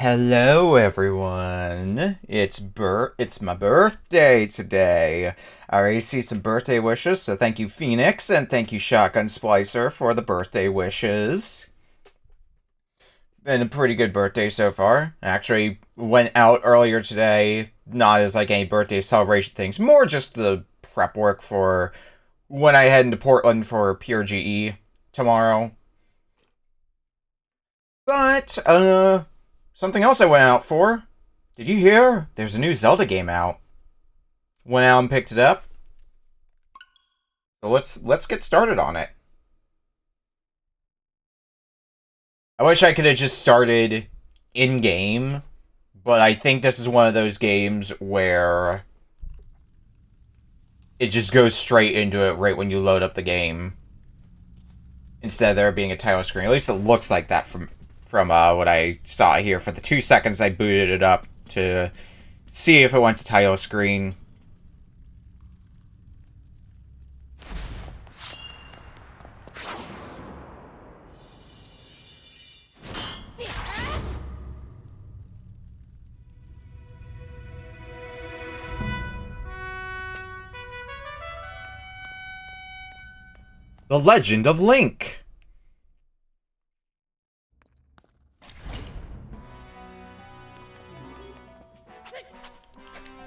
Hello everyone. It's my birthday today. I already see some birthday wishes, so thank you Phoenix and thank you Shotgun Splicer for the birthday wishes. Been a pretty good birthday so far. I actually went out earlier today, not as like any birthday celebration things, more just the prep work for when I head into Portland for Pure GE tomorrow. But, something else I went out for. Did you hear? There's a new Zelda game out. Went out and picked it up. So let's get started on it. I wish I could have just started in-game, but I think this is one of those games where it just goes straight into it right when you load up the game. Instead of there being a title screen. At least it looks like that from what I saw here for the 2 seconds I booted it up to see if it went to title screen. The Legend of Link.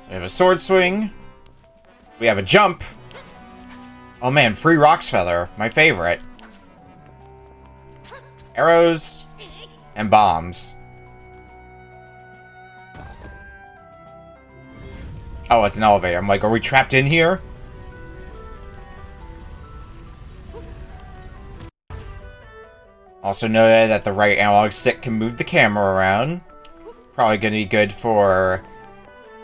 So we have a sword swing. We have a jump. Oh man, free Rocks Feather, my favorite. Arrows and bombs. Oh, it's an elevator. I'm like, are we trapped in here? Also noted that the right analog stick can move the camera around. Probably gonna be good for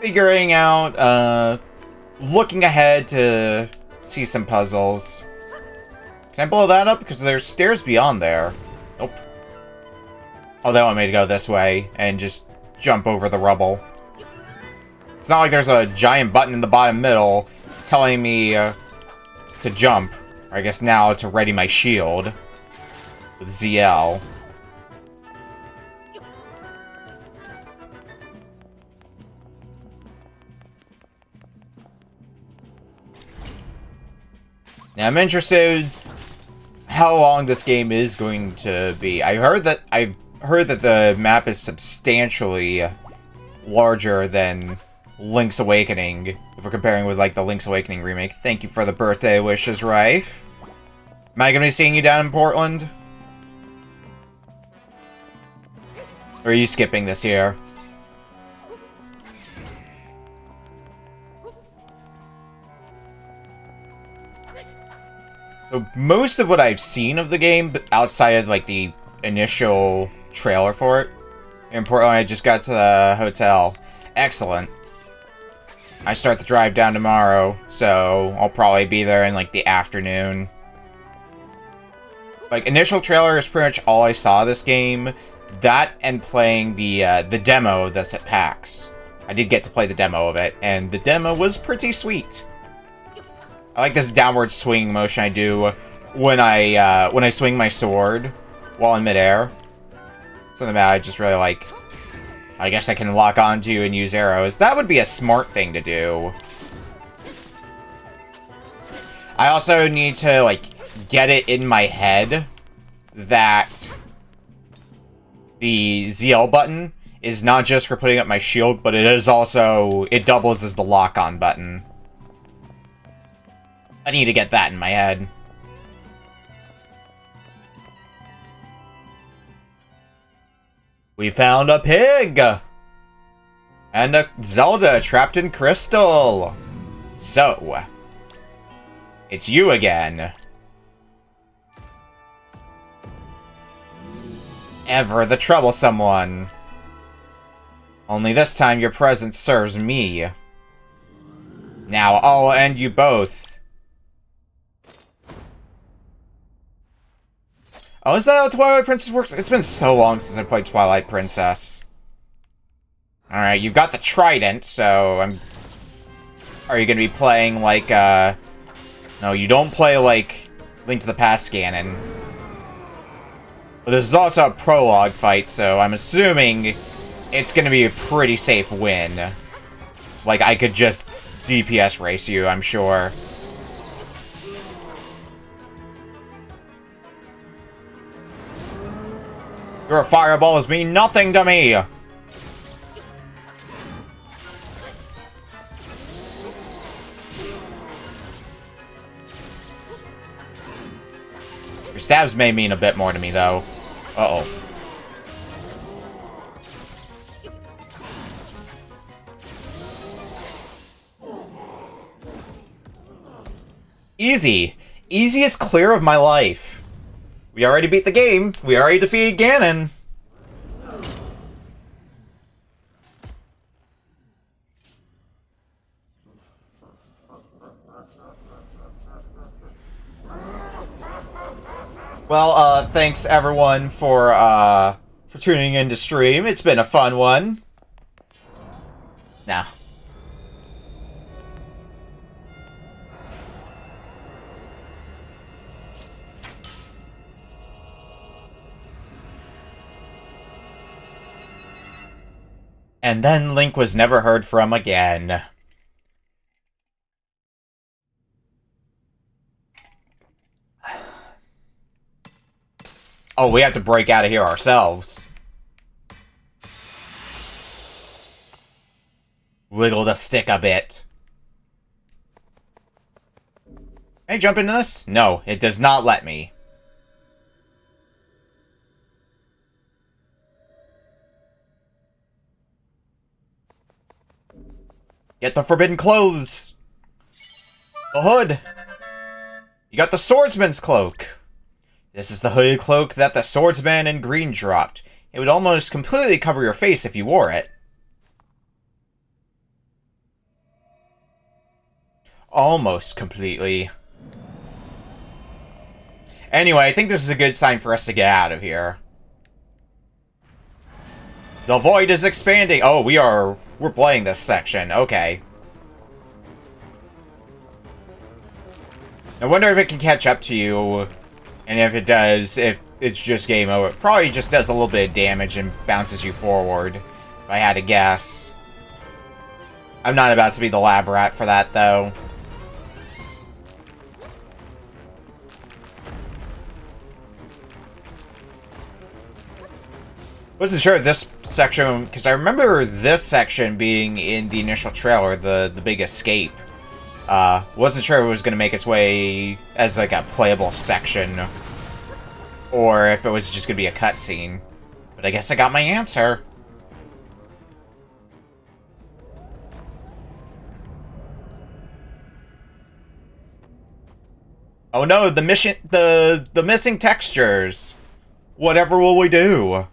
figuring out, looking ahead to see some puzzles. Can I blow that up? Because there's stairs beyond there. Nope. Oh, they want me to go this way and just jump over the rubble. It's not like there's a giant button in the bottom middle telling me to jump. Or I guess now to ready my shield with ZL. Now I'm interested how long this game is going to be. I've heard that the map is substantially larger than Link's Awakening, if we're comparing with like the Link's Awakening remake. Thank you for the birthday wishes, Rife. Am I gonna be seeing you down in Portland? Or are you skipping this year? So most of what I've seen of the game, outside of like the initial trailer for it, in Portland, I just got to the hotel. Excellent. I start the drive down tomorrow, so I'll probably be there in like the afternoon. Like, initial trailer is pretty much all I saw of this game. That and playing the demo that's at PAX. I did get to play the demo of it, and the demo was pretty sweet. I like this downward swing motion I do when I swing my sword while in midair. Something that I just really like. I guess I can lock onto and use arrows. That would be a smart thing to do. I also need to, like, get it in my head that the ZL button is not just for putting up my shield, but it is also, it doubles as the lock-on button. I need to get that in my head. We found a pig! And a Zelda trapped in crystal! So, it's you again. Ever the troublesome one. Only this time your presence serves me. Now I'll end you both. Oh, is that how Twilight Princess works? It's been so long since I played Twilight Princess. Alright, you've got the trident, so Are you gonna be playing like, No, you don't play like Link to the Past Ganon. But this is also a prologue fight, so I'm assuming it's gonna be a pretty safe win. Like, I could just DPS race you, I'm sure. Your fireballs mean nothing to me! Your stabs may mean a bit more to me, though. Uh-oh. Easy. Easiest clear of my life. We already beat the game. We already defeated Ganon. Well, thanks everyone for tuning in to stream. It's been a fun one. Nah. And then Link was never heard from again. Oh, we have to break out of here ourselves. Wiggle the stick a bit. Can I jump into this? No, it does not let me. Get the forbidden clothes. The hood. You got the swordsman's cloak. This is the hooded cloak that the swordsman in green dropped. It would almost completely cover your face if you wore it. Almost completely. Anyway, I think this is a good sign for us to get out of here. The void is expanding. Oh, we're playing this section. Okay. I wonder if it can catch up to you. And if it does, if it's just game over. It probably just does a little bit of damage and bounces you forward. If I had to guess. I'm not about to be the lab rat for that, though. Wasn't sure this section, because I remember this section being in the initial trailer, the big escape. Wasn't sure it was going to make its way as like a playable section, or if it was just going to be a cutscene. But I guess I got my answer. Oh no, the missing textures. Whatever will we do?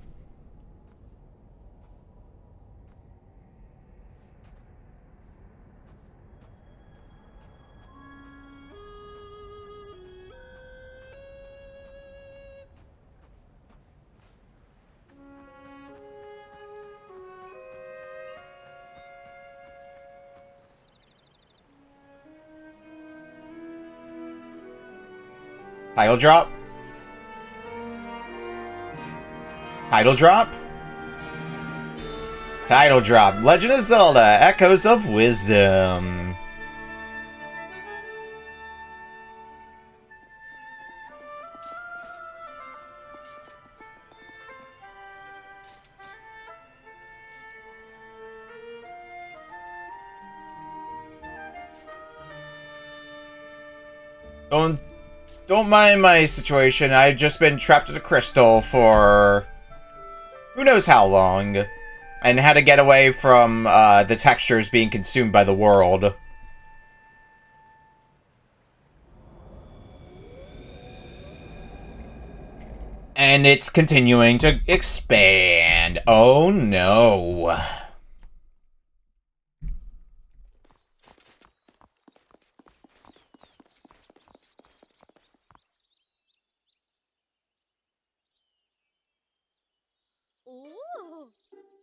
Title drop? Title drop? Title drop. Legend of Zelda, Echoes of Wisdom. Don't mind my situation. I've just been trapped in a crystal for who knows how long, and had to get away from the textures being consumed by the world. And it's continuing to expand. Oh no.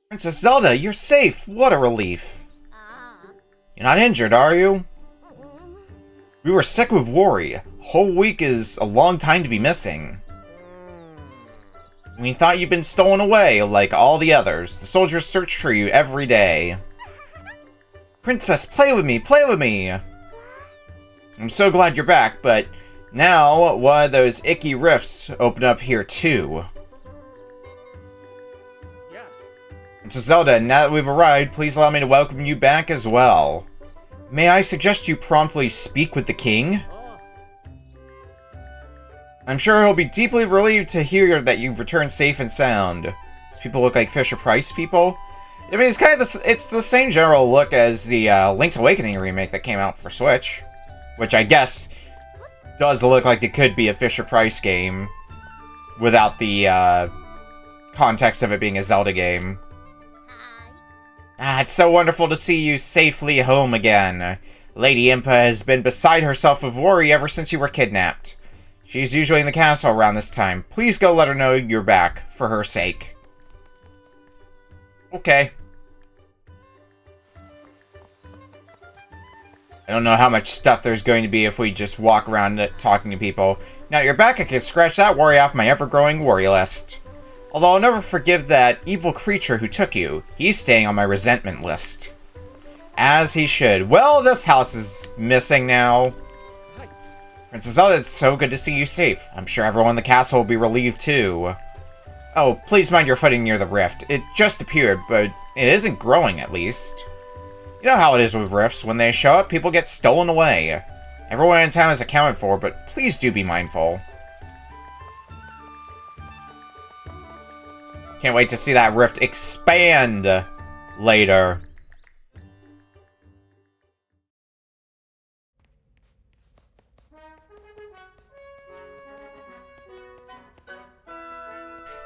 Princess Zelda, you're safe! What a relief! You're not injured, are you? We were sick with worry. A whole week is a long time to be missing. We thought you'd been stolen away, like all the others. The soldiers search for you every day. Princess, play with me, play with me! I'm so glad you're back, but now one of those icky rifts open up here too. Yeah. It's Zelda, and now that we've arrived, please allow me to welcome you back as well. May I suggest you promptly speak with the king? I'm sure he'll be deeply relieved to hear that you've returned safe and sound. These people look like Fisher-Price people. I mean, it's kind of it's the same general look as the Link's Awakening remake that came out for Switch, which I guess does look like it could be a Fisher-Price game without the context of it being a Zelda game. Ah, it's so wonderful to see you safely home again. Lady Impa has been beside herself with worry ever since you were kidnapped. She's usually in the castle around this time. Please go let her know you're back, for her sake. Okay. I don't know how much stuff there's going to be if we just walk around talking to people. Now that you're back, I can scratch that worry off my ever-growing worry list. Although I'll never forgive that evil creature who took you. He's staying on my resentment list. As he should. Well, this house is missing now. Princess Zelda, it's so good to see you safe. I'm sure everyone in the castle will be relieved too. Oh, please mind your footing near the rift. It just appeared, but it isn't growing at least. You know how it is with rifts. When they show up, people get stolen away. Everyone in town is accounted for, but please do be mindful. Can't wait to see that rift expand later.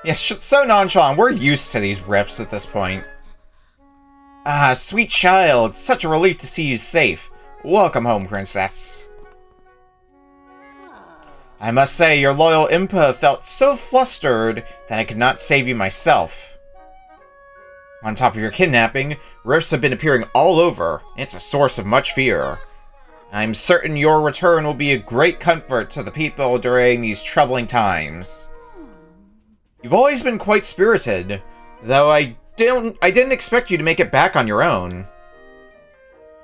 Yeah, so nonchalant. We're used to these rifts at this point. Ah, sweet child. Such a relief to see you safe. Welcome home, princess. I must say, your loyal Impa felt so flustered that I could not save you myself. On top of your kidnapping, rifts have been appearing all over. It's a source of much fear. I'm certain your return will be a great comfort to the people during these troubling times. You've always been quite spirited, though I didn't expect you to make it back on your own.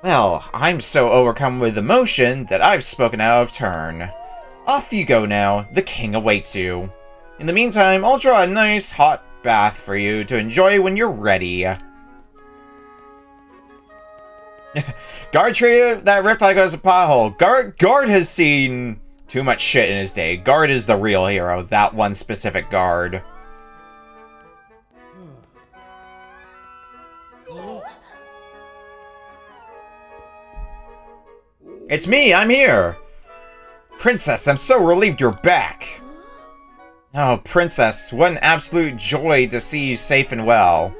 Well, I'm so overcome with emotion that I've spoken out of turn. Off you go now, the king awaits you. In the meantime, I'll draw a nice hot bath for you to enjoy when you're ready. Guard treated that rift like it was a pothole. Guard has seen too much shit in his day. Guard is the real hero, that one specific guard. It's me, I'm here! Princess, I'm so relieved you're back! Oh, Princess, what an absolute joy to see you safe and well.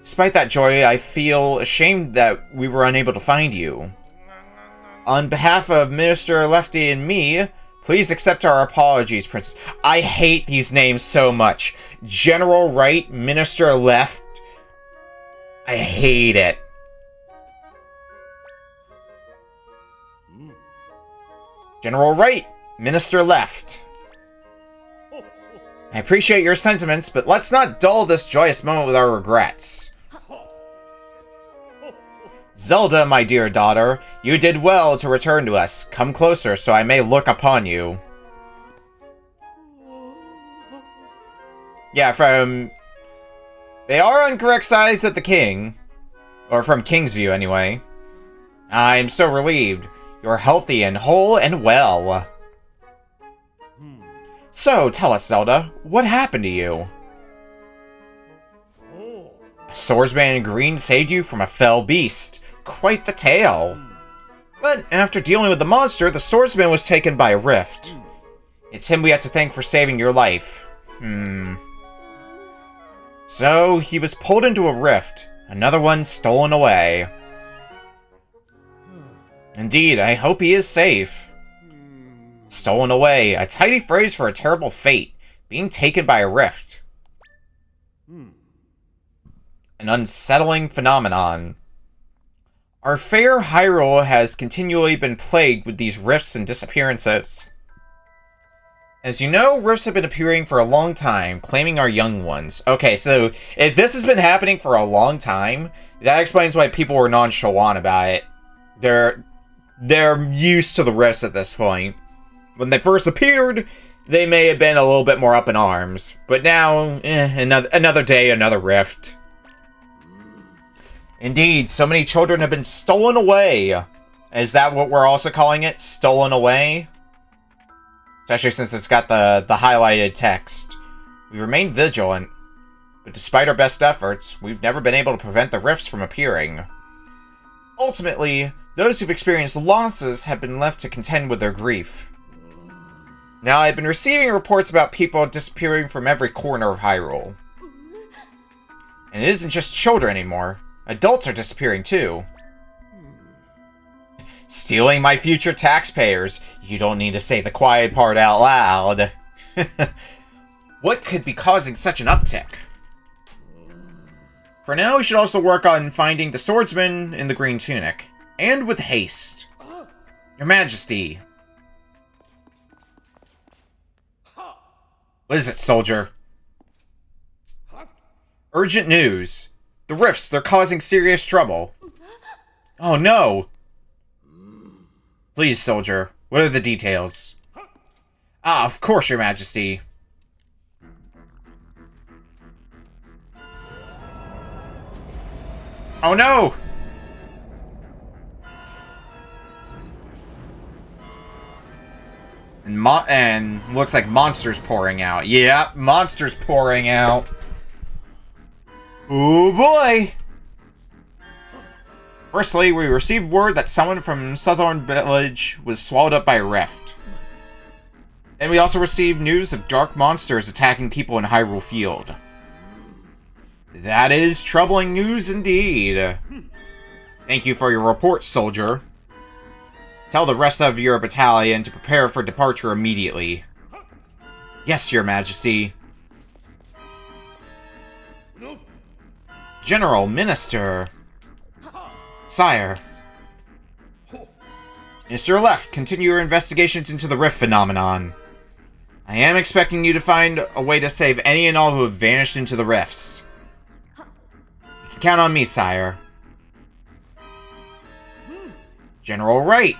Despite that joy, I feel ashamed that we were unable to find you. On behalf of Minister Lefty and me, please accept our apologies, Princess. I hate these names so much. General Right, Minister Left. I hate it. General Right, Minister Left. I appreciate your sentiments, but let's not dull this joyous moment with our regrets. Zelda, my dear daughter, you did well to return to us. Come closer so I may look upon you. Yeah, they are on correct size at the king. Or from King's view, anyway. I'm so relieved. You're healthy and whole and well. So, tell us, Zelda, what happened to you? A swordsman in green saved you from a fell beast. Quite the tale. But after dealing with the monster, the swordsman was taken by a rift. It's him we have to thank for saving your life. So, he was pulled into a rift. Another one stolen away. Indeed, I hope he is safe. Stolen away, a tidy phrase for a terrible fate. Being taken by a rift. An unsettling phenomenon. Our fair Hyrule has continually been plagued with these rifts and disappearances. As you know, rifts have been appearing for a long time, claiming our young ones. Okay, so if this has been happening for a long time, that explains why people were nonchalant about it. They're used to the rifts at this point. When they first appeared, they may have been a little bit more up in arms, but now, another day, another rift. Indeed, so many children have been stolen away. Is that what we're also calling it? Stolen away? Especially since it's got the highlighted text. We've remained vigilant, but despite our best efforts, we've never been able to prevent the rifts from appearing. Ultimately, those who've experienced losses have been left to contend with their grief. Now, I've been receiving reports about people disappearing from every corner of Hyrule. And it isn't just children anymore. Adults are disappearing too. Stealing my future taxpayers. You don't need to say the quiet part out loud. What could be causing such an uptick? For now, we should also work on finding the swordsman in the green tunic. And with haste. Your Majesty. What is it, soldier? Urgent news. The rifts, they're causing serious trouble. Oh no! Please, soldier, what are the details? Ah, of course, Your Majesty. Oh no! And looks like monsters pouring out. Yeah, monsters pouring out. Oh boy! Firstly, we received word that someone from Southern Village was swallowed up by a rift. Then we also received news of dark monsters attacking people in Hyrule Field. That is troubling news indeed. Thank you for your report, soldier. Tell the rest of your battalion to prepare for departure immediately. Yes, Your Majesty. General, Minister. Sire. Minister Left, continue your investigations into the rift phenomenon. I am expecting you to find a way to save any and all who have vanished into the rifts. You can count on me, sire. General Wright,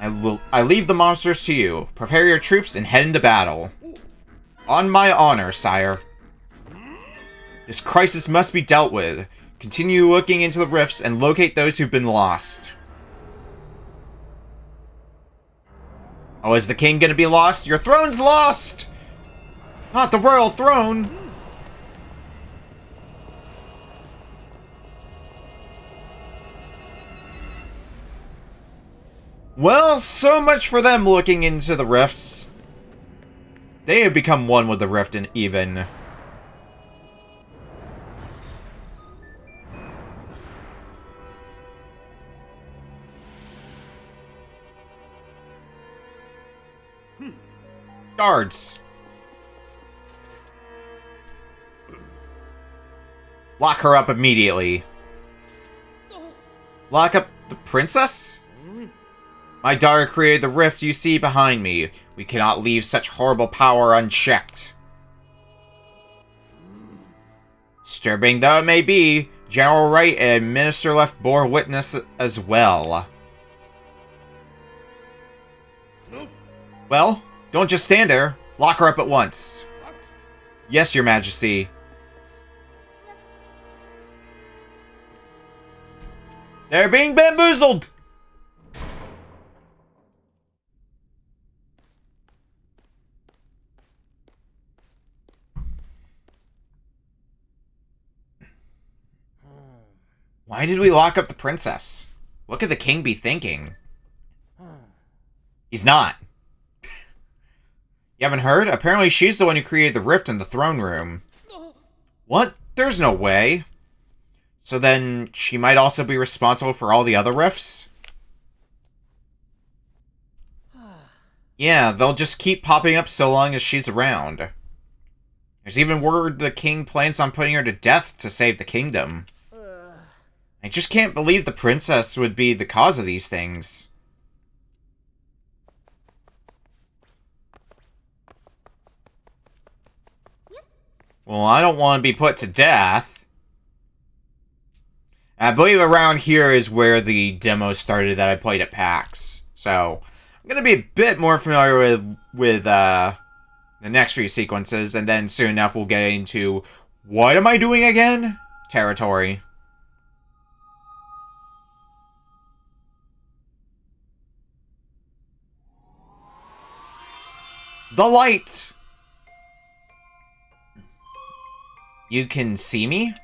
I leave the monsters to you. Prepare your troops and head into battle. On my honor, sire. This crisis must be dealt with. Continue looking into the rifts and locate those who've been lost. Oh, is the king gonna be lost? Your throne's lost! Not the royal throne! Well, so much for them looking into the rifts. They have become one with the rift and even. Guards. Lock her up immediately. Lock up the princess? My daughter created the rift you see behind me. We cannot leave such horrible power unchecked. Disturbing though it may be, General Wright and Minister Left bore witness as well. Well, don't just stand there. Lock her up at once. Yes, Your Majesty. They're being bamboozled! Why did we lock up the princess? What could the king be thinking? He's not. You haven't heard? Apparently she's the one who created the rift in the throne room. What? There's no way. So then, she might also be responsible for all the other rifts? Yeah, they'll just keep popping up so long as she's around. There's even word the king plans on putting her to death to save the kingdom. I just can't believe the princess would be the cause of these things. Well, I don't want to be put to death. I believe around here is where the demo started that I played at PAX. So, I'm going to be a bit more familiar with the next few sequences, and then soon enough we'll get into what am I doing again? Territory. The light! You can see me?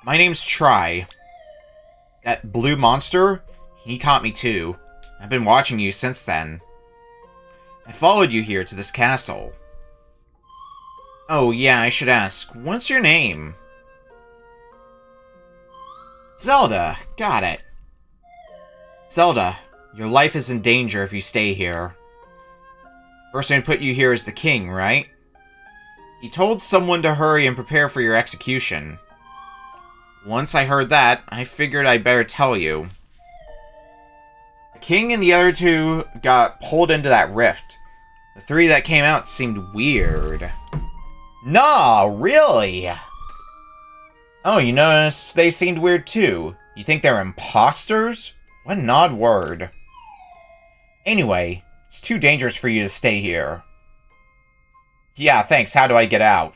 My name's Try. That blue monster, he caught me too. I've been watching you since then. I followed you here to this castle. Oh yeah, I should ask, what's your name? Zelda, got it. Zelda, your life is in danger if you stay here. Person who put you here is the king, right? He told someone to hurry and prepare for your execution. Once I heard that, I figured I'd better tell you. The king and the other two got pulled into that rift. The three that came out seemed weird. Nah, really? Oh, you notice they seemed weird too. You think they're imposters? What an odd word. Anyway, it's too dangerous for you to stay here. Yeah, thanks. How do I get out?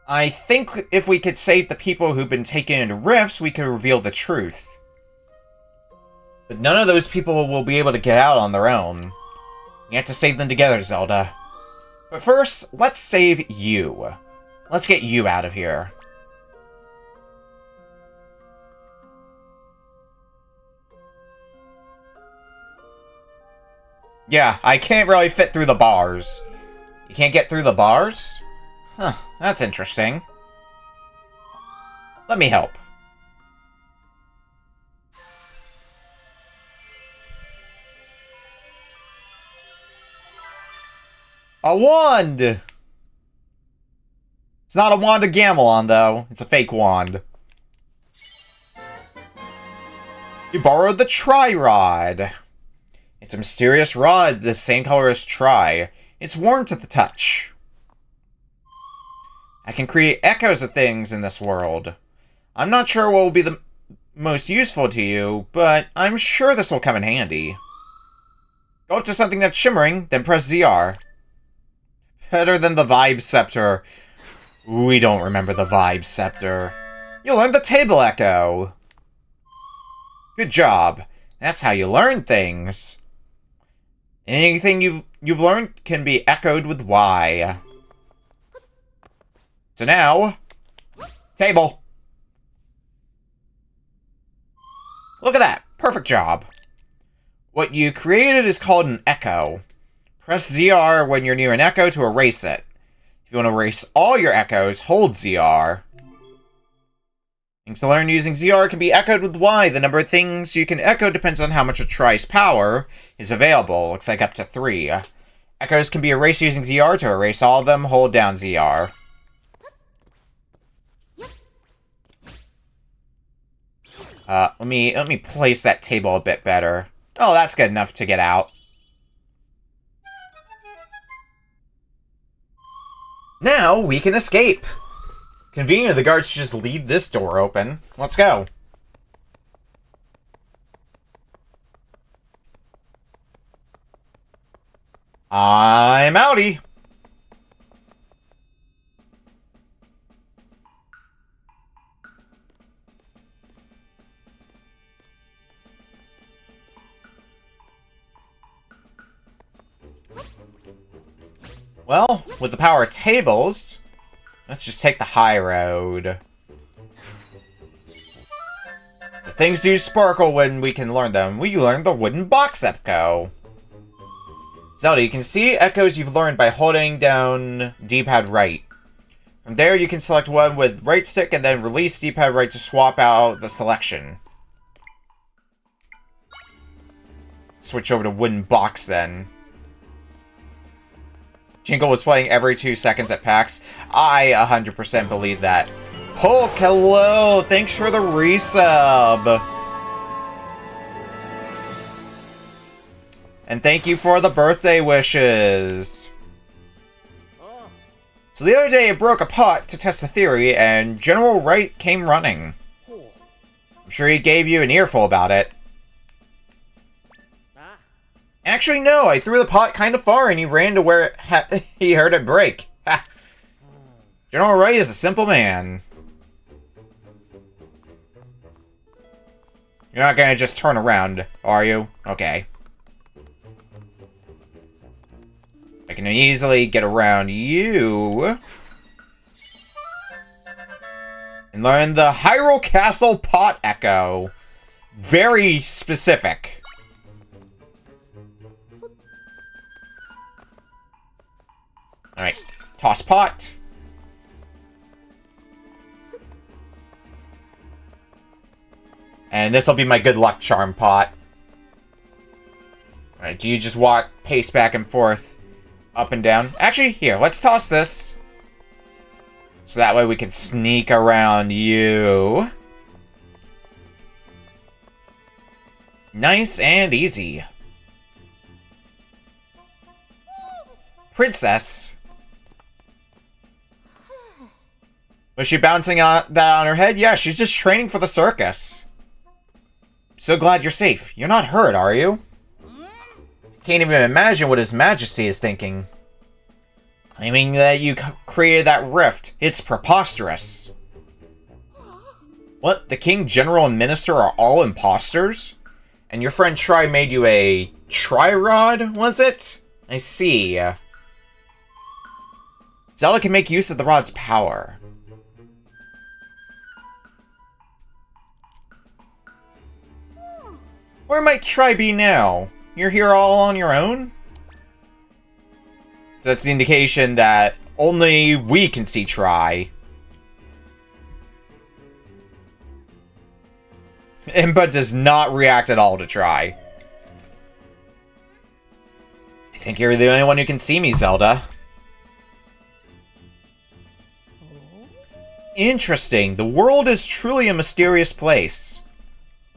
I think if we could save the people who've been taken into rifts, we could reveal the truth. But none of those people will be able to get out on their own. We have to save them together, Zelda. But first, let's save you. Let's get you out of here. Yeah, I can't really fit through the bars. You can't get through the bars? Huh, that's interesting. Let me help. A wand! It's not a wand to gamble on, though. It's a fake wand. You borrowed the Tri-Rod. It's a mysterious rod, the same color as Tri. It's warm to the touch. I can create echoes of things in this world. I'm not sure what will be the most useful to you, but I'm sure this will come in handy. Go up to something that's shimmering, then press ZR. Better than the Vibe Scepter. We don't remember the Vibe Scepter. You learned the Table Echo. Good job. That's how you learn things. Anything you've learned can be echoed with Y. So now, table. Look at that. Perfect job. What you created is called an echo. Press ZR when you're near an echo to erase it. If you want to erase all your echoes, hold ZR. Things to learn using ZR can be echoed with Y. The number of things you can echo depends on how much of Tri's power is available. Looks like up to 3. Echoes can be erased using ZR. To erase all of them, hold down ZR. Let me place that table a bit better. Oh, that's good enough to get out. Now we can escape. Convenient, the guards just leave this door open. Let's go. I'm outie. Well, with the power of tables, let's just take the high road. The things do sparkle when we can learn them. We learned the wooden box echo. Zelda, you can see echoes you've learned by holding down D-pad right. From there, you can select one with right stick and then release D-pad right to swap out the selection. Switch over to wooden box then. Jingle was playing every 2 seconds at PAX. I 100% believe that. Hulk, hello! Thanks for the resub! And thank you for the birthday wishes! So the other day I broke a pot to test the theory, and General Wright came running. I'm sure he gave you an earful about it. Actually, no, I threw the pot kind of far and he ran to where he heard it break. Ha. General Wright is a simple man. You're not gonna just turn around, are you? Okay. I can easily get around you. And learn the Hyrule Castle Pot Echo. Very specific. Alright, toss pot. And this will be my good luck charm pot. Alright, do you just pace back and forth, up and down? Actually, here, let's toss this. So that way we can sneak around you. Nice and easy. Princess. Was she bouncing that on her head? Yeah, she's just training for the circus. So glad you're safe. You're not hurt, are you? Can't even imagine what His Majesty is thinking. Claiming that you created that rift. It's preposterous. What? The King, General, and Minister are all imposters? And your friend Tri made you a Tri-Rod, was it? I see. Zelda can make use of the rod's power. Where might Tri be now? You're here all on your own? That's the indication that only we can see Tri. Impa does not react at all to Tri. I think you're the only one who can see me, Zelda. Interesting. The world is truly a mysterious place.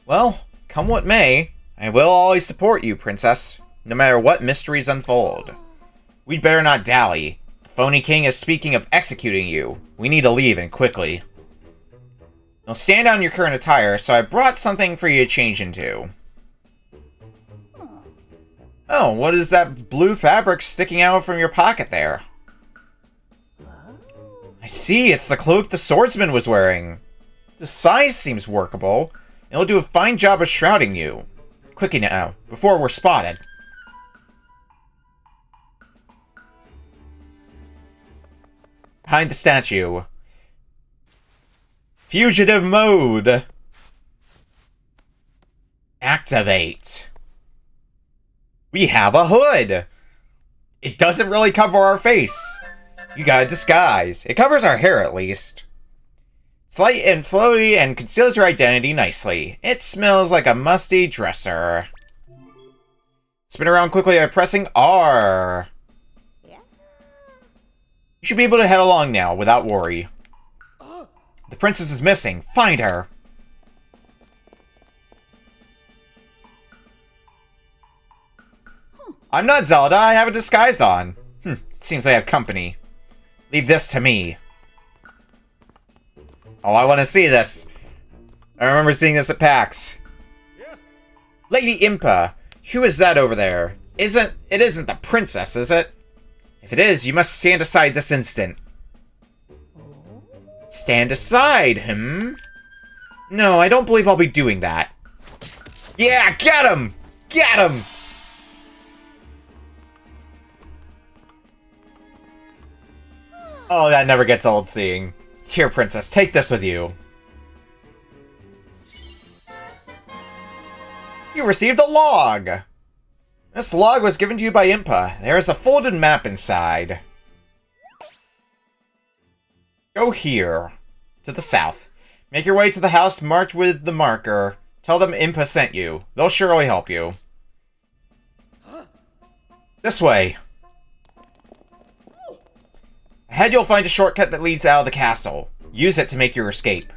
Well, come what may, I will always support you, Princess, no matter what mysteries unfold. We'd better not dally. The phony king is speaking of executing you. We need to leave, and quickly. Now stand on your current attire, so I brought something for you to change into. Oh, what is that blue fabric sticking out from your pocket there? I see, it's the cloak the swordsman was wearing. The size seems workable. It'll do a fine job of shrouding you. Quickly now, before we're spotted. Behind the statue. Fugitive mode. Activate. We have a hood. It doesn't really cover our face. You got a disguise. It covers our hair at least. It's light and flowy and conceals your identity nicely. It smells like a musty dresser. Spin around quickly by pressing R. You should be able to head along now, without worry. The princess is missing. Find her. I'm not Zelda. I have a disguise on. Seems I have company. Leave this to me. Oh, I want to see this. I remember seeing this at PAX. Yeah. Lady Impa, who is that over there? It isn't the princess, is it? If it is, you must stand aside this instant. Stand aside, No, I don't believe I'll be doing that. Yeah, get him! Get him! Oh, that never gets old seeing. Here, princess, take this with you. You received a log! This log was given to you by Impa. There is a folded map inside. Go here, to the south. Make your way to the house marked with the marker. Tell them Impa sent you. They'll surely help you. This way. Ahead you'll find a shortcut that leads out of the castle. Use it to make your escape.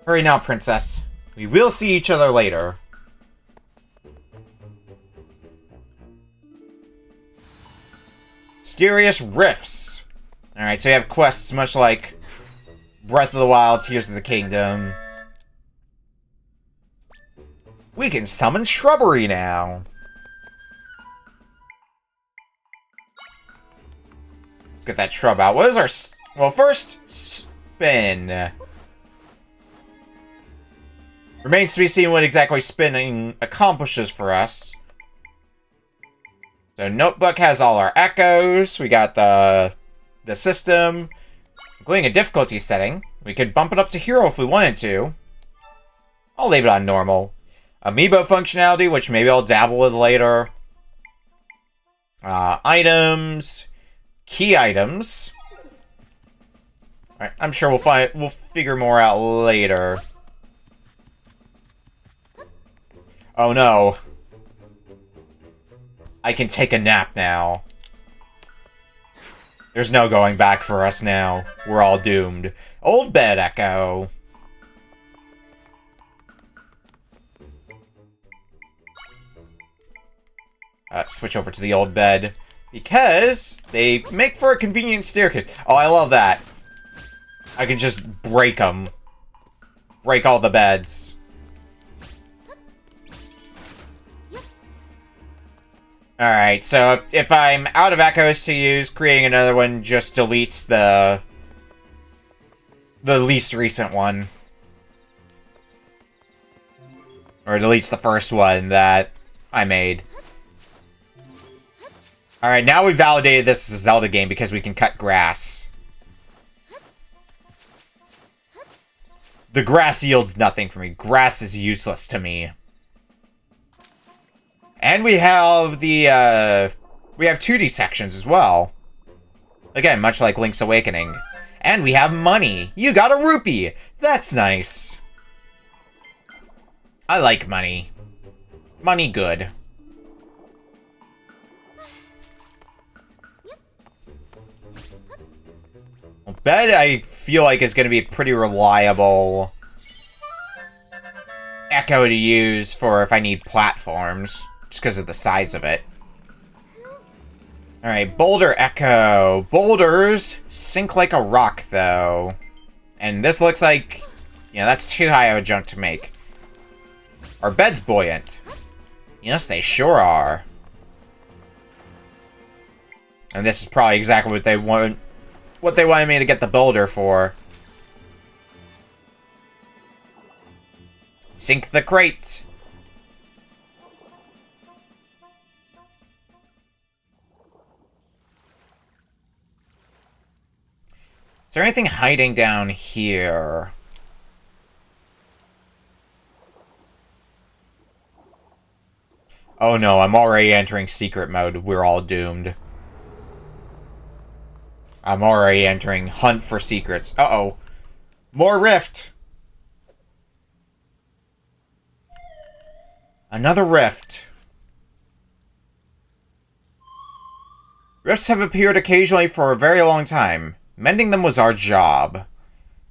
Hurry now, princess. We will see each other later. Mysterious Rifts. Alright, so we have quests much like Breath of the Wild, Tears of the Kingdom. We can summon Shrubbery now. Let's get that shrub out. What is our... Well, first, spin. Remains to be seen what exactly spinning accomplishes for us. So, Notebook has all our echoes. We got the system, including a difficulty setting. We could bump it up to Hero if we wanted to. I'll leave it on normal. Amiibo functionality, which maybe I'll dabble with later. Items. Key items. Alright, I'm sure we'll figure more out later. Oh no. I can take a nap now. There's no going back for us now. We're all doomed. Old bed echo. Switch over to the old bed. Because they make for a convenient staircase. Oh, I love that. I can just break them. Break all the beds. Alright, so if I'm out of echoes to use, creating another one just deletes the least recent one. Or deletes the first one that I made. Alright, now we've validated this as a Zelda game because we can cut grass. The grass yields nothing for me. Grass is useless to me. And we have the, we have 2D sections as well. Again, much like Link's Awakening. And we have money. You got a rupee. That's nice. I like money. Money good. Well, bed, I feel like, is going to be a pretty reliable echo to use for if I need platforms. Just because of the size of it. Alright, Boulder Echo. Boulders sink like a rock, though. And this looks like... Yeah, that's too high of a jump to make. Our bed's buoyant. Yes, they sure are. And this is probably exactly what they want... What they wanted me to get the boulder for. Sink the crate. Is there anything hiding down here? Oh no, I'm already entering secret mode. We're all doomed. I'm already entering hunt for secrets. Uh-oh. More rift! Another rift. Rifts have appeared occasionally for a very long time. Mending them was our job.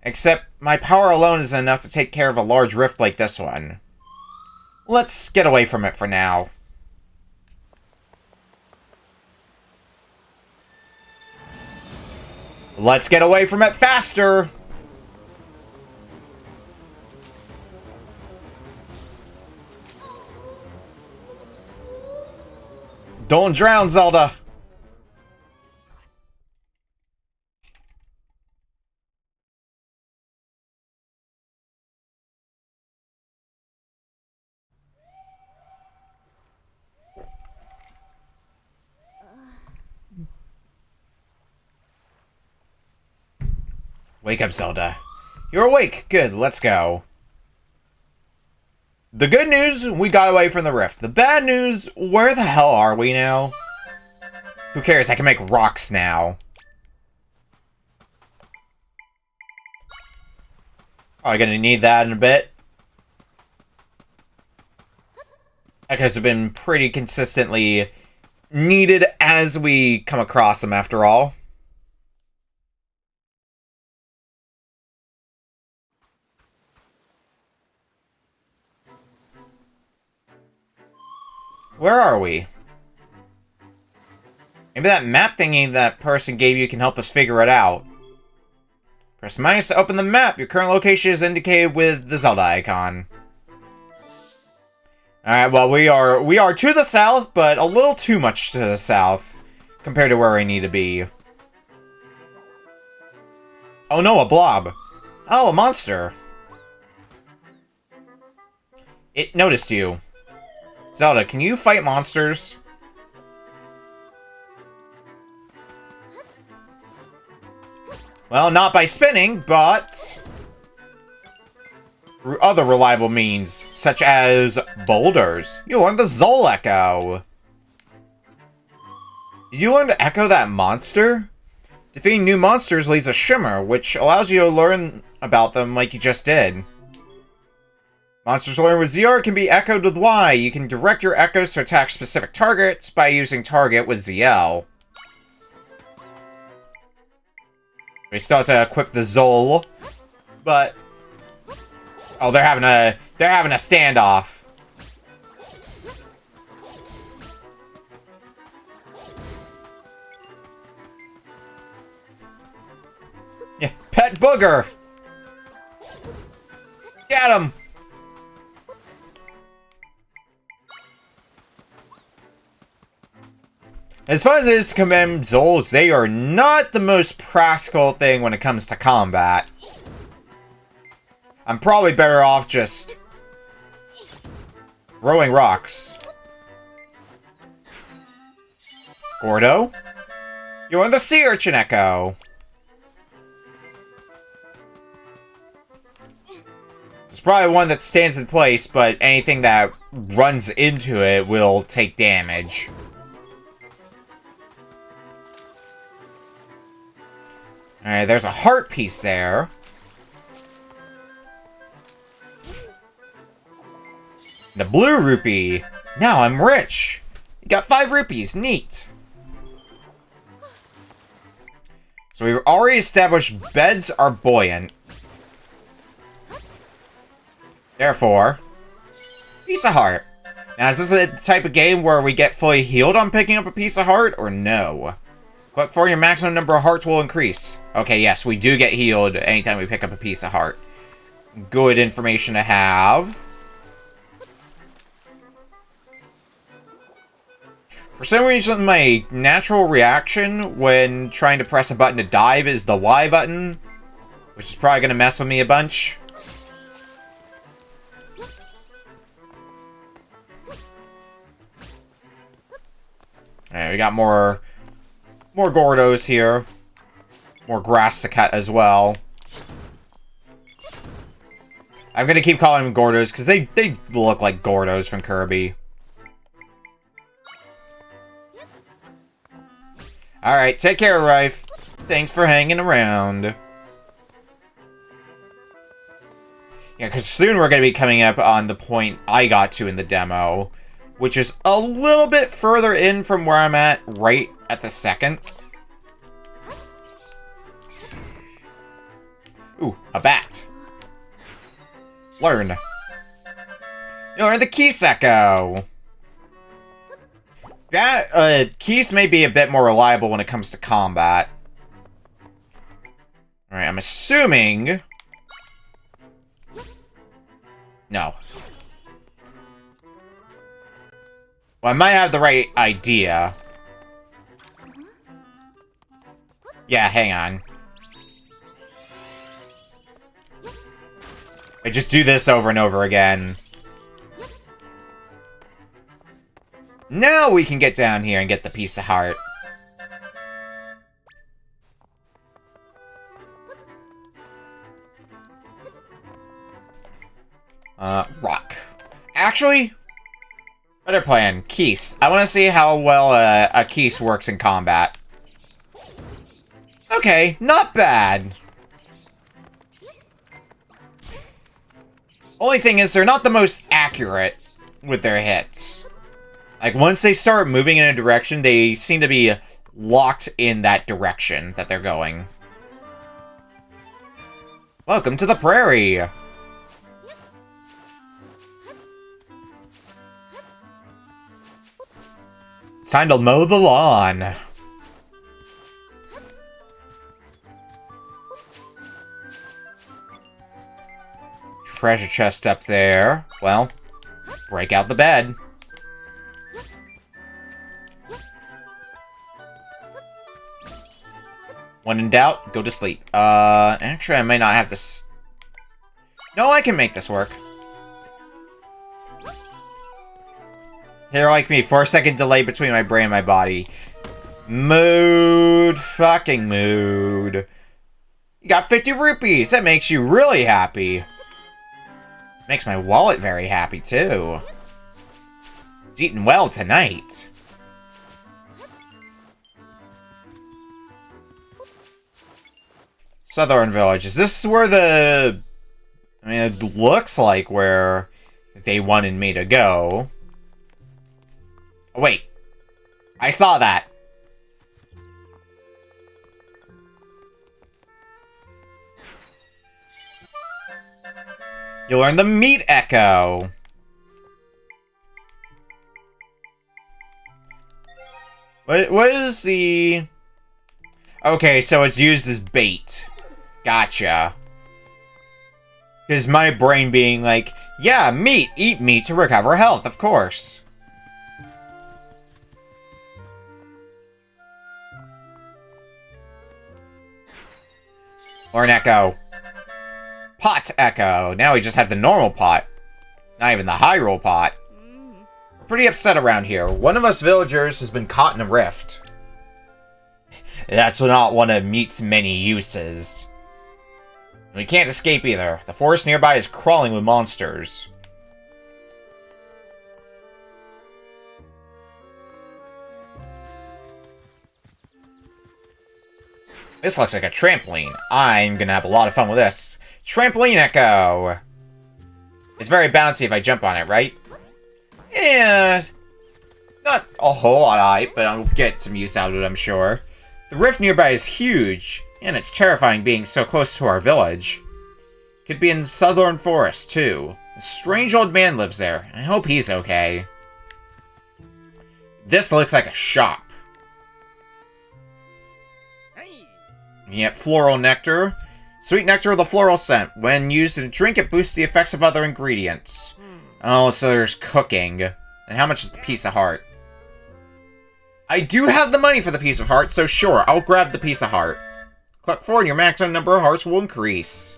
Except, my power alone isn't enough to take care of a large rift like this one. Let's get away from it for now. Let's get away from it faster! Don't drown, Zelda! Wake up, Zelda. You're awake. Good, let's go. The good news, we got away from the rift. The bad news, where the hell are we now? Who cares? I can make rocks now. Probably gonna need that in a bit. Echoes have been pretty consistently needed as we come across them, after all. Where are we? Maybe that map thingy that person gave you can help us figure it out. Press minus to open the map. Your current location is indicated with the Zelda icon. Alright, well, we are to the south, but a little too much to the south compared to where we need to be. Oh no, a blob. Oh, a monster. It noticed you. Zelda, can you fight monsters? Well, not by spinning, but through other reliable means, such as boulders. You learned the Zol Echo. Did you learn to echo that monster? Defeating new monsters leads a shimmer, which allows you to learn about them like you just did. Monsters learned with ZR can be echoed with Y. You can direct your echoes to attack specific targets by using target with ZL. We still have to equip the Zol, but oh, they're having a standoff. Yeah, pet booger. Get him. As far as it is to command Zols, they are not the most practical thing when it comes to combat. I'm probably better off just throwing rocks. Gordo? You are the Sea Urchin Echo. It's probably one that stands in place, but anything that runs into it will take damage. Alright, there's a heart piece there. The blue rupee. Now I'm rich. You got 5 rupees. Neat. So we've already established beds are buoyant. Therefore, piece of heart. Now, is this the type of game where we get fully healed on picking up a piece of heart, or no? Click for your maximum number of hearts will increase. Okay, yes, we do get healed anytime we pick up a piece of heart. Good information to have. For some reason, my natural reaction when trying to press a button to dive is the Y button, which is probably going to mess with me a bunch. Alright, we got more Gordos here. More grass to cut as well. I'm gonna keep calling them Gordos because they look like Gordos from Kirby. Alright, take care, Rife. Thanks for hanging around. Yeah, because soon we're gonna be coming up on the point I got to in the demo, which is a little bit further in from where I'm at right at the second. Ooh, a bat. Learn. You learn the Keys Echo. That, Keys may be a bit more reliable when it comes to combat. Alright, I'm assuming... No. Well, I might have the right idea. Yeah, hang on. I just do this over and over again. Now we can get down here and get the piece of heart. Rock. Actually, better plan. Keys. I want to see how well a Keys works in combat. Okay, not bad. Only thing is, they're not the most accurate with their hits. Like, once they start moving in a direction, they seem to be locked in that direction that they're going. Welcome to the prairie! It's time to mow the lawn. treasure chest up there. Well, break out the bed. When in doubt, go to sleep. Actually, I may not have this. No, I can make this work. Here, like me, 4-second delay between my brain and my body. Mood. Fucking mood. You got 50 rupees. That makes you really happy. Makes my wallet very happy, too. It's eating well tonight. Southern Village. Is this where the... I mean, it looks like where they wanted me to go. Oh, wait. I saw that. You learn the meat echo. What is the... Okay, so it's used as bait. Gotcha. Because my brain being like, yeah, meat, eat meat to recover health, of course. Learn echo. Pot echo. Now we just have the normal pot. Not even the high roll pot. We're pretty upset around here. One of us villagers has been caught in a rift. That's not one of meat's many uses. We can't escape either. The forest nearby is crawling with monsters. This looks like a trampoline. I'm gonna have a lot of fun with this. Trampoline echo! It's very bouncy if I jump on it, right? Yeah, not a whole lot, but I'll get some use out of it, I'm sure. The rift nearby is huge, and it's terrifying being so close to our village. Could be in the southern forest, too. A strange old man lives there. I hope he's okay. This looks like a shop. Yep, floral nectar. Sweet nectar with a floral scent. When used in a drink, it boosts the effects of other ingredients. Oh, so there's cooking. And how much is the piece of heart? I do have the money for the piece of heart, so sure, I'll grab the piece of heart. Collect 4 and your maximum number of hearts will increase.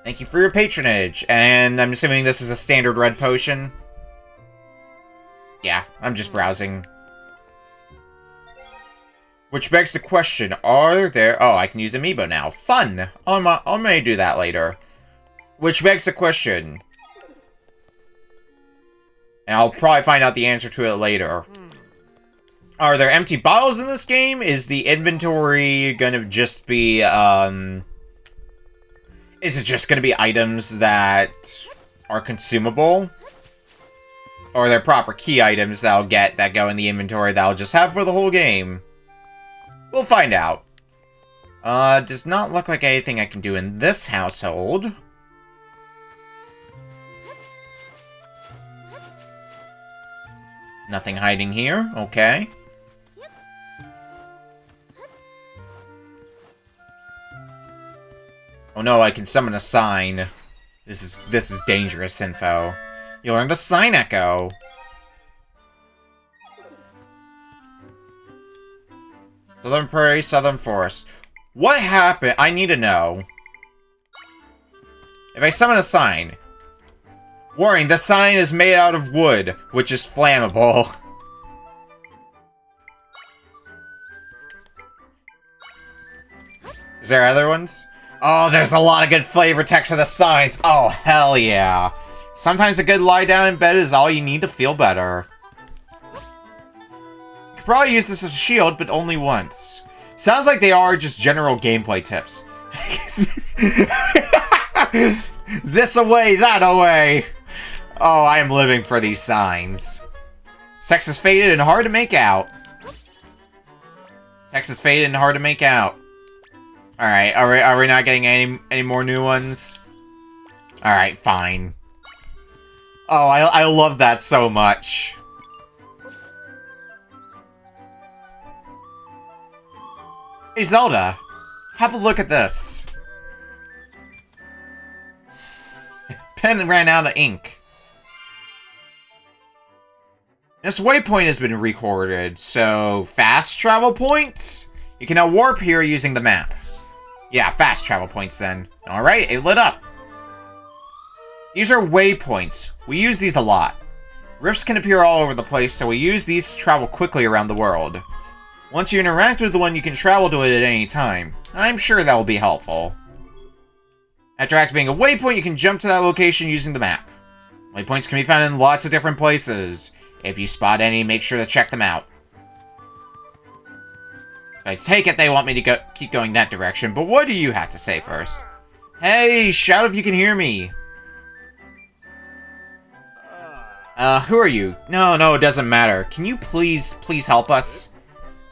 Thank you for your patronage. And I'm assuming this is a standard red potion. Yeah, I'm just browsing. Which begs the question, are there... Oh, I can use Amiibo now. Fun! I may do that later. Which begs the question... And I'll probably find out the answer to it later. Are there empty bottles in this game? Is the inventory gonna just be, Is it just gonna be items that are consumable? Or are there proper key items that I'll get that go in the inventory that I'll just have for the whole game? We'll find out. Does not look like anything I can do in this household. Nothing hiding here. Okay. Oh no, I can summon a sign. This is dangerous info. You learn the sign echo. Southern Prairie, Southern Forest. What happened? I need to know. If I summon a sign... Warning, the sign is made out of wood, which is flammable. Is there other ones? Oh, there's a lot of good flavor text for the signs. Oh, hell yeah. Sometimes a good lie down in bed is all you need to feel better. You could probably use this as a shield, but only once. Sounds like they are just general gameplay tips. This away, that away. Oh, I am living for these signs. Sex is faded and hard to make out. Sex is faded and hard to make out. Alright, are we not getting any more new ones? Alright, fine. Oh, I love that so much. Hey, Zelda. Have a look at this. pen ran out of ink. This waypoint has been recorded, so fast travel points? You can now warp here using the map. Yeah, fast travel points then. Alright, it lit up. These are waypoints. We use these a lot. Rifts can appear all over the place, so we use these to travel quickly around the world. Once you interact with the one, you can travel to it at any time. I'm sure that will be helpful. After activating a waypoint, you can jump to that location using the map. Waypoints can be found in lots of different places. If you spot any, make sure to check them out. I take it they want me to keep going that direction, but what do you have to say first? Hey, shout if you can hear me! Who are you? No, it doesn't matter. Can you please help us?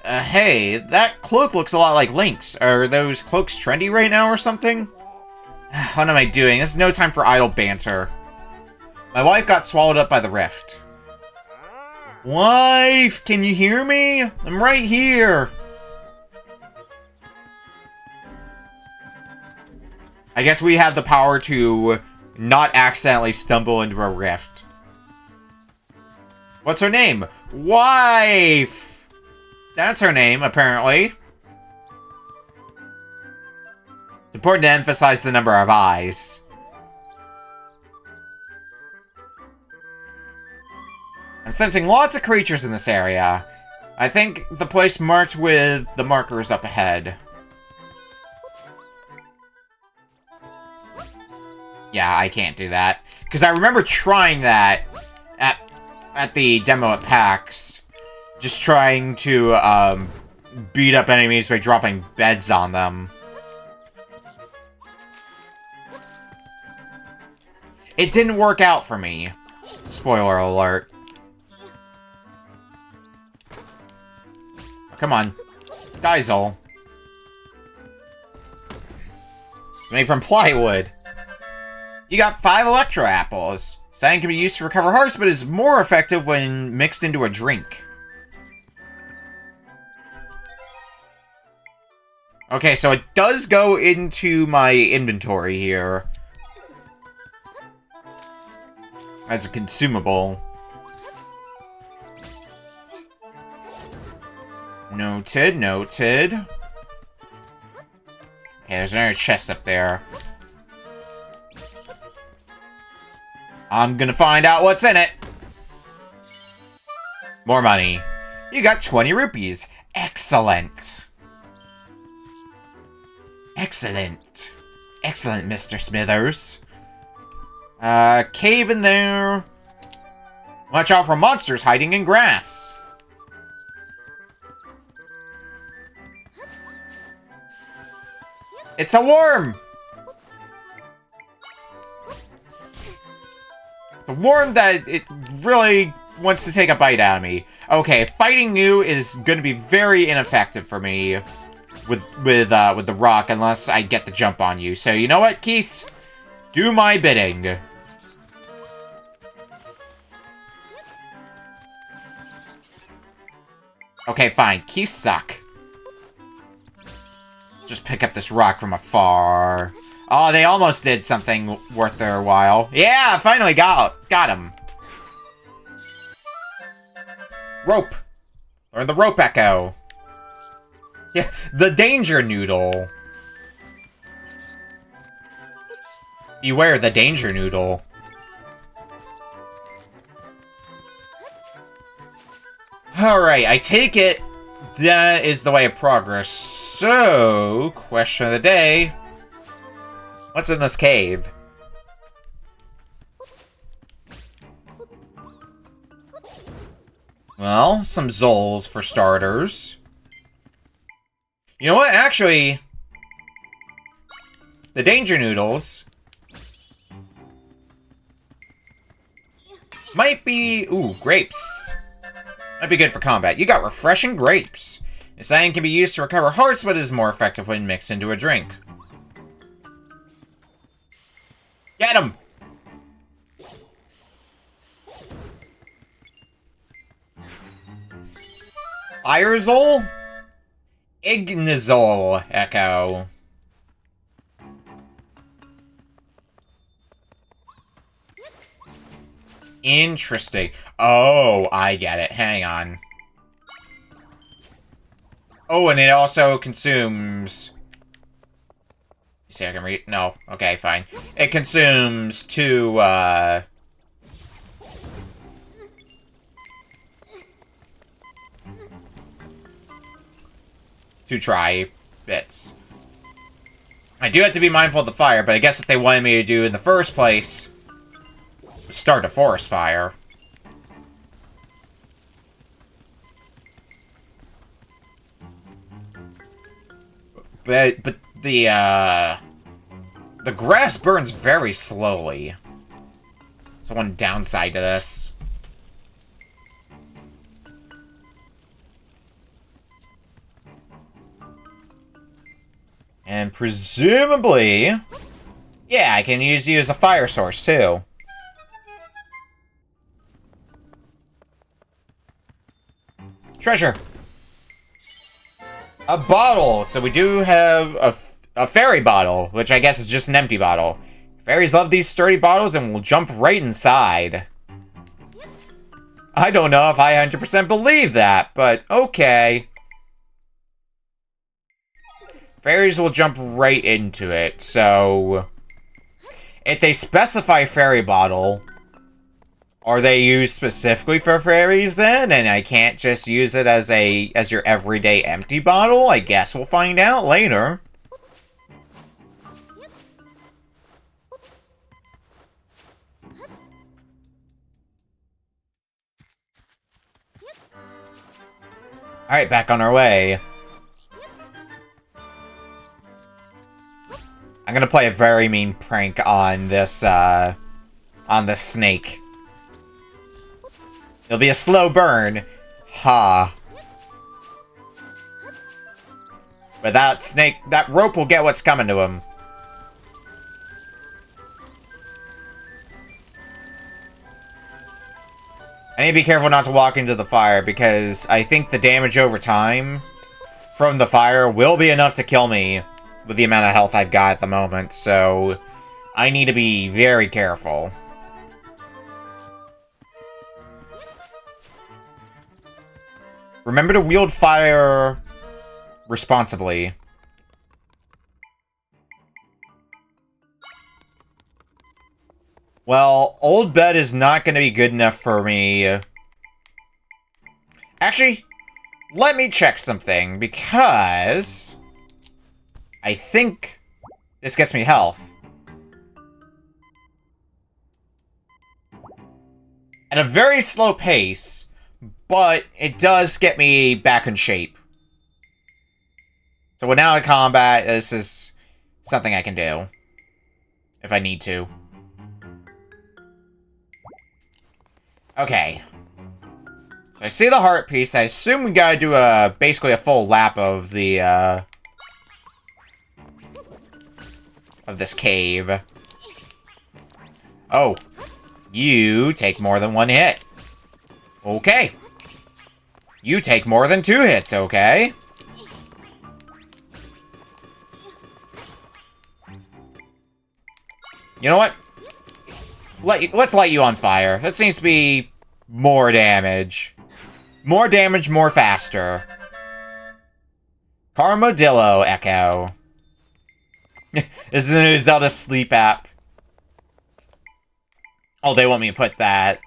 Hey, that cloak looks a lot like Link's. Are those cloaks trendy right now or something? What am I doing? This is no time for idle banter. My wife got swallowed up by the rift. Wife, can you hear me? I'm right here. I guess we have the power to not accidentally stumble into a rift. What's her name? Wife! That's her name, apparently. It's important to emphasize the number of eyes. I'm sensing lots of creatures in this area. I think the place marked with the markers up ahead. Yeah, I can't do that. Because I remember trying that at the demo at PAX. Just trying to, beat up enemies by dropping beds on them. It didn't work out for me. Spoiler alert. Come on. Diesel. Made from plywood. You got 5 Electro Apples. Cyan can be used to recover hearts, but is more effective when mixed into a drink. Okay, so it does go into my inventory here. As a consumable. Noted, noted. Okay, there's another chest up there. I'm gonna find out what's in it. More money. You got 20 rupees. Excellent. Excellent. Excellent, Mr. Smithers. Cave in there. Watch out for monsters hiding in grass. It's a worm! It's a worm that it really wants to take a bite out of me. Okay, fighting you is going to be very ineffective for me with the rock unless I get the jump on you. So you know what, Keith? Do my bidding. Okay, fine. Keys suck. Just pick up this rock from afar. Oh, they almost did something worth their while. Yeah, finally got him. Rope. Or the rope echo. Yeah, the danger noodle. Beware the danger noodle. Alright, I take it that is the way of progress. So, question of the day. What's in this cave? Well, some Zols for starters. You know what? Actually, the Danger Noodles might be... Ooh, grapes. Might be good for combat. You got refreshing grapes. This iron can be used to recover hearts, but is more effective when mixed into a drink. Get him! Irezol? Ignizol Echo. Interesting. Oh, I get it. Hang on. Oh, and it also consumes... You see, I can read... No. Okay, fine. It consumes two, two try bits. I do have to be mindful of the fire, but I guess what they wanted me to do in the first place was start a forest fire. But the grass burns very slowly. That's one downside to this. And presumably... Yeah, I can use you as a fire source, too. Treasure! A bottle! So we do have a fairy bottle, which I guess is just an empty bottle. Fairies love these sturdy bottles and will jump right inside. I don't know if I 100% believe that, but okay. Fairies will jump right into it, so... If they specify fairy bottle, are they used specifically for fairies then? And I can't just use it as your everyday empty bottle? I guess we'll find out later. Alright, back on our way. I'm gonna play a very mean prank on this snake. It'll be a slow burn. Ha. But that rope will get what's coming to him. I need to be careful not to walk into the fire, because I think the damage over time from the fire will be enough to kill me with the amount of health I've got at the moment, so I need to be very careful. Remember to wield fire responsibly. Well, old bed is not going to be good enough for me. Actually, let me check something, because I think this gets me health. At a very slow pace, but it does get me back in shape. So when out of combat, this is something I can do. If I need to. Okay. So I see the heart piece. I assume we gotta do basically a full lap of the, of this cave. Oh. You take more than one hit. Okay. You take more than 2 hits, okay? You know what? Let's light you on fire. That seems to be more damage. More damage, more faster. Carmodillo Echo. This is the new Zelda sleep app. Oh, they want me to put that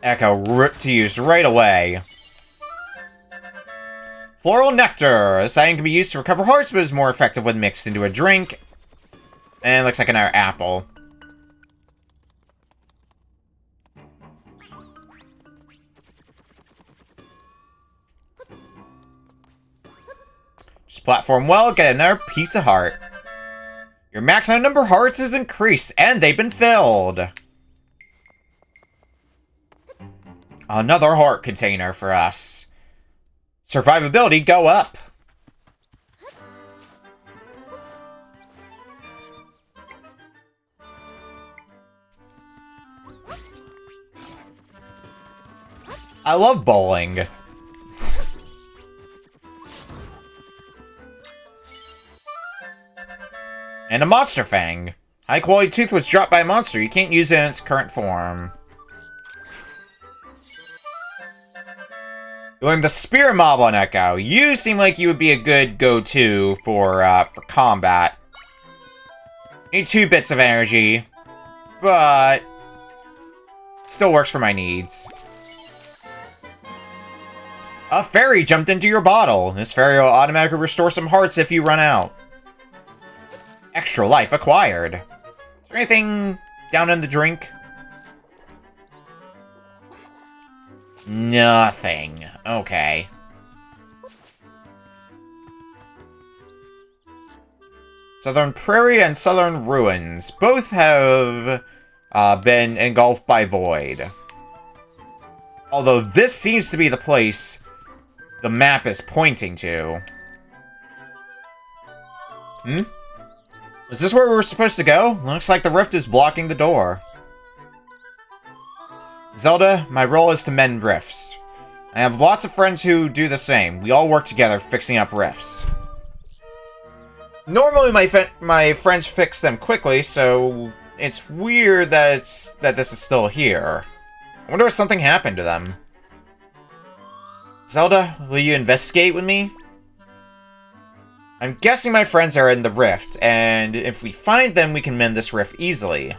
Echo to use right away. Floral Nectar. This item can be used to recover hearts, but is more effective when mixed into a drink. And it looks like another apple. Just platform well, get another piece of heart. Your maximum number of hearts is increased, and they've been filled. Another heart container for us. Survivability go up. I love bowling. And a monster fang. High quality tooth was dropped by a monster. You can't use it in its current form. You learned the Spear Mob on Echo. You seem like you would be a good go-to for combat. Need 2 bits of energy, but still works for my needs. A fairy jumped into your bottle. This fairy will automatically restore some hearts if you run out. Extra life acquired. Is there anything down in the drink? Nothing. Okay. Southern Prairie and Southern Ruins. Both have been engulfed by Void. Although this seems to be the place the map is pointing to. Was this where we were supposed to go? Looks like the rift is blocking the door. Zelda, my role is to mend rifts. I have lots of friends who do the same. We all work together fixing up rifts. Normally my friends fix them quickly, so it's weird that this is still here. I wonder if something happened to them. Zelda, will you investigate with me? I'm guessing my friends are in the rift, and if we find them, we can mend this rift easily.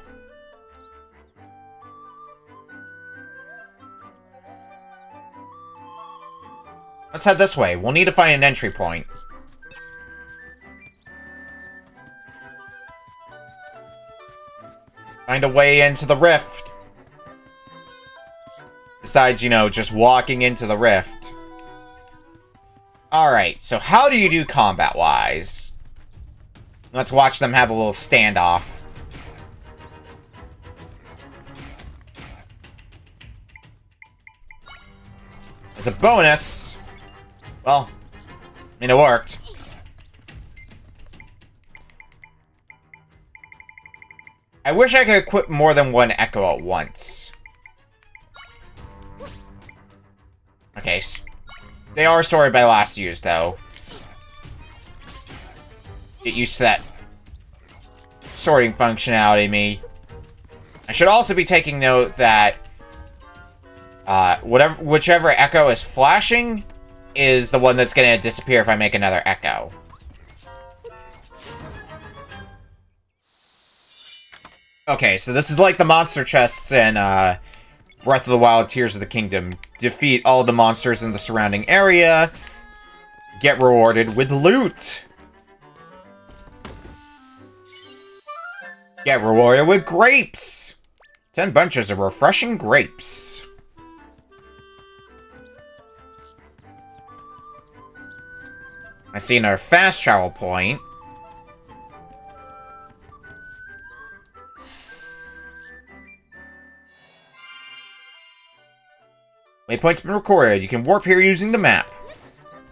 Let's head this way. We'll need to find an entry point. Find a way into the rift. Besides, you know, just walking into the rift. Alright, so how do you do combat-wise? Let's watch them have a little standoff. As a bonus... Well, I mean, it worked. I wish I could equip more than one Echo at once. Okay, they are sorted by last use, though. Get used to that sorting functionality, me. I should also be taking note that whichever Echo is flashing is the one that's going to disappear if I make another Echo. Okay, so this is like the monster chests in Breath of the Wild, Tears of the Kingdom. Defeat all the monsters in the surrounding area. Get rewarded with loot. Get rewarded with grapes. 10 bunches of refreshing grapes. I see another fast travel point. Waypoint's been recorded. You can warp here using the map.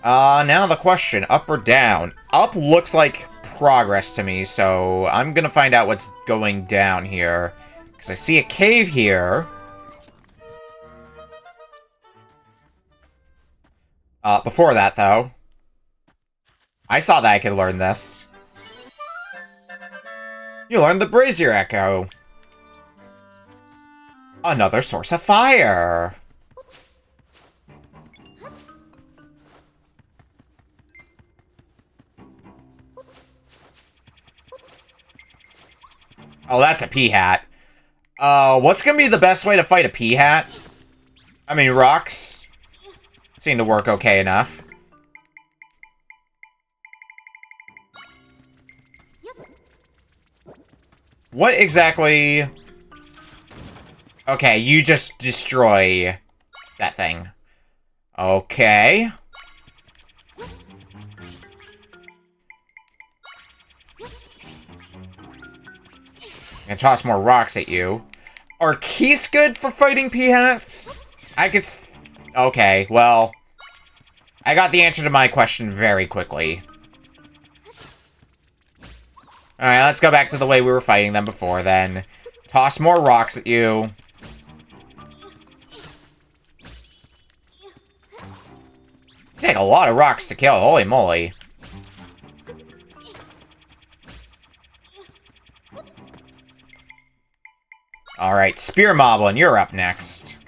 Now the question, up or down? Up looks like progress to me, so I'm gonna find out what's going down here. Because I see a cave here. Before that, though. I saw that I could learn this. You learned the Brazier Echo. Another source of fire. Oh, that's a P-hat. What's gonna be the best way to fight a P-hat? I mean, rocks seem to work okay enough. What exactly... Okay, you just destroy that thing. Okay. And toss more rocks at you. Are keys good for fighting P-hats? I could... Okay, well... I got the answer to my question very quickly. Alright, let's go back to the way we were fighting them before, then. Toss more rocks at you. Take a lot of rocks to kill, holy moly. Alright, Spear Moblin, you're up next.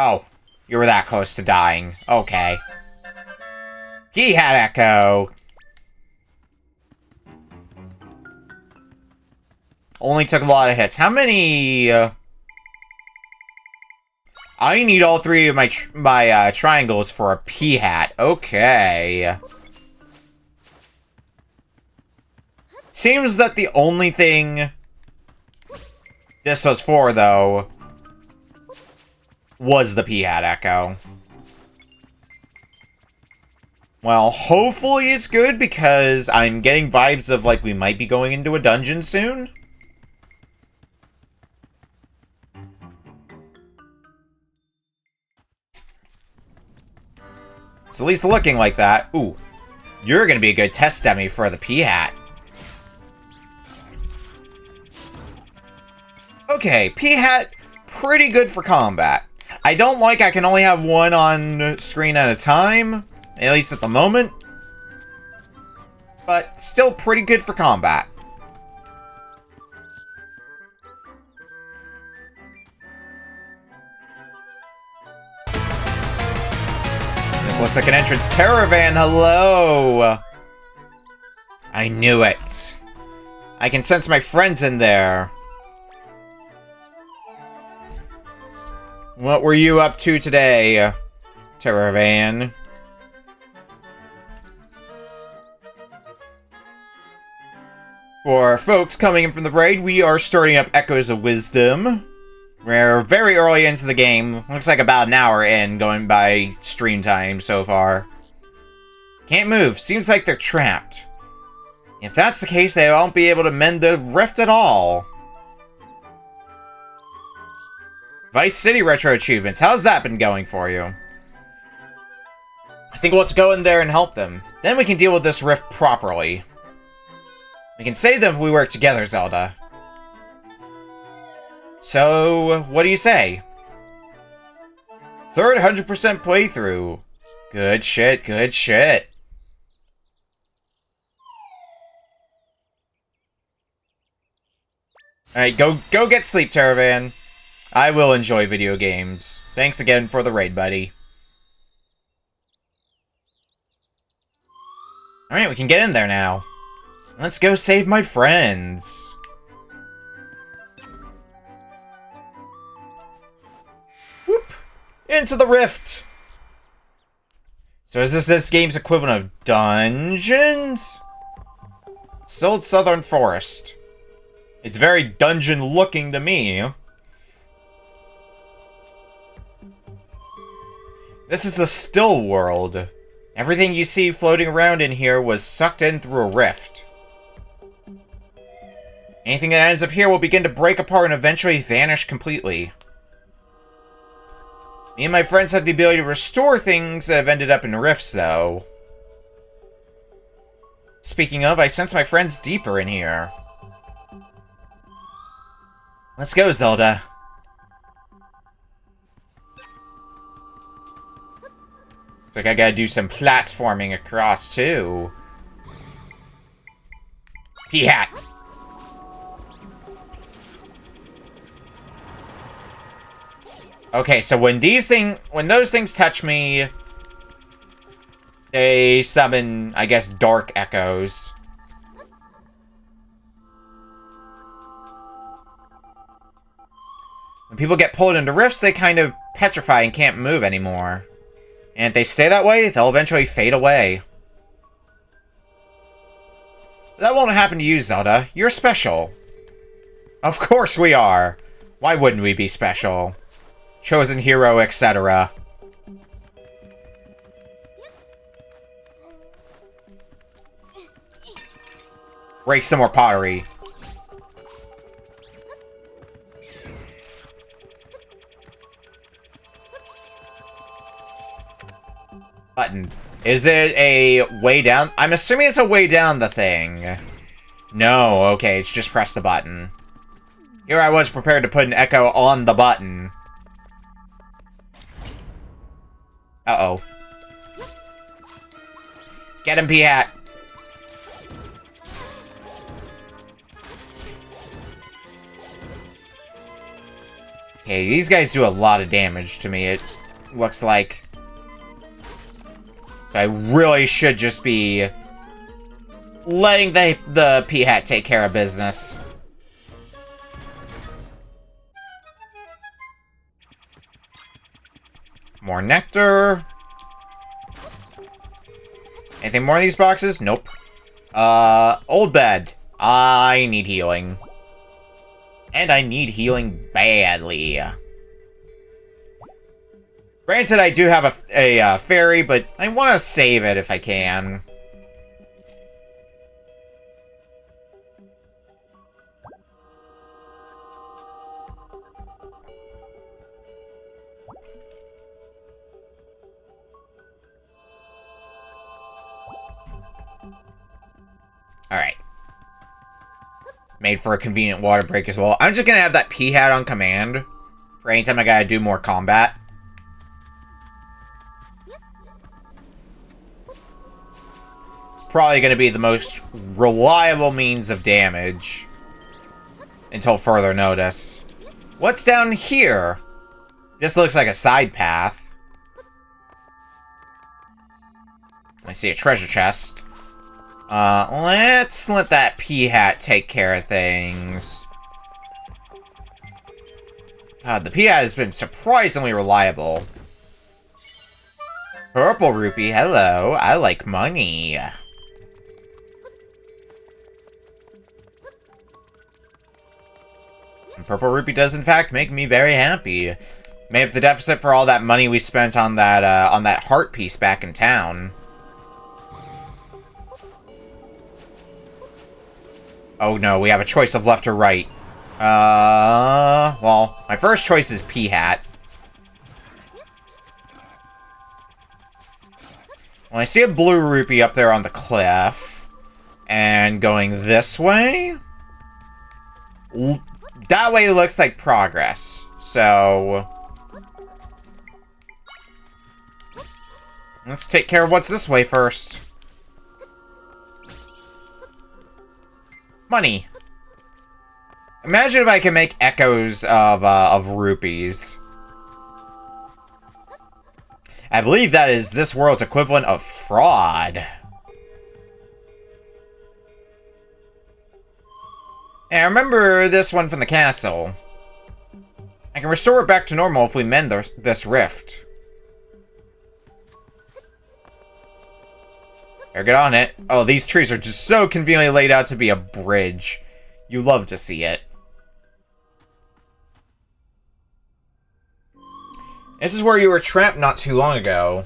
Oh, you were that close to dying. Okay. He had Echo. Only took a lot of hits. How many... I need all three of my triangles for a P-hat. Okay. Seems that the only thing this was for, though, was the P-hat Echo. Well, hopefully it's good, because I'm getting vibes of, like, we might be going into a dungeon soon. It's at least looking like that. Ooh. You're gonna be a good test dummy for the P-hat. Okay, P-hat, pretty good for combat. I don't like I can only have one on screen at a time, at least at the moment. But still pretty good for combat. This looks like an entrance. Terravan, hello! I knew it. I can sense my friends in there. What were you up to today, Terravan? For folks coming in from the raid, we are starting up Echoes of Wisdom. We're very early into the game. Looks like about an hour in, going by stream time so far. Can't move. Seems like they're trapped. If that's the case, they won't be able to mend the rift at all. Vice City Retro Achievements. How's that been going for you? I think let's go in there and help them. Then we can deal with this rift properly. We can save them if we work together, Zelda. So, what do you say? Third 100% playthrough. Good shit, good shit. Alright, go get sleep, Terravan. I will enjoy video games. Thanks again for the raid, buddy. Alright, we can get in there now. Let's go save my friends. Whoop! Into the rift! So is this game's equivalent of dungeons? Still Southern Forest. It's very dungeon-looking to me. This is the still world. Everything you see floating around in here was sucked in through a rift. Anything that ends up here will begin to break apart and eventually vanish completely. Me and my friends have the ability to restore things that have ended up in rifts, though. Speaking of, I sense my friends deeper in here. Let's go, Zelda. Looks like I gotta do some platforming across, too. P-hat! Okay, so when those things touch me, they summon, I guess, dark echoes. When people get pulled into rifts, they kind of petrify and can't move anymore. And if they stay that way, they'll eventually fade away. But that won't happen to you, Zelda. You're special. Of course we are. Why wouldn't we be special? Chosen hero, etc. Break some more pottery. Button. Is it a way down? I'm assuming it's a way down the thing. No, okay, it's just press the button. Here I was prepared to put an echo on the button. Uh-oh. Get him, P-hat. Okay, these guys do a lot of damage to me, it looks like. So I really should just be letting the P-Hat take care of business. More nectar. Anything more in these boxes? Nope. Old bed. I need healing. And I need healing badly. Granted, I do have a fairy, but I want to save it if I can. Alright. Made for a convenient water break as well. I'm just gonna have that P-Hat on command for anytime I gotta do more combat. It's probably gonna be the most reliable means of damage until further notice. What's down here? This looks like a side path. I see a treasure chest. Let's let that P-Hat take care of things. God, the P-Hat has been surprisingly reliable. Purple rupee, hello. I like money. And purple rupee does, in fact, make me very happy. Made up the deficit for all that money we spent on that heart piece back in town. Oh no, we have a choice of left or right. Well, my first choice is P-Hat. When I see a blue rupee up there on the cliff, and going this way, that way looks like progress. So, let's take care of what's this way first. Money. Imagine if I can make echoes of rupees. I believe that is this world's equivalent of fraud. And I remember this one from the castle. I can restore it back to normal if we mend this rift. Here, get on it. Oh, these trees are just so conveniently laid out to be a bridge. You love to see it. This is where you were trapped not too long ago.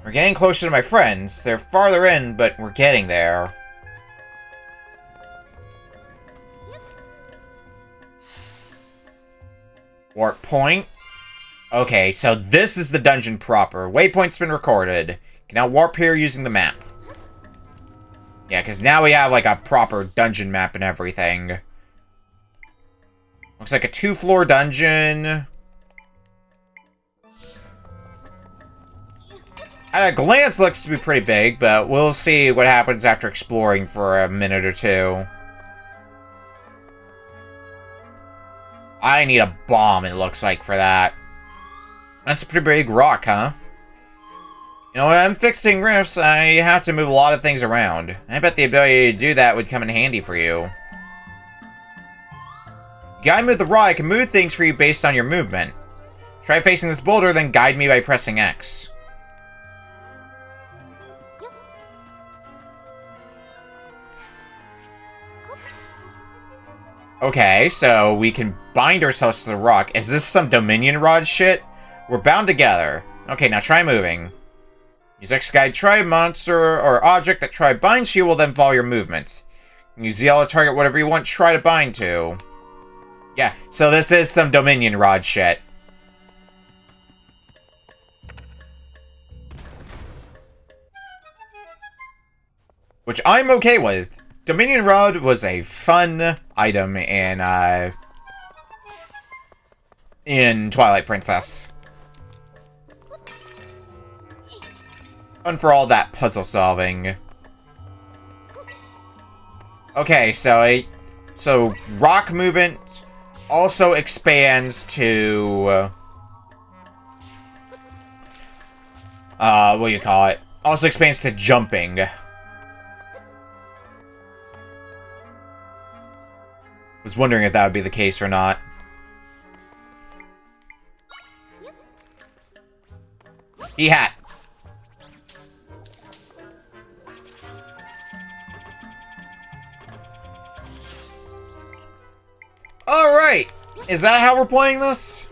We're getting closer to my friends. They're farther in, but we're getting there. Warp point. Okay, so this is the dungeon proper. Waypoint's been recorded. Can now warp here using the map. Yeah, because now we have, like, a proper dungeon map and everything. Looks like a 2-floor dungeon. At a glance, looks to be pretty big, but we'll see what happens after exploring for a minute or two. I need a bomb, it looks like, for that. That's a pretty big rock, huh? You know, when I'm fixing rifts, I have to move a lot of things around. I bet the ability to do that would come in handy for you. Guide me with the rod, I can move things for you based on your movement. Try facing this boulder, then guide me by pressing X. Okay, so we can bind ourselves to the rock. Is this some Dominion Rod shit? We're bound together. Okay, now try moving. Use X guide try monster or object that try binds you will then follow your movements. Use ZL to target whatever you want try to bind to. Yeah, so this is some Dominion Rod shit. Which I'm okay with. Dominion Rod was a fun item in Twilight Princess. Fun for all that puzzle solving. Okay, so rock movement also expands to... what do you call it? Also expands to jumping. Was wondering if that would be the case or not. E-hat. Alright! Is that how we're playing this?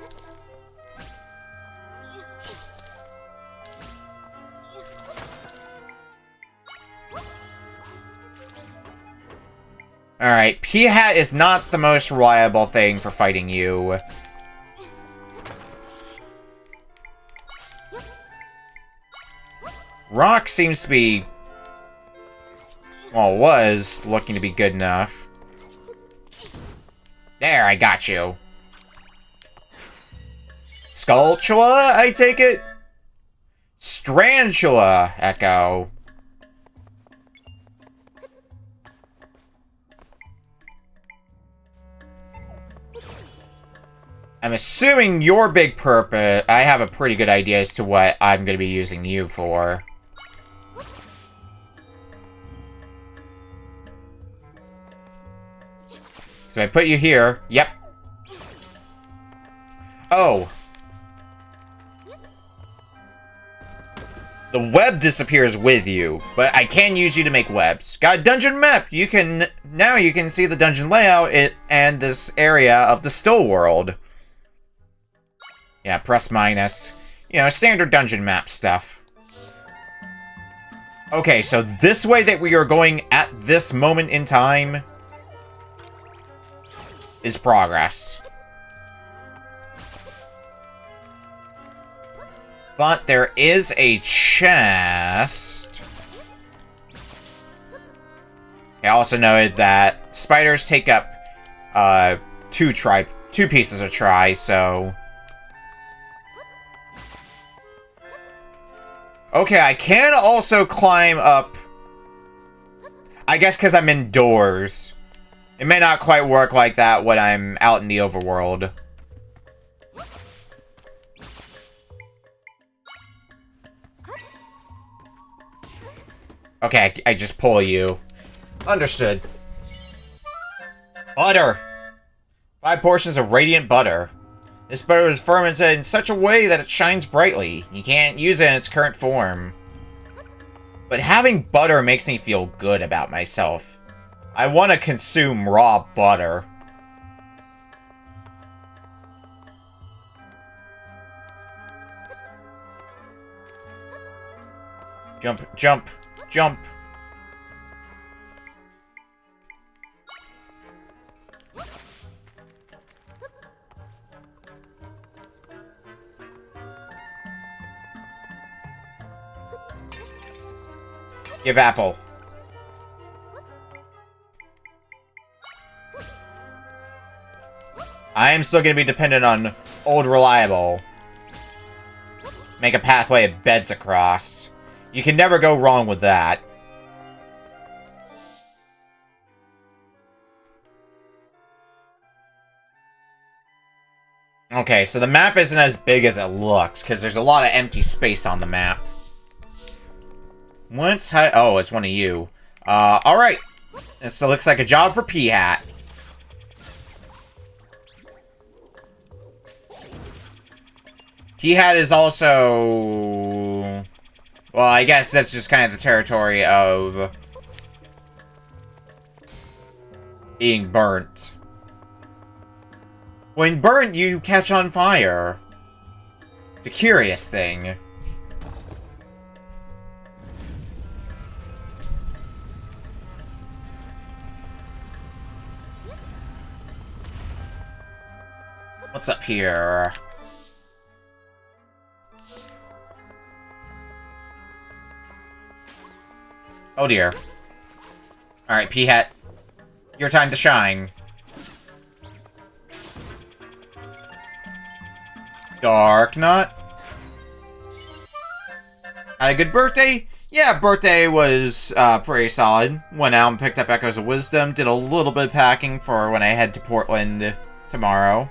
Alright, P-hat is not the most reliable thing for fighting you. Rock seems to be... well, was looking to be good enough. There, I got you. Skulltula, I take it? Strandula, Echo. I'm assuming your big purpose... I have a pretty good idea as to what I'm going to be using you for. So I put you here. Yep. Oh. The web disappears with you, but I can use you to make webs. Got a dungeon map. You can... now you can see the dungeon layout and this area of the still world. Yeah, press minus. You know, standard dungeon map stuff. Okay, so this way that we are going at this moment in time is progress. But there is a chest. I also noted that spiders take up two pieces of tri, so... okay, I can also climb up... I guess because I'm indoors. It may not quite work like that when I'm out in the overworld. Okay, I just pull you. Understood. Butter! 5 portions of radiant butter. This butter is fermented in such a way that it shines brightly. You can't use it in its current form. But having butter makes me feel good about myself. I want to consume raw butter. Jump, jump, jump. Give apple. I am still going to be dependent on Old Reliable. Make a pathway of beds across. You can never go wrong with that. Okay, so the map isn't as big as it looks, because there's a lot of empty space on the map. Oh, it's one of you. Alright. This looks like a job for P-Hat. P-Hat is also... well, I guess that's just kind of the territory of... being burnt. When burnt, you catch on fire. It's a curious thing. What's up here? Oh dear. Alright, P-Hat. Your time to shine. Dark Knot. Had a good birthday? Yeah, birthday was pretty solid. Went out and picked up Echoes of Wisdom. Did a little bit of packing for when I head to Portland tomorrow.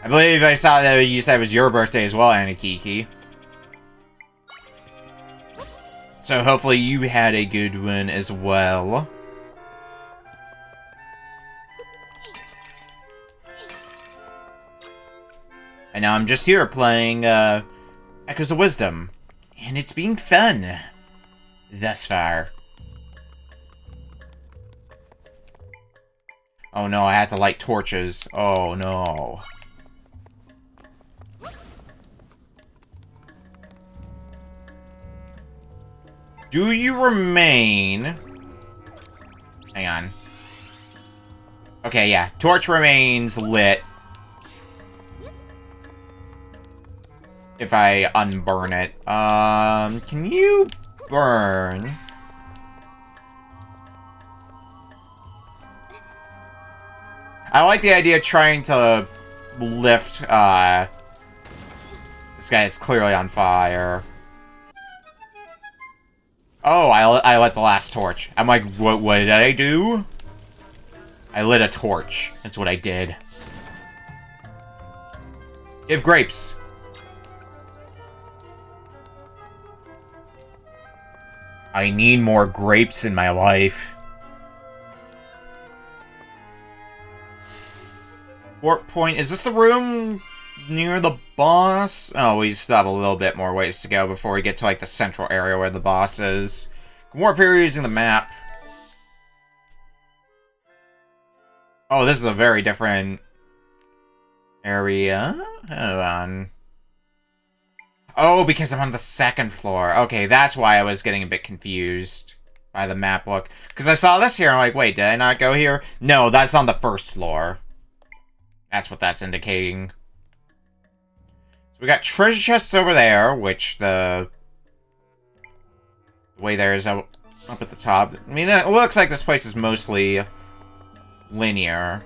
I believe I saw that you said it was your birthday as well, Anikiki. So hopefully you had a good one as well. And now I'm just here playing Echoes of Wisdom. And it's been fun. Thus far. Oh no, I have to light torches. Oh no. Do you remain... Hang on. Okay, yeah. Torch remains lit. If I unburn it. Can you burn? I like the idea of trying to lift, this guy is clearly on fire. Oh, I lit the last torch. I'm like, what did I do? I lit a torch. That's what I did. Give grapes. I need more grapes in my life. Warp point. Is this the room near the boss? Oh, we still have a little bit more ways to go before we get to, like, the central area where the boss is. Warp here using the map. Oh, this is a very different area. Hold on. Oh, because I'm on the second floor. Okay, that's why I was getting a bit confused by the map look. Because I saw this here, I'm like, wait, did I not go here? No, that's on the first floor. That's what that's indicating. So we got treasure chests over there, which the way there is up at the top. I mean, it looks like this place is mostly linear.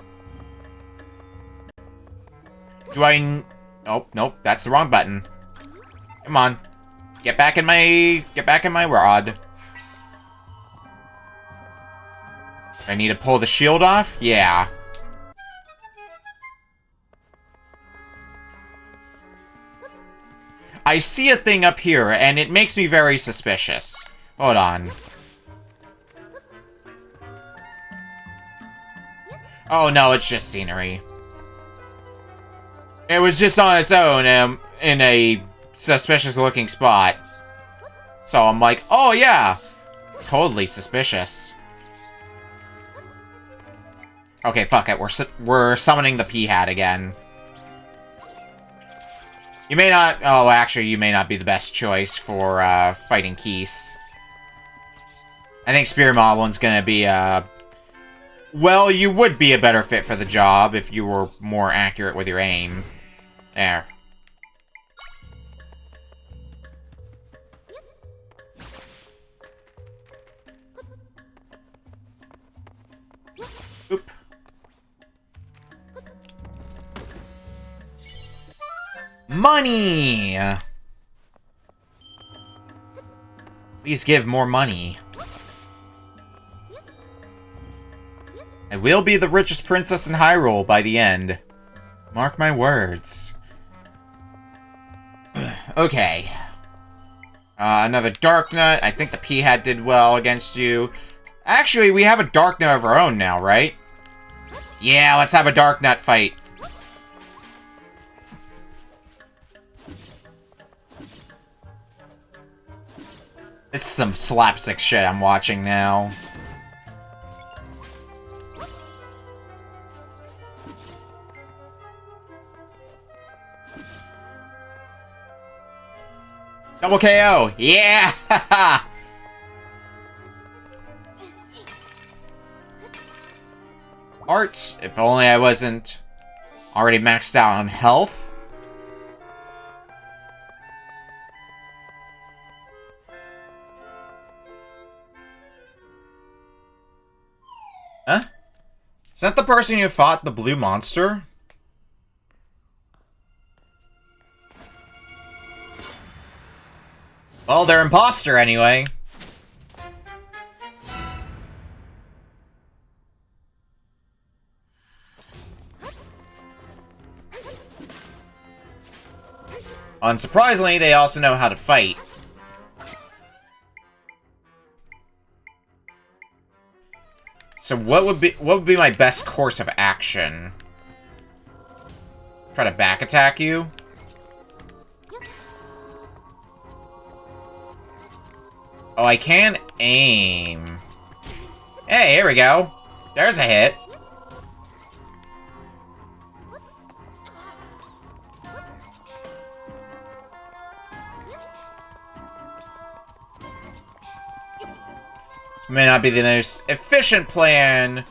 Do I... Oh, nope, that's the wrong button. Come on. Get back in my rod. I need to pull the shield off? Yeah. I see a thing up here, and it makes me very suspicious. Hold on. Oh, no, it's just scenery. It was just on its own, in a suspicious-looking spot. So I'm like, oh, yeah. Totally suspicious. Okay, fuck it. We're summoning the P-Hat again. You may not... Oh, actually, you may not be the best choice for, fighting Keese. I think Spear Moblin's gonna be, well, you would be a better fit for the job if you were more accurate with your aim. There. Oop. Money! Please give more money. I will be the richest princess in Hyrule by the end. Mark my words. Okay. Another Dark Nut. I think the P-Hat did well against you. Actually, we have a Dark Nut of our own now, right? Yeah, let's have a Dark Nut fight. It's some slapstick shit I'm watching now. Double KO! Yeah! Arts, if only I wasn't already maxed out on health. Huh? Is that the person who fought the blue monster? Well, they're imposter anyway. Unsurprisingly, they also know how to fight. So what would be my best course of action? Try to back attack you? Oh, I can aim. Hey, here we go. There's a hit. This may not be the most efficient plan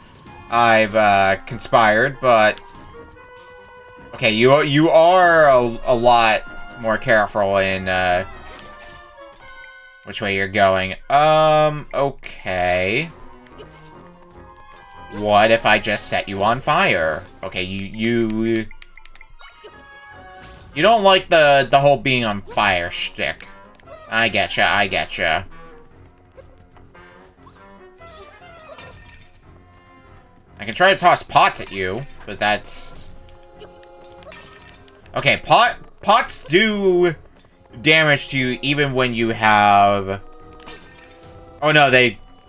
I've conspired, but okay, you are a lot more careful in which way you're going. Okay. What if I just set you on fire? Okay, you don't like the whole being on fire shtick. I getcha, I getcha. I can try to toss pots at you, but that's... Okay, pots do damage to you even when you have... Oh no,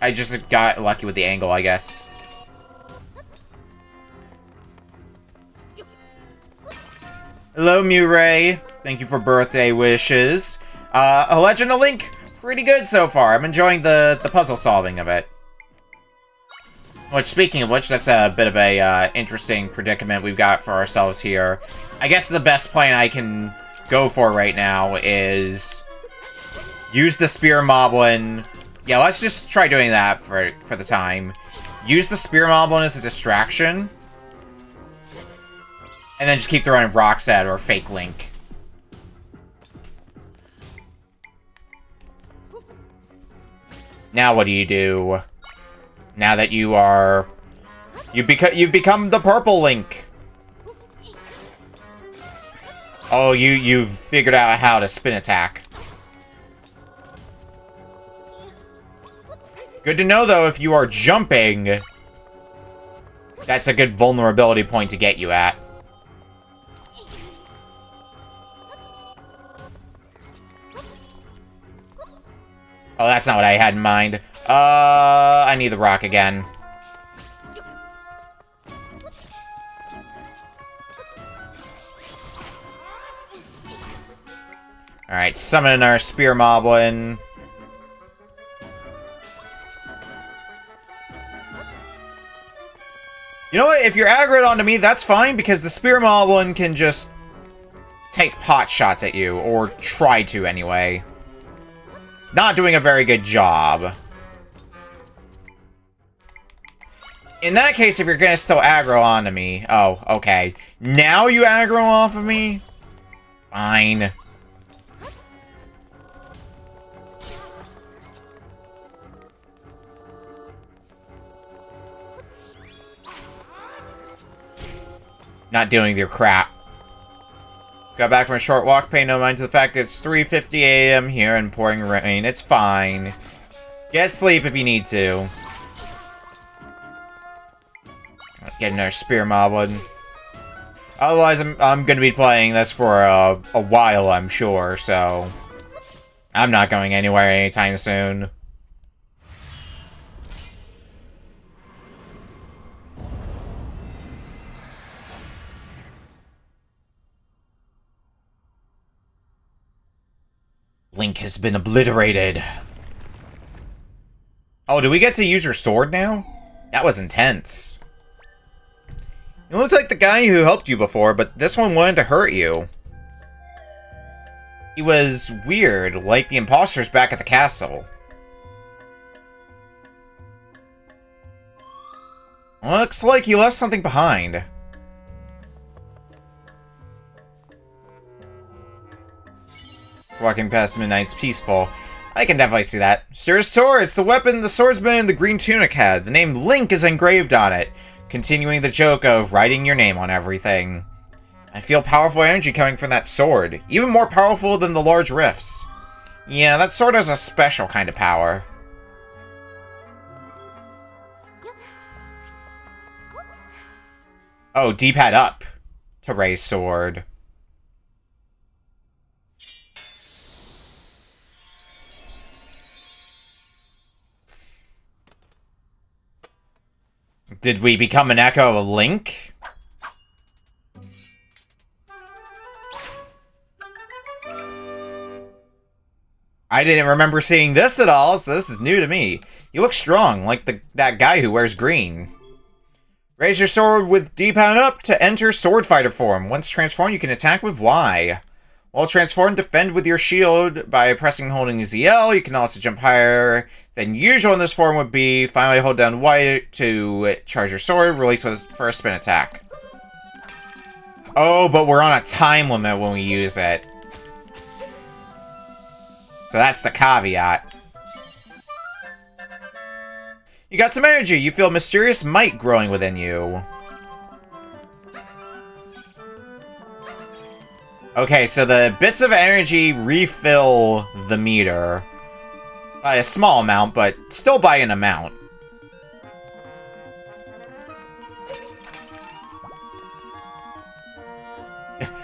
I just got lucky with the angle, I guess. Hello, Murray. Thank you for birthday wishes. A Legend of Link, pretty good so far. I'm enjoying the puzzle solving of it. Which, speaking of which, that's a bit of a interesting predicament we've got for ourselves here. I guess the best plan I can go for right now is use the Spear Moblin. Yeah, let's just try doing that for the time. Use the Spear Moblin as a distraction. And then just keep throwing rocks at or fake Link. Now what do you do? Now that you are... You've become the purple Link. Oh, you've figured out how to spin attack. Good to know, though, if you are jumping, that's a good vulnerability point to get you at. Oh, that's not what I had in mind. I need the rock again. Alright, summoning our Spear Moblin. You know what? If you're aggroed onto me, that's fine, because the Spear Moblin can just take pot shots at you, or try to anyway. It's not doing a very good job. In that case, if you're gonna still aggro onto me... Oh, okay. Now you aggro off of me? Fine. Not doing your crap. Got back from a short walk, pay no mind to the fact that it's 3:50 a.m. here and pouring rain. It's fine. Get sleep if you need to. Getting our Spear Moblin. Otherwise, I'm gonna be playing this for a while, I'm sure, so... I'm not going anywhere anytime soon. Link has been obliterated. Oh, do we get to use your sword now? That was intense. It looks like the guy who helped you before, but this one wanted to hurt you. He was weird, like the imposters back at the castle. Looks like he left something behind. Walking past midnight's peaceful. I can definitely see that. Sir Sword, it's the weapon the swordsman in the green tunic had. The name Link is engraved on it. Continuing the joke of writing your name on everything. I feel powerful energy coming from that sword. Even more powerful than the large rifts. Yeah, that sword has a special kind of power. Oh, D-pad up to raise sword. Did we become an echo of Link? I didn't remember seeing this at all, so this is new to me. You look strong, like that guy who wears green. Raise your sword with D-pad up to enter sword fighter form. Once transformed, you can attack with Y. While transformed, defend with your shield by pressing and holding ZL. You can also jump higher than usual in this form would be. Finally, hold down Y to charge your sword. Release for a spin attack. Oh, but we're on a time limit when we use it. So that's the caveat. You got some energy. You feel mysterious might growing within you. Okay, so the bits of energy refill the meter. By a small amount, but still by an amount.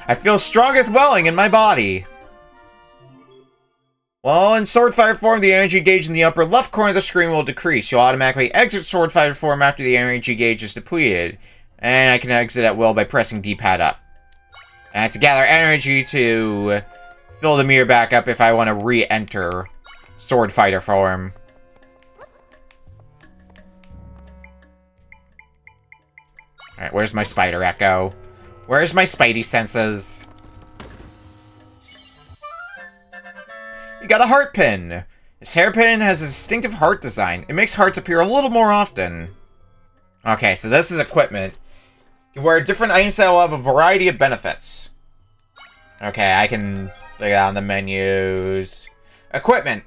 I feel strongest welling in my body. Well, in Sword Fighter form, the energy gauge in the upper left corner of the screen will decrease. You'll automatically exit Sword Fighter form after the energy gauge is depleted. And I can exit at will by pressing D-pad up. And I have to gather energy to fill the meter back up if I want to re-enter Sword Fighter form. Alright, where's my spider echo? Where's my spidey senses? You got a heart pin. This hairpin has a distinctive heart design. It makes hearts appear a little more often. Okay, so this is equipment. You can wear different items that will have a variety of benefits. Okay, I can look on the menus. Equipment.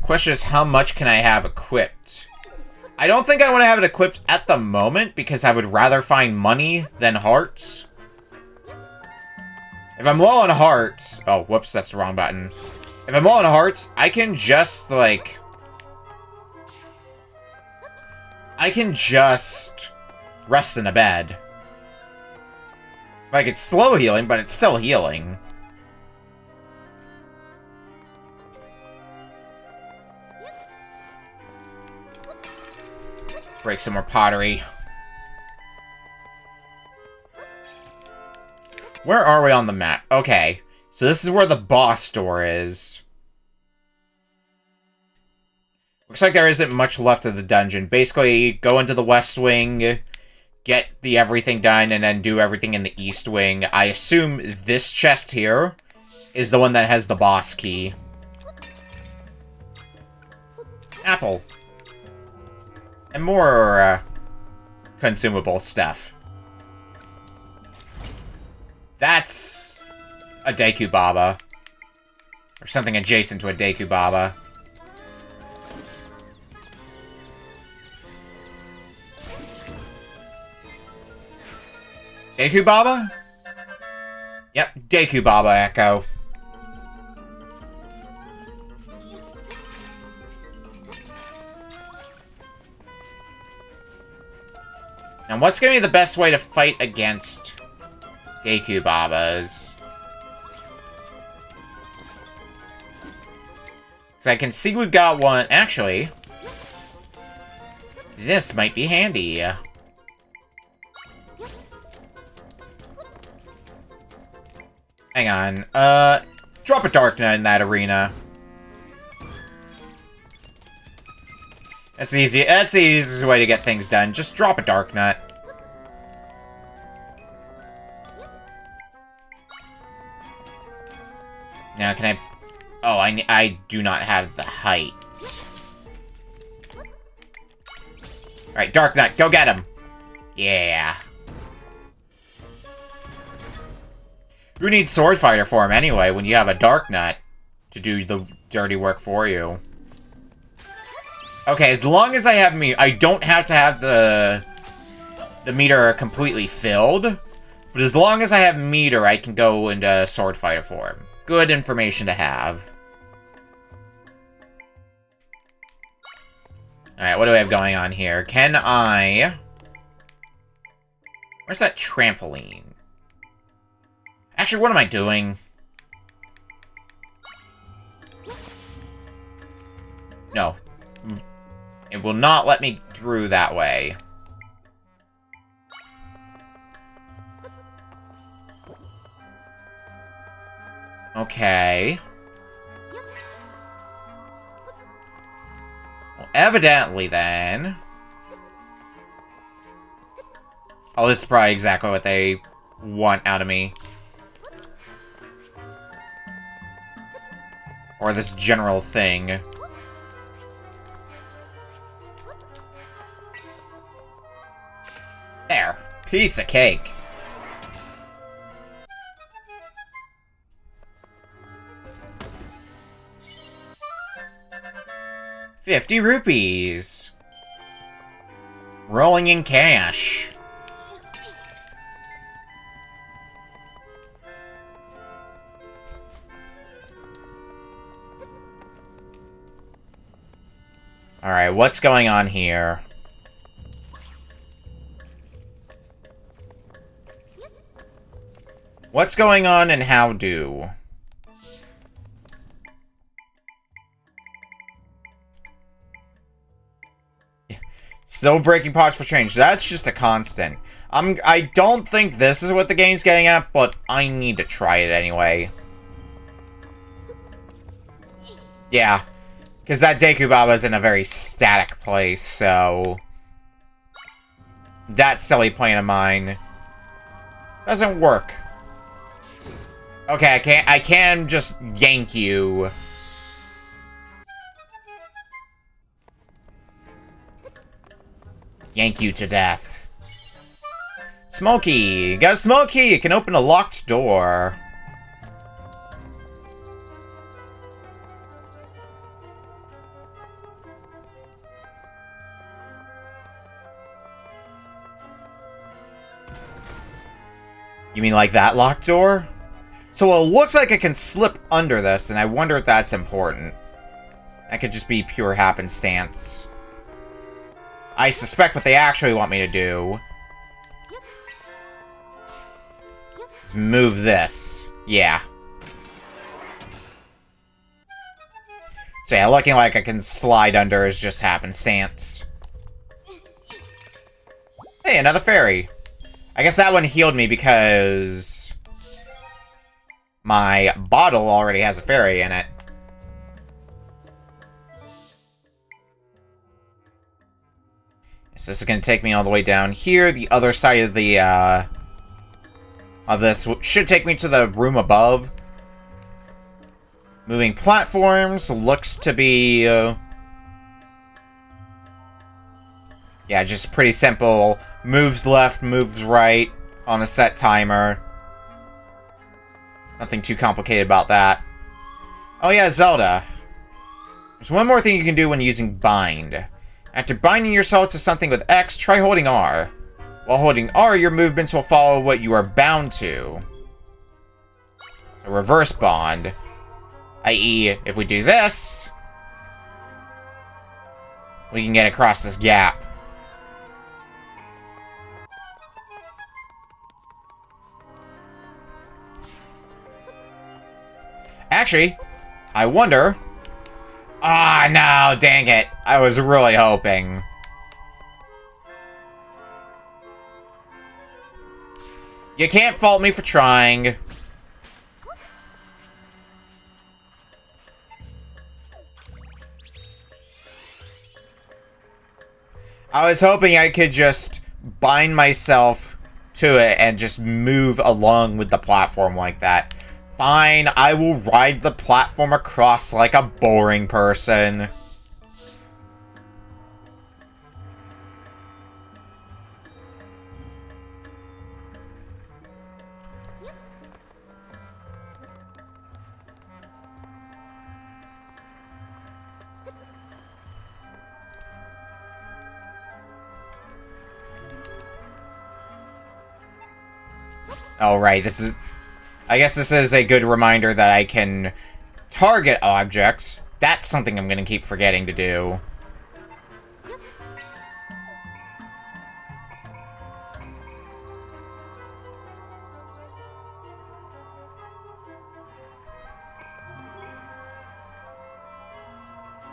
Question is, how much can I have equipped? I don't think I want to have it equipped at the moment because I would rather find money than hearts. If I'm low on hearts... Oh, whoops, that's the wrong button. If I'm low on hearts, I can just, like... I can just rest in a bed. Like, it's slow healing, but it's still healing. Break some more pottery. Where are we on the map? Okay, so this is where the boss door is. Looks like there isn't much left of the dungeon. Basically, go into the west wing, get the everything done, and then do everything in the east wing. I assume this chest here is the one that has the boss key. Apple. And more consumable stuff. That's a Deku Baba. Or something adjacent to a Deku Baba. Deku Baba? Yep, Deku Baba Echo. Now, what's going to be the best way to fight against Deku Babas? Because I can see we've got one. Actually, this might be handy. Hang on. Drop a Dark Knight in that arena. That's easy. That's the easiest way to get things done. Just drop a Dark Nut. Now, can I... Oh, I do not have the height. Alright, Dark Nut, go get him. Yeah. Who needs Sword Fighter form anyway when you have a Dark Nut to do the dirty work for you? Okay, as long as I have I don't have to have the meter completely filled. But as long as I have meter, I can go into Sword Fighter form. Good information to have. Alright, what do we have going on here? Can I... Where's that trampoline? Actually, what am I doing? No. It will not let me through that way. Okay. Well, evidently then... Oh, this is probably exactly what they want out of me. Or this general thing. There. Piece of cake. $50. Rolling in cash. Alright, what's going on here? What's going on and how do? Still breaking pots for change. That's just a constant. I don't think this is what the game's getting at, but I need to try it anyway. Yeah. Because that Deku Baba's in a very static place, so... That silly plan of mine doesn't work. Okay, I can just yank you. Yank you to death. Smokey! Got a Smokey! It can open a locked door. You mean like that locked door? So it looks like I can slip under this, and I wonder if that's important. That could just be pure happenstance. I suspect what they actually want me to do is move this. Yeah. So yeah, looking like I can slide under is just happenstance. Hey, another fairy. I guess that one healed me because my bottle already has a fairy in it. So this is going to take me all the way down here. The other side of the, of this should take me to the room above. Moving platforms looks to be, yeah, just pretty simple. Moves left, moves right on a set timer. Nothing too complicated about that. Oh yeah, Zelda. There's one more thing you can do when using Bind. After binding yourself to something with X, try holding R. While holding R, your movements will follow what you are bound to. So reverse bond. I.e., if we do this, we can get across this gap. Actually, I wonder... Ah, no, dang it. I was really hoping. You can't fault me for trying. I was hoping I could just bind myself to it and just move along with the platform like that. Fine, I will ride the platform across like a boring person. Alright, this is... I guess this is a good reminder that I can target objects. That's something I'm gonna keep forgetting to do.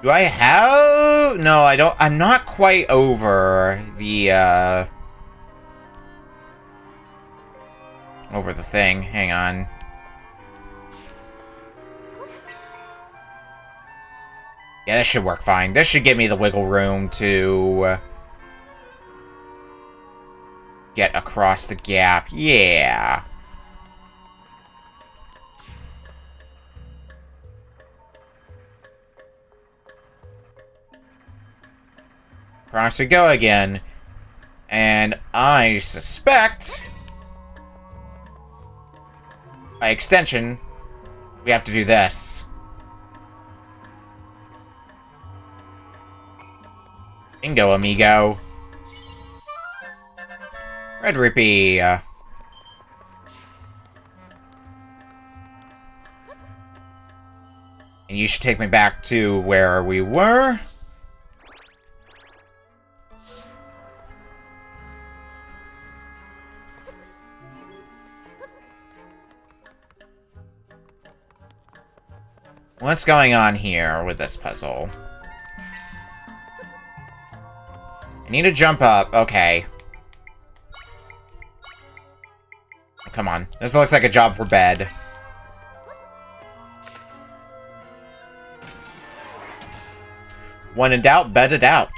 Do I have... No, I don't... I'm not quite over the, over the thing. Hang on. Yeah, this should work fine. This should give me the wiggle room to get across the gap. Yeah. Across we go again. And I suspect, by extension, we have to do this. Bingo, amigo. Red rupee. And you should take me back to where we were. What's going on here with this puzzle? I need to jump up. Okay. Oh, come on. This looks like a job for bed. When in doubt, bed it out.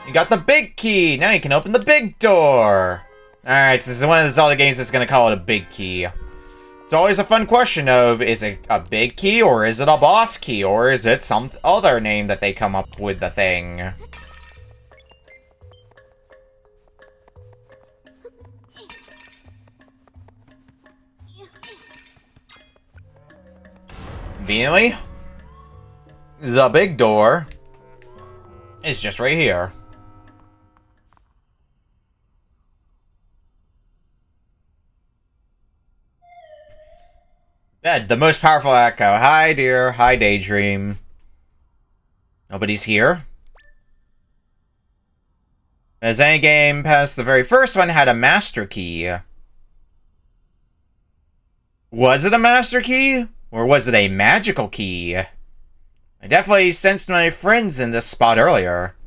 You got the big key! Now you can open the big door! Alright, so this is one of the Zelda games that's gonna call it a big key. It's always a fun question of, is it a big key, or is it a boss key, or is it some other name that they come up with the thing? Conveniently, the big door is just right here. Bed, the most powerful echo. Hi, dear. Hi, Daydream. Nobody's here. As any game past the very first one had a master key. Was it a master key? Or was it a magical key? I definitely sensed my friends in this spot earlier.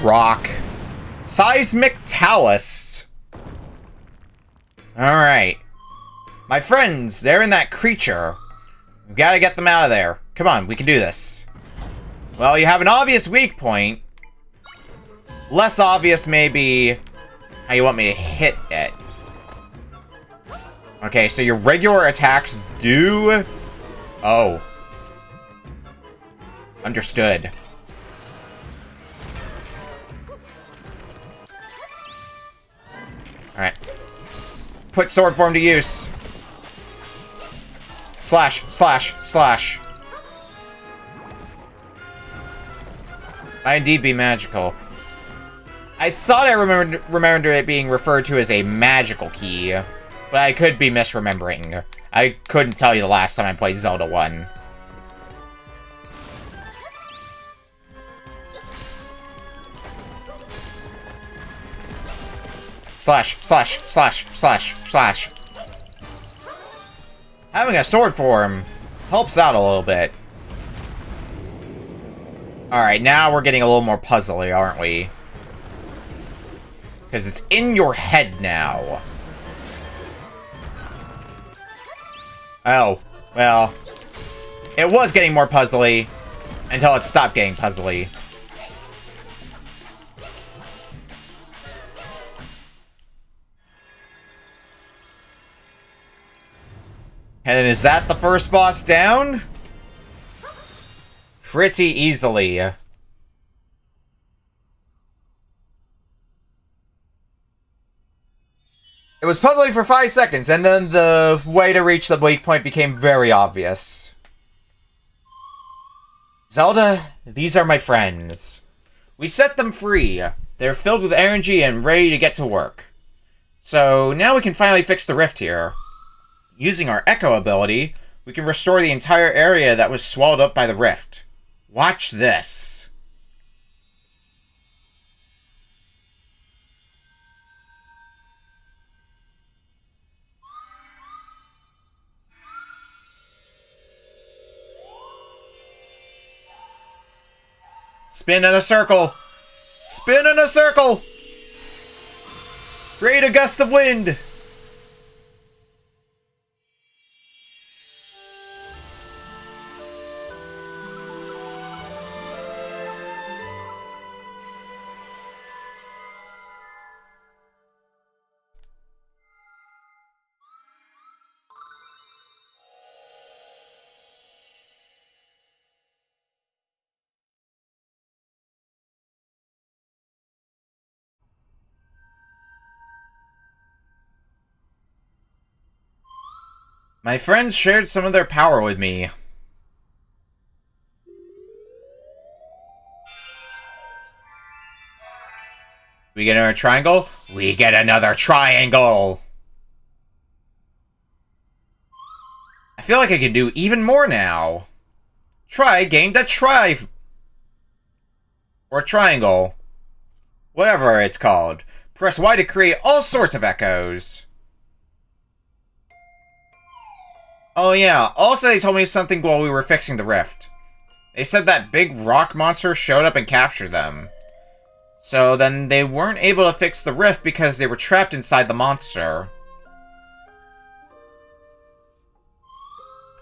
Rock. Seismic Talus. Alright. My friends, they're in that creature. We've got to get them out of there. Come on, we can do this. Well, you have an obvious weak point. Less obvious, maybe, how you want me to hit it. Okay, so your regular attacks do... Oh. Understood. Alright. Put sword form to use. Slash, slash, slash. Might indeed be magical. I thought I remembered it being referred to as a magical key, but I could be misremembering. I couldn't tell you the last time I played Zelda 1. Slash, slash, slash, slash, slash. Having a sword form helps out a little bit. Alright, now we're getting a little more puzzly, aren't we? Because it's in your head now. Oh, well. It was getting more puzzly until it stopped getting puzzly. And is that the first boss down? Pretty easily. It was puzzling for 5 seconds, and then the way to reach the weak point became very obvious. Zelda, these are my friends. We set them free. They're filled with energy and ready to get to work. So now we can finally fix the rift here. Using our Echo ability, we can restore the entire area that was swallowed up by the rift. Watch this. Spin in a circle! Spin in a circle! Create a gust of wind! My friends shared some of their power with me. We get another triangle? We get another triangle! I feel like I can do even more now. Try gained a or triangle. Whatever it's called. Press Y to create all sorts of echoes. Oh yeah, also they told me something while we were fixing the rift. They said that big rock monster showed up and captured them. So then they weren't able to fix the rift because they were trapped inside the monster.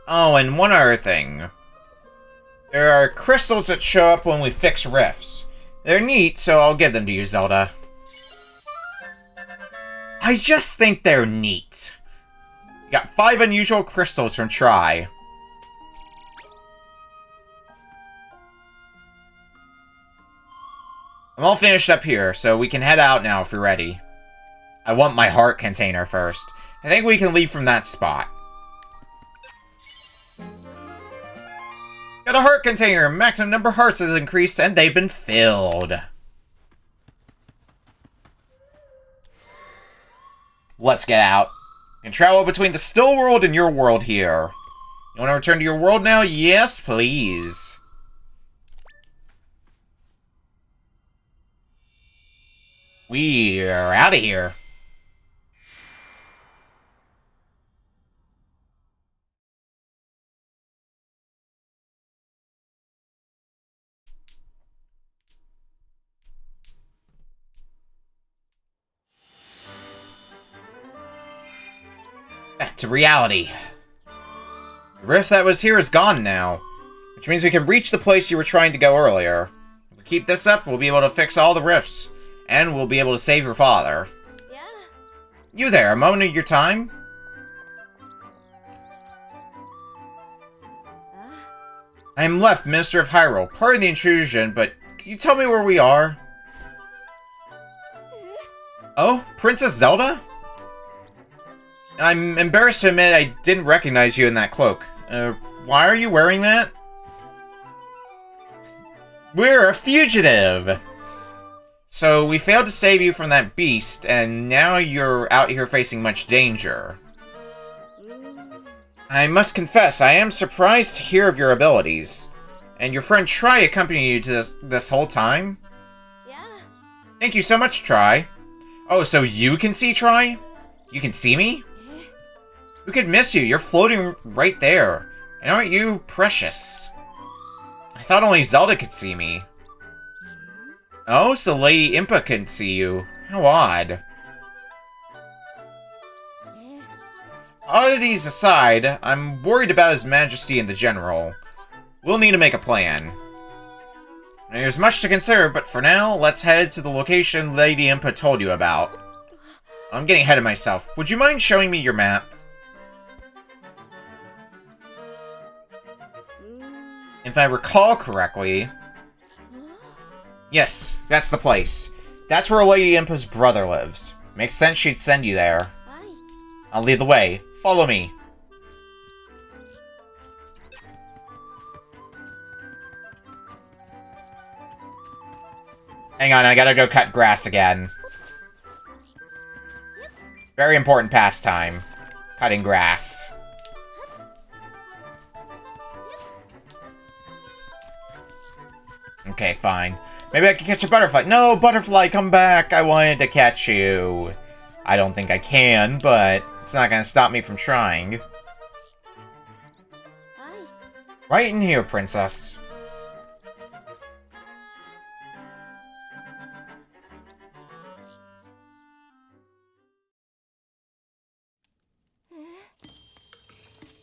Oh, and one other thing. There are crystals that show up when we fix rifts. They're neat, so I'll give them to you, Zelda. I just think they're neat. You got 5 unusual crystals from Tri. I'm all finished up here, so we can head out now if you're ready. I want my heart container first. I think we can leave from that spot. Got a heart container! Maximum number of hearts has increased and they've been filled. Let's get out. You can travel between the still world and your world here. You want to return to your world now? Yes, please. We're out of here. Back to reality. The rift that was here is gone now, which means we can reach the place you were trying to go earlier. If we keep this up, we'll be able to fix all the rifts, and we'll be able to save your father. Yeah. You there, a moment of your time? I'm Left, Minister of Hyrule. Pardon the intrusion, but can you tell me where we are? Oh, Princess Zelda? I'm embarrassed to admit I didn't recognize you in that cloak. Why are you wearing that? We're a fugitive! So, we failed to save you from that beast, and now you're out here facing much danger. I must confess, I am surprised to hear of your abilities. And your friend Tri accompanied you to this whole time? Yeah. Thank you so much, Tri. Oh, so you can see Tri? You can see me? Who could miss you? You're floating right there. And aren't you precious? I thought only Zelda could see me. Oh, so Lady Impa can see you. How odd. Oddities aside, I'm worried about His Majesty and the General. We'll need to make a plan. There's much to consider, but for now, let's head to the location Lady Impa told you about. I'm getting ahead of myself. Would you mind showing me your map? If I recall correctly... Yes, that's the place. That's where Lady Impa's brother lives. Makes sense she'd send you there. I'll lead the way. Follow me. Hang on, I gotta go cut grass again. Very important pastime. Cutting grass. Okay, fine. Maybe I can catch a butterfly. No, butterfly, come back. I wanted to catch you. I don't think I can, but it's not going to stop me from trying. Right in here, princess.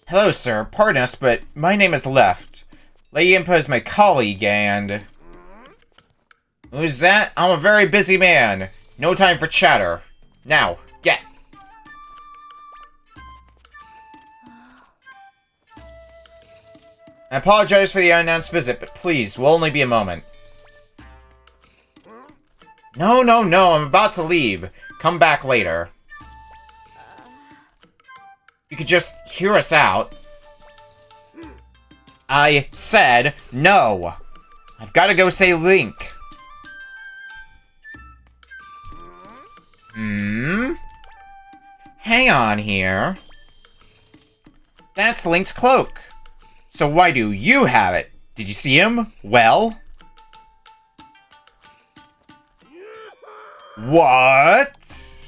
Hello, sir. Pardon us, but my name is Left. Lady Impa is my colleague, and... Who's that? I'm a very busy man. No time for chatter. Now, get! I apologize for the unannounced visit, but please, will only be a moment. No, I'm about to leave. Come back later. You could just hear us out. I said no. I've got to go say Link. Hang on here. That's Link's cloak. So why do you have it? Did you see him? Well? What?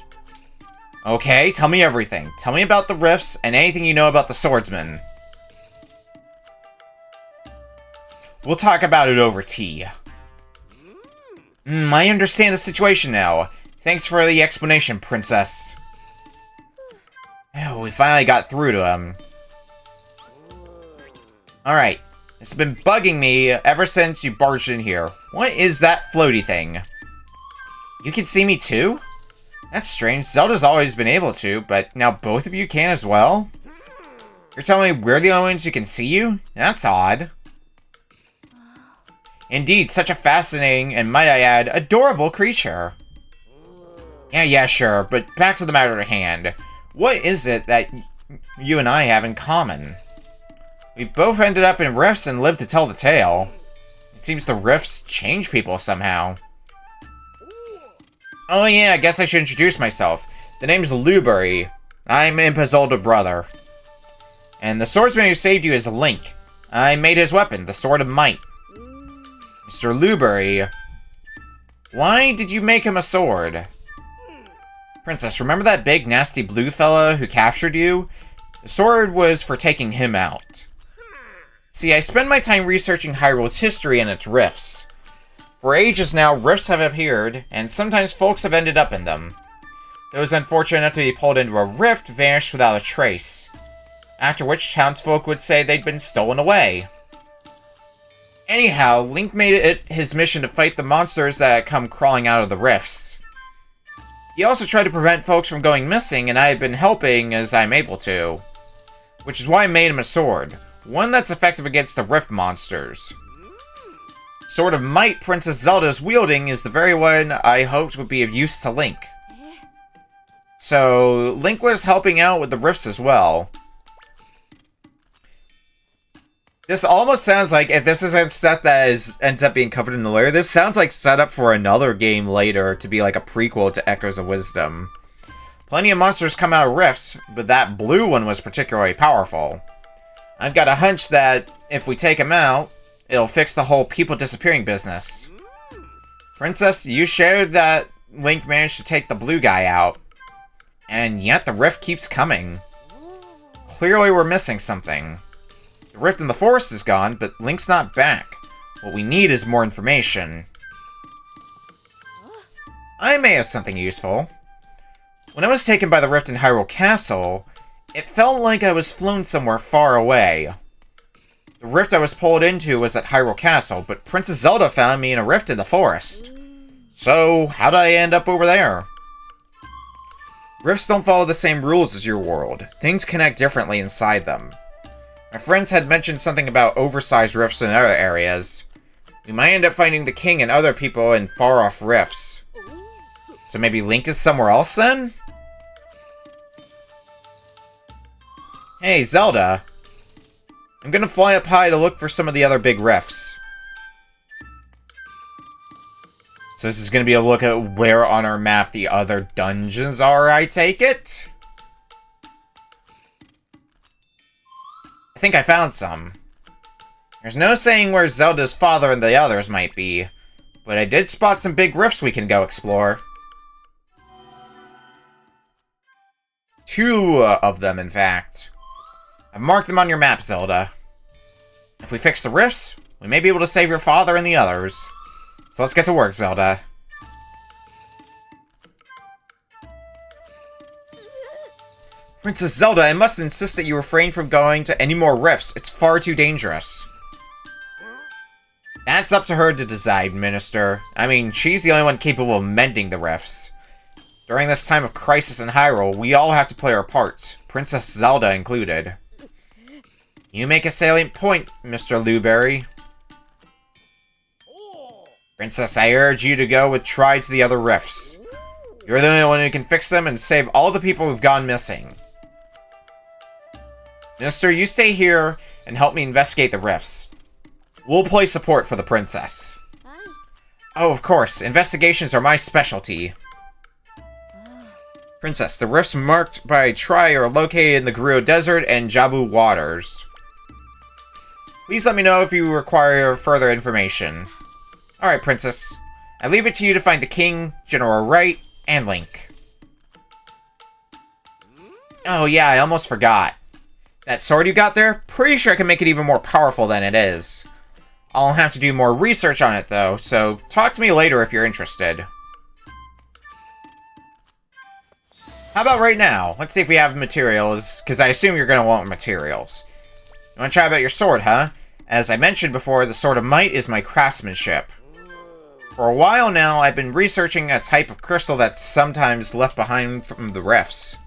Okay, tell me everything. Tell me about the rifts and anything you know about the swordsman. We'll talk about it over tea. I understand the situation now. Thanks for the explanation, princess. Oh, we finally got through to him. Alright. It's been bugging me ever since you barged in here. What is that floaty thing? You can see me too? That's strange. Zelda's always been able to, but now both of you can as well? You're telling me we're the only ones who can see you? That's odd. Indeed, such a fascinating, and might I add, adorable creature. Yeah, sure, but back to the matter at hand. What is it that you and I have in common? We both ended up in rifts and lived to tell the tale. It seems the rifts change people somehow. Oh yeah, I guess I should introduce myself. The name's Luberry. I'm Impa's older brother. And the swordsman who saved you is Link. I made his weapon, the Sword of Might. Mr. Luberry, why did you make him a sword? Princess, remember that big, nasty blue fella who captured you? The sword was for taking him out. See, I spend my time researching Hyrule's history and its rifts. For ages now, rifts have appeared, and sometimes folks have ended up in them. Those unfortunate enough to be pulled into a rift vanished without a trace. After which, townsfolk would say they'd been stolen away. Anyhow, Link made it his mission to fight the monsters that come crawling out of the rifts. He also tried to prevent folks from going missing, and I have been helping as I'm able to. Which is why I made him a sword. One that's effective against the rift monsters. Sword of Might Princess Zelda is wielding is the very one I hoped would be of use to Link. So, Link was helping out with the rifts as well. This almost sounds like, if this isn't stuff that ends up being covered in the lore, this sounds like setup for another game later to be like a prequel to Echoes of Wisdom. Plenty of monsters come out of rifts, but that blue one was particularly powerful. I've got a hunch that if we take him out, it'll fix the whole people disappearing business. Princess, you shared that Link managed to take the blue guy out. And yet the rift keeps coming. Clearly we're missing something. The rift in the forest is gone, but Link's not back. What we need is more information. I may have something useful. When I was taken by the rift in Hyrule Castle, it felt like I was flown somewhere far away. The rift I was pulled into was at Hyrule Castle, but Princess Zelda found me in a rift in the forest. So, how did I end up over there? Rifts don't follow the same rules as your world. Things connect differently inside them. My friends had mentioned something about oversized rifts in other areas. We might end up finding the king and other people in far-off rifts. So maybe Link is somewhere else then? Hey, Zelda. I'm gonna fly up high to look for some of the other big rifts. So this is going to be a look at where on our map the other dungeons are, I take it? I think I found some. There's no saying where Zelda's father and the others might be, but I did spot some big rifts we can go explore. 2 of them, in fact. I've marked them on your map, Zelda. If we fix the rifts, we may be able to save your father and the others. So let's get to work, Zelda. Princess Zelda, I must insist that you refrain from going to any more rifts. It's far too dangerous. That's up to her to decide, Minister. I mean, she's the only one capable of mending the rifts. During this time of crisis in Hyrule, we all have to play our parts, Princess Zelda included. You make a salient point, Mr. Luberry. Princess, I urge you to go with Tri to the other rifts. You're the only one who can fix them and save all the people who've gone missing. Minister, you stay here and help me investigate the rifts. We'll play support for the princess. Oh, of course. Investigations are my specialty. Princess, the rifts marked by Tri are located in the Gerudo Desert and Jabu Waters. Please let me know if you require further information. Alright, Princess. I leave it to you to find the King, General Wright, and Link. Oh yeah, I almost forgot. That sword you got there? Pretty sure I can make it even more powerful than it is. I'll have to do more research on it though, so talk to me later if you're interested. How about right now? Let's see if we have materials, because I assume you're going to want materials. You want to try about your sword, huh? As I mentioned before, the Sword of Might is my craftsmanship. For a while now, I've been researching a type of crystal that's sometimes left behind from the rifts.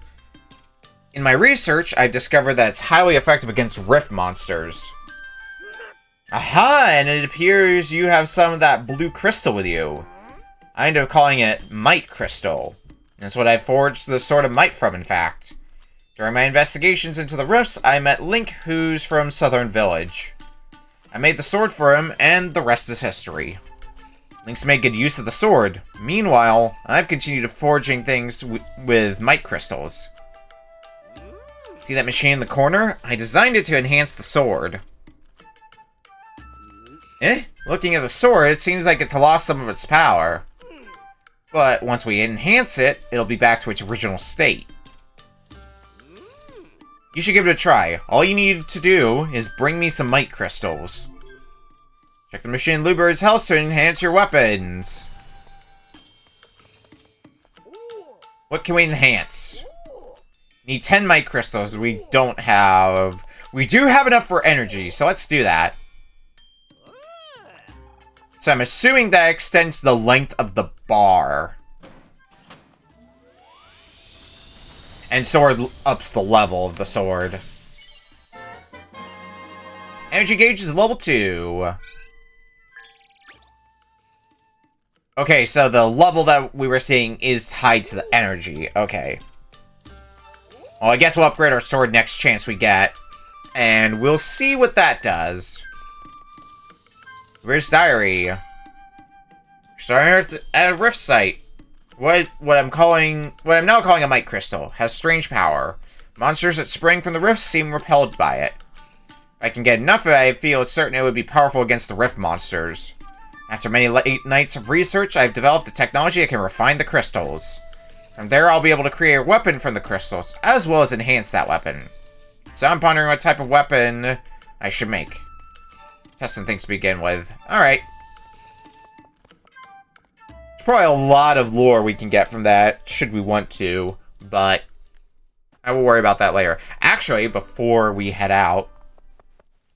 In my research, I've discovered that it's highly effective against rift monsters. Aha! And it appears you have some of that blue crystal with you. I end up calling it Might Crystal. That's what I forged the Sword of Might from, in fact. During my investigations into the rifts, I met Link, who's from Southern Village. I made the sword for him, and the rest is history. Link's made good use of the sword. Meanwhile, I've continued forging things with Might Crystals. See that machine in the corner? I designed it to enhance the sword. Looking at the sword, it seems like it's lost some of its power. But once we enhance it, it'll be back to its original state. You should give it a try. All you need to do is bring me some Might Crystals. Check the machine in Luberry's house to enhance your weapons. What can we enhance? Need 10 Might Crystals. We don't have... We do have enough for energy, so let's do that. So I'm assuming that extends the length of the bar. And sword ups the level of the sword. Energy gauge is level 2. Okay, so the level that we were seeing is tied to the energy. Okay. Well, I guess we'll upgrade our sword next chance we get. And we'll see what that does. Where's Diary? Starting at a rift site. What I'm now calling a Might Crystal has strange power. Monsters that spring from the rifts seem repelled by it. If I can get enough of it, I feel certain it would be powerful against the rift monsters. After many late nights of research, I've developed a technology that can refine the crystals. From there, I'll be able to create a weapon from the crystals, as well as enhance that weapon. So I'm pondering what type of weapon I should make. Testing things to begin with. Alright. There's probably a lot of lore we can get from that, should we want to, but I will worry about that later. Actually, before we head out,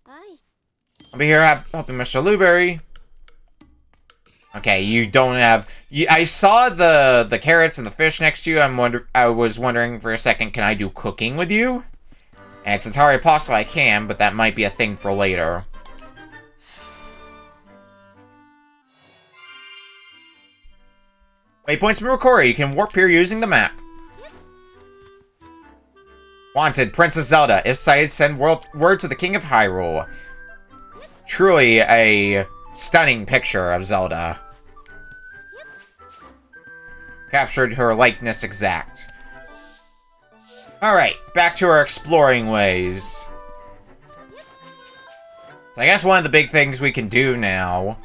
I'll be here helping Mr. Luberry. Okay, you don't have... I saw the carrots and the fish next to you. I was wondering for a second, can I do cooking with you? And it's entirely possible I can, but that might be a thing for later. Waypoints from Rokori. You can warp here using the map. Wanted, Princess Zelda. If sighted, send word to the King of Hyrule. Truly a stunning picture of Zelda. Captured her likeness exact. Alright, back to our exploring ways. So I guess one of the big things we can do now...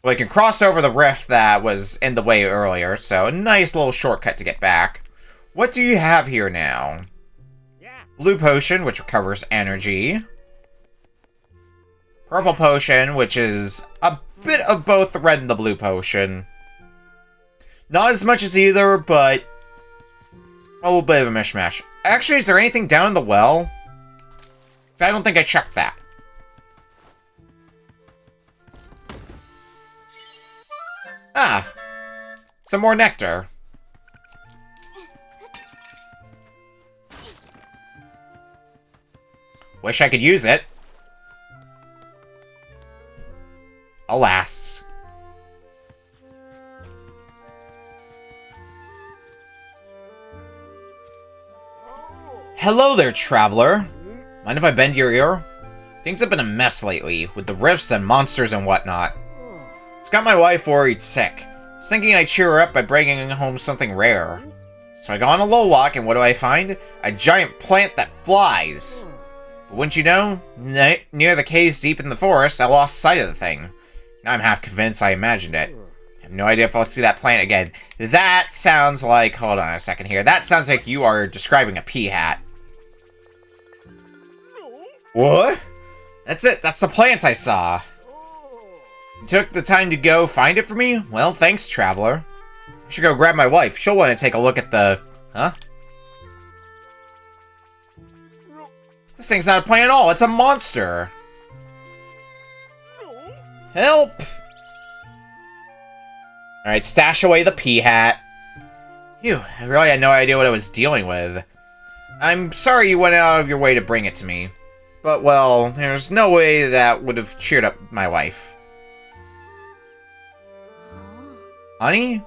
We can cross over the rift that was in the way earlier, so a nice little shortcut to get back. What do you have here now? Blue potion, which recovers energy. Purple potion, which is a bit of both the red and the blue potion. Not as much as either, but a little bit of a mishmash. Actually, is there anything down in the well? Because I don't think I checked that. Ah! Some more nectar. Wish I could use it. Alas. Hello there, traveler. Mind if I bend your ear? Things have been a mess lately, with the rifts and monsters and whatnot. It's got my wife worried sick. I was thinking I'd cheer her up by bringing home something rare. So I go on a little walk, and what do I find? A giant plant that flies! But wouldn't you know, near the caves deep in the forest, I lost sight of the thing. Now I'm half convinced I imagined it. I have no idea if I'll see that plant again. That sounds like... Hold on a second here. That sounds like you are describing a pea hat. What? That's it. That's the plant I saw. You took the time to go find it for me? Well, thanks, traveler. I should go grab my wife. She'll want to take a look at the... Huh? This thing's not a plant at all. It's a monster. Help! Alright, stash away the pea hat. Phew, I really had no idea what I was dealing with. I'm sorry you went out of your way to bring it to me. But, well, there's no way that would have cheered up my wife. Honey?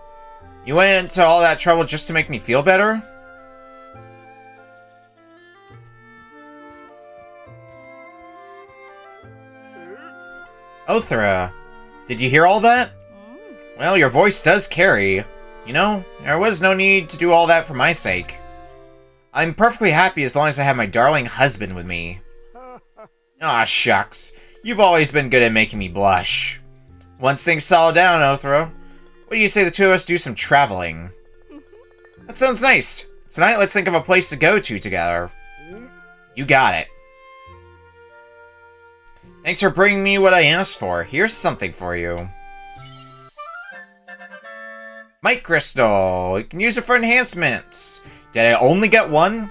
You went into all that trouble just to make me feel better? Othra, did you hear all that? Well, your voice does carry. You know, there was no need to do all that for my sake. I'm perfectly happy as long as I have my darling husband with me. Aw, shucks. You've always been good at making me blush. Once things settle down, Othra, what do you say the two of us do some traveling? That sounds nice. Tonight, let's think of a place to go to together. You got it. Thanks for bringing me what I asked for. Here's something for you. Might Crystal. You can use it for enhancements. Did I only get one?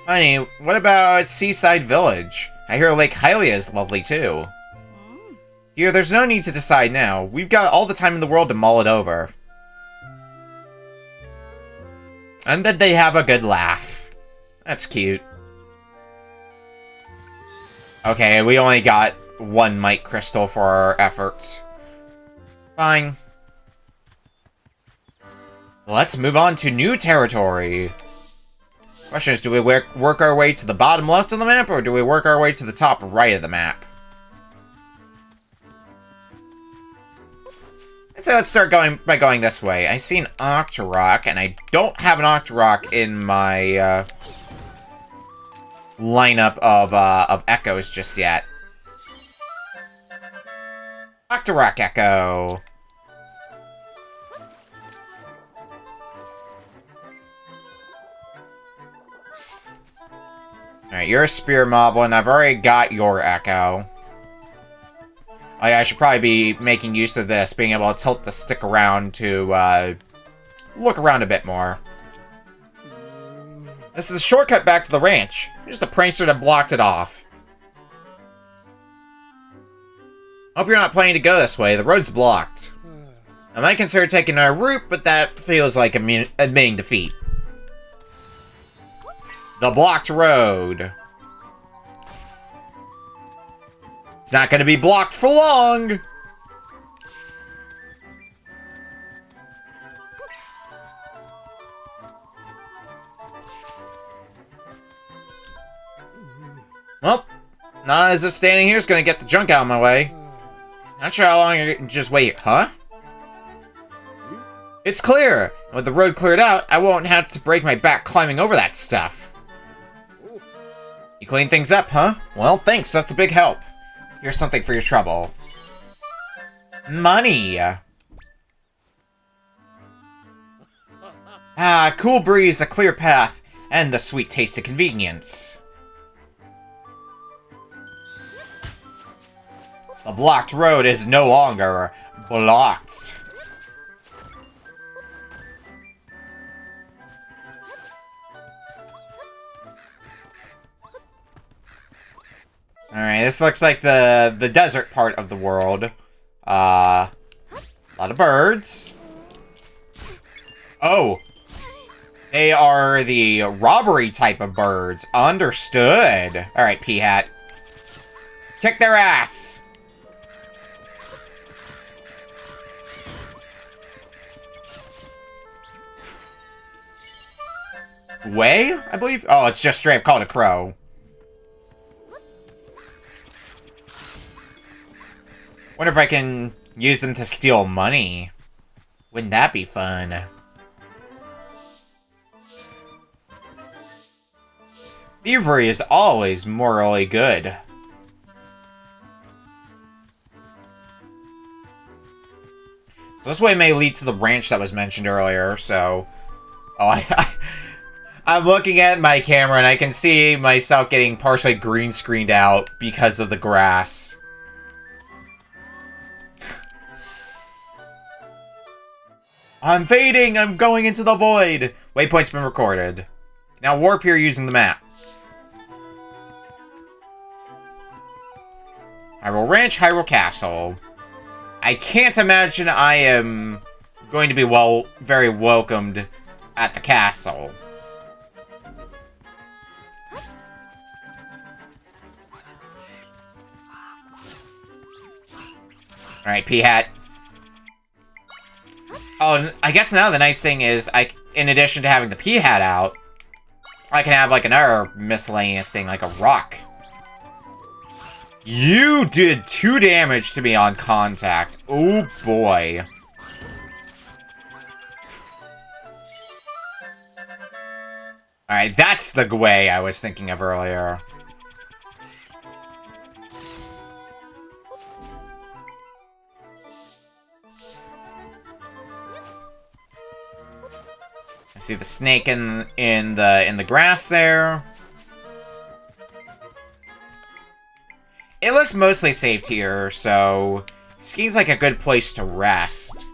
Honey, what about Seaside Village? I hear Lake Hylia is lovely too. Dear, there's no need to decide now. We've got all the time in the world to mull it over. And then they have a good laugh. That's cute. Okay, we only got one Might Crystal for our efforts. Fine. Let's move on to new territory. Question is, do we work our way to the bottom left of the map, or do we work our way to the top right of the map? So let's start by going this way. I see an Octorok, and I don't have an Octorok in my lineup of Echoes just yet. Octorok Echo. Alright, you're a Spear Moblin. I've already got your Echo. Oh yeah, I should probably be making use of this, being able to tilt the stick around to look around a bit more. This is a shortcut back to the ranch. Here's the prankster that blocked it off. Hope you're not planning to go this way. The road's blocked. I might consider taking our route, but that feels like admitting defeat. The blocked road. It's not going to be blocked for long. Well, not as if standing here is going to get the junk out of my way. Not sure how long I can just wait. Huh? It's clear! With the road cleared out, I won't have to break my back climbing over that stuff. You clean things up, huh? Well, thanks, that's a big help. Here's something for your trouble. Money! Ah, cool breeze, a clear path, and the sweet taste of convenience. The blocked road is no longer blocked. Alright, this looks like the desert part of the world. A lot of birds. Oh! They are the robbery type of birds. Understood. Alright, P-Hat. Kick their ass! Way, I believe? Oh, it's just straight up called a crow. Wonder if I can use them to steal money. Wouldn't that be fun? Thievery is always morally good. So this way may lead to the ranch that was mentioned earlier, so... Oh, I'm looking at my camera and I can see myself getting partially green screened out because of the grass. I'm fading! I'm going into the void! Waypoint's been recorded. Now warp here using the map. Hyrule Ranch, Hyrule Castle. I can't imagine I am going to be very welcomed at the castle. Alright, P-Hat. Oh, I guess now the nice thing is, in addition to having the P-Hat out, I can have, like, another miscellaneous thing, like a rock. You did 2 damage to me on contact. Oh, boy. Alright, that's the Gwei I was thinking of earlier. I see the snake in the grass there. It looks mostly safe here, so seems like a good place to rest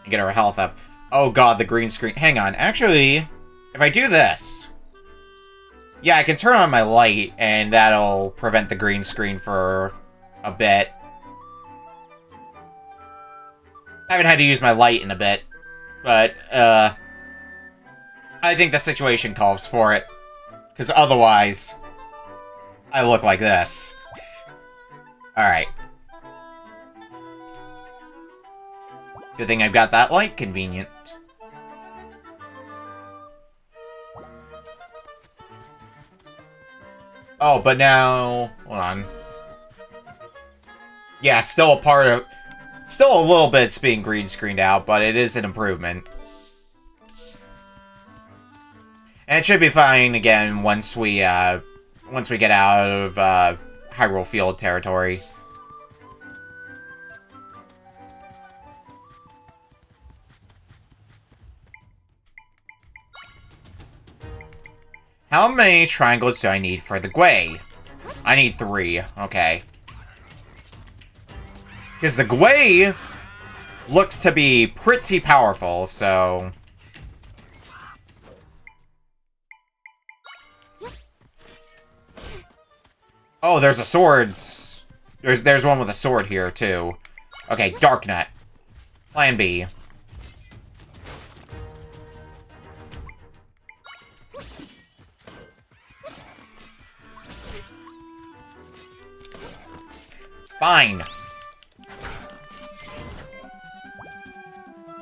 and get our health up. Oh god, the green screen. Hang on, actually, if I do this, yeah, I can turn on my light, and that'll prevent the green screen for a bit. I haven't had to use my light in a bit, but I think the situation calls for it, because otherwise, I look like this. Alright. Good thing I've got that light. Convenient. Oh, but now... Hold on. Yeah, still a part of... Still a little bit's being green screened out, but it is an improvement. And it should be fine again once we get out of Hyrule Field territory. How many triangles do I need for the Gwei? I need 3. Okay. Because the Gwei looks to be pretty powerful, so... Oh, there's a sword. There's one with a sword here, too. Okay, Darknet. Plan B. Fine.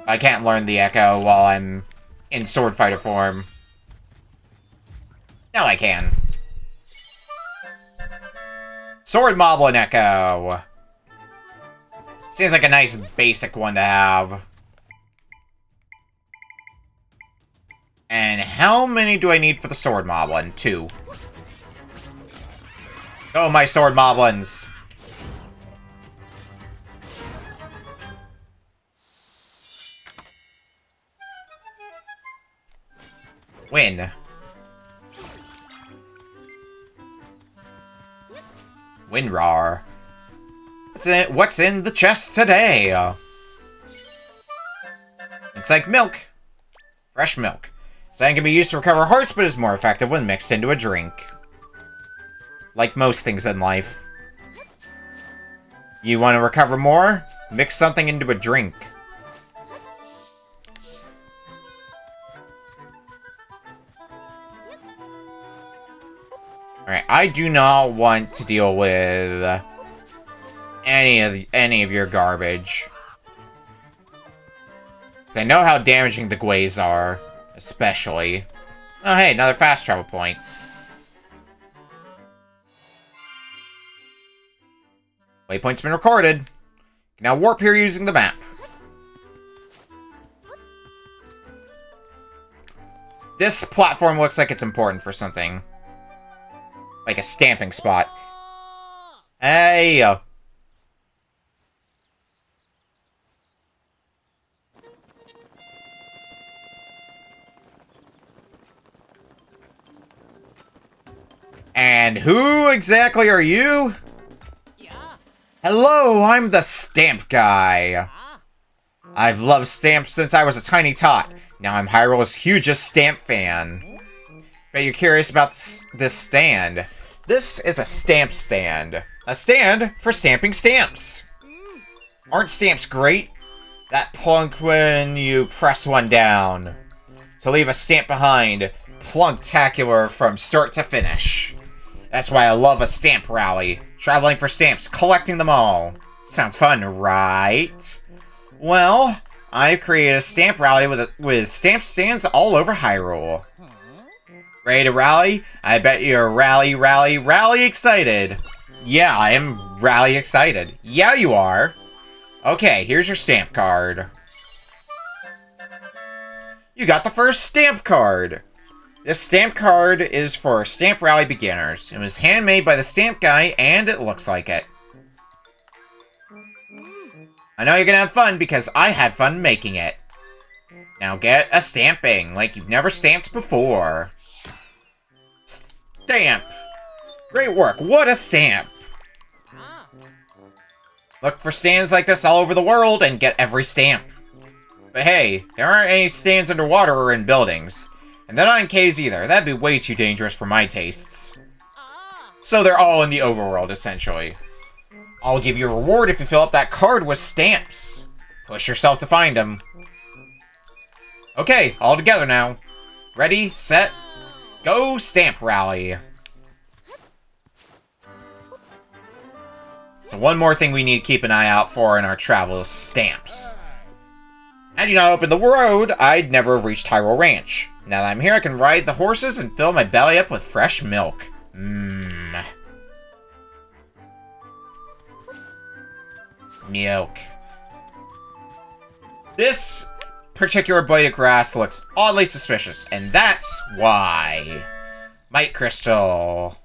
I can't learn the Echo while I'm in Sword Fighter form. Now I can. Sword Moblin Echo. Seems like a nice basic one to have. And how many do I need for the sword moblin? 2. Go, my sword moblins! Win. WinRAR. What's in the chest today? It's like milk. Fresh milk. Sand can be used to recover hearts, but is more effective when mixed into a drink. Like most things in life. You want to recover more? Mix something into a drink. Alright, I do not want to deal with any of your garbage. Because I know how damaging the Gways are, especially. Oh hey, another fast travel point. Waypoint's been recorded. Now warp here using the map. This platform looks like it's important for something. Like a stamping spot. Hey! And who exactly are you? Hello, I'm the Stamp Guy. I've loved stamps since I was a tiny tot. Now I'm Hyrule's hugest stamp fan. Bet you're curious about this stand. This is a stamp stand. A stand for stamping stamps. Aren't stamps great? That plunk when you press one down. To leave a stamp behind. Plunktacular from start to finish. That's why I love a stamp rally. Traveling for stamps, collecting them all. Sounds fun, right? Well, I created a stamp rally with stamp stands all over Hyrule. Ready to rally? I bet you're rally excited. Yeah, I am rally excited. Yeah, you are. Okay, here's your stamp card. You got the first stamp card. This stamp card is for Stamp Rally beginners. It was handmade by the Stamp Guy, and it looks like it. I know you're gonna have fun because I had fun making it. Now get a stamping like you've never stamped before. Stamp! Great work, what a stamp! Look for stands like this all over the world and get every stamp. But hey, there aren't any stands underwater or in buildings. And they're not in caves either. That'd be way too dangerous for my tastes. So they're all in the overworld, essentially. I'll give you a reward if you fill up that card with stamps. Push yourself to find them. Okay, all together now. Ready, set, go Stamp Rally. So one more thing we need to keep an eye out for in our travel is stamps. Had you not opened the road, I'd never have reached Hyrule Ranch. Now that I'm here, I can ride the horses and fill my belly up with fresh milk. Mmm. Milk. This particular blade of grass looks oddly suspicious, and that's why. Might Crystal.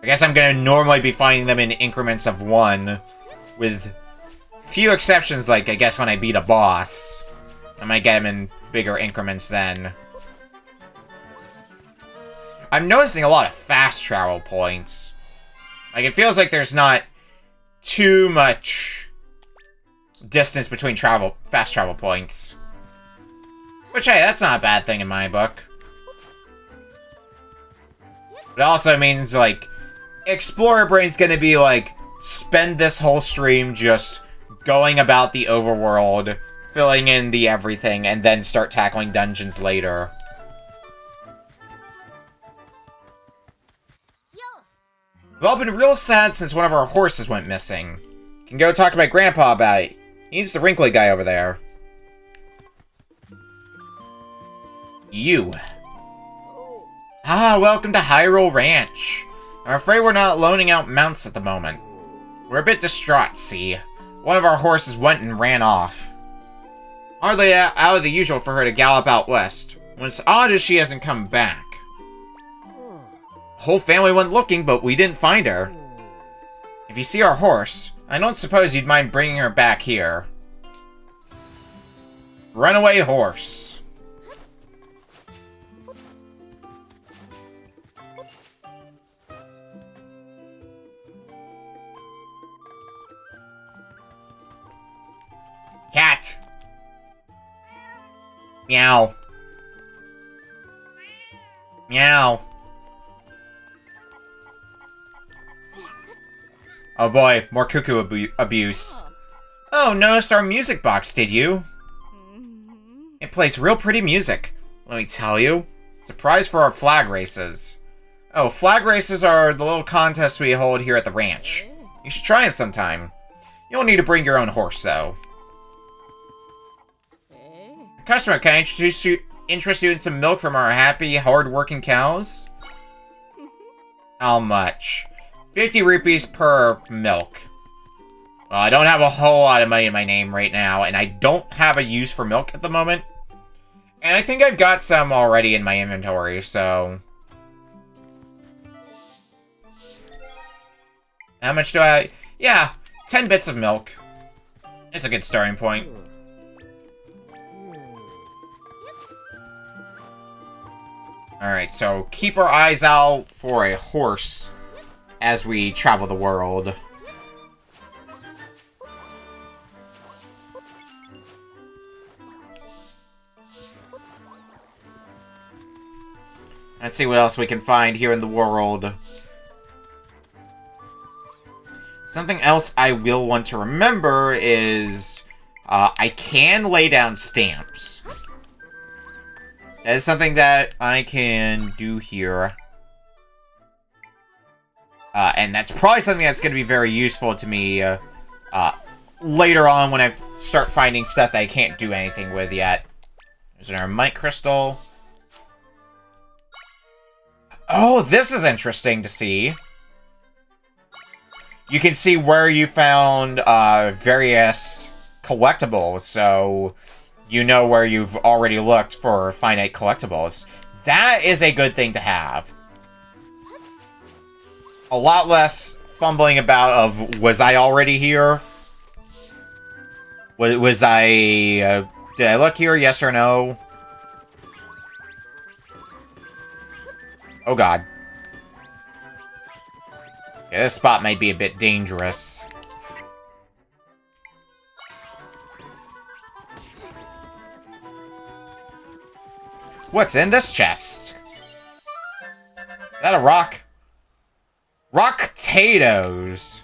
I guess I'm gonna normally be finding them in increments of 1, with few exceptions, like I guess when I beat a boss. I might get them in bigger increments then. I'm noticing a lot of fast travel points. Like, it feels like there's not too much distance between fast travel points. Which, hey, that's not a bad thing in my book. It also means, like, Explorer Brain's gonna be, like, spend this whole stream just going about the overworld, filling in the everything, and then start tackling dungeons later. We've all been real sad since one of our horses went missing. Can go talk to my grandpa about it. He's the wrinkly guy over there. You. Ah, welcome to Hyrule Ranch. I'm afraid we're not loaning out mounts at the moment. We're a bit distraught, see? One of our horses went and ran off. Hardly out of the usual for her to gallop out west. What's odd is she hasn't come back. The whole family went looking, but we didn't find her. If you see our horse, I don't suppose you'd mind bringing her back here. Runaway horse. Cat. Meow. Meow. Oh boy, more cuckoo abuse. Oh, noticed our music box, did you? It plays real pretty music. Let me tell you. It's a prize for our flag races. Oh, flag races are the little contests we hold here at the ranch. You should try them sometime. You'll need to bring your own horse, though. Customer, can I interest you in some milk from our happy, hard-working cows? How much? 50 rupees per milk. Well, I don't have a whole lot of money in my name right now, and I don't have a use for milk at the moment. And I think I've got some already in my inventory, so... How much do I... Yeah, 10 bits of milk. It's a good starting point. Alright, so keep our eyes out for a horse as we travel the world. Let's see what else we can find here in the world. Something else I will want to remember is I can lay down stamps. That is something that I can do here. And that's probably something that's going to be very useful to me later on when I start finding stuff that I can't do anything with yet. There's an Ermite Crystal. Oh, this is interesting to see. You can see where you found various collectibles, so you know where you've already looked for finite collectibles. That is a good thing to have. A lot less fumbling about of, was I already here? Was I... did I look here, yes or no? Oh god. Yeah, this spot might be a bit dangerous. What's in this chest? Is that a rock? Rock-tatoes.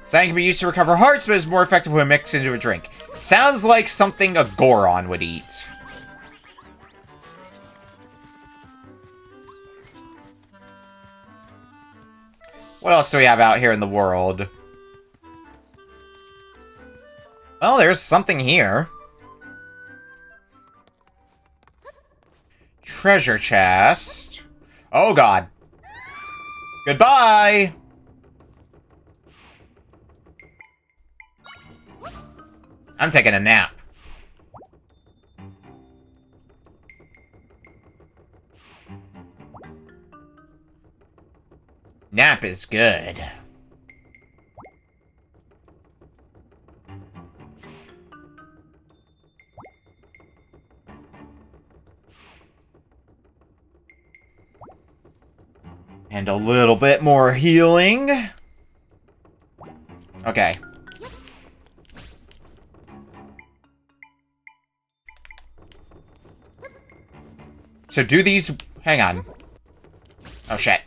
Something can be used to recover hearts, but is more effective when mixed into a drink. Sounds like something a Goron would eat. What else do we have out here in the world? Well, there's something here. Treasure chest. Oh, God. Goodbye! I'm taking a nap. Nap is good. And a little bit more healing. Okay. So do these... Hang on. Oh, shit.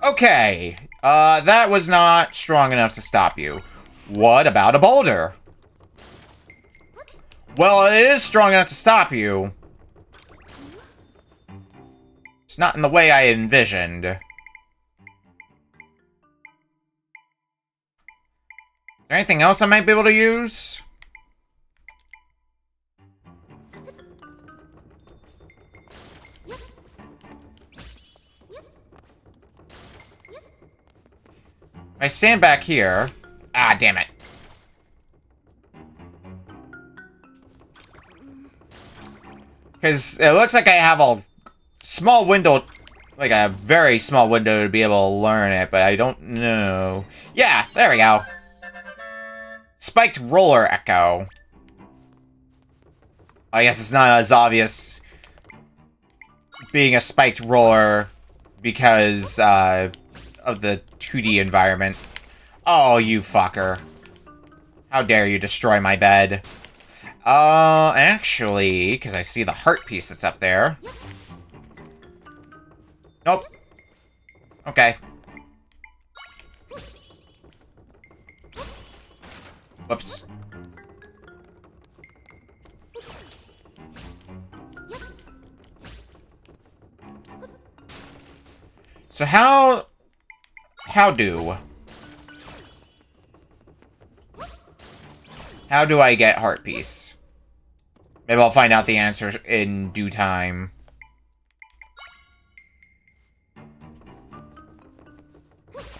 Okay. That was not strong enough to stop you. What about a boulder? Well, it is strong enough to stop you. It's not in the way I envisioned. Is there anything else I might be able to use? If I stand back here... Ah, damn it. Because it looks like I have a small window, like a very small window to be able to learn it, but I don't know. Yeah, there we go. Spiked roller echo. I guess it's not as obvious being a spiked roller because of the 2D environment. Oh, you fucker. How dare you destroy my bed. Actually, because I see the heart piece that's up there. Nope. Okay. Whoops. So how do I get heart piece? Maybe I'll find out the answer in due time.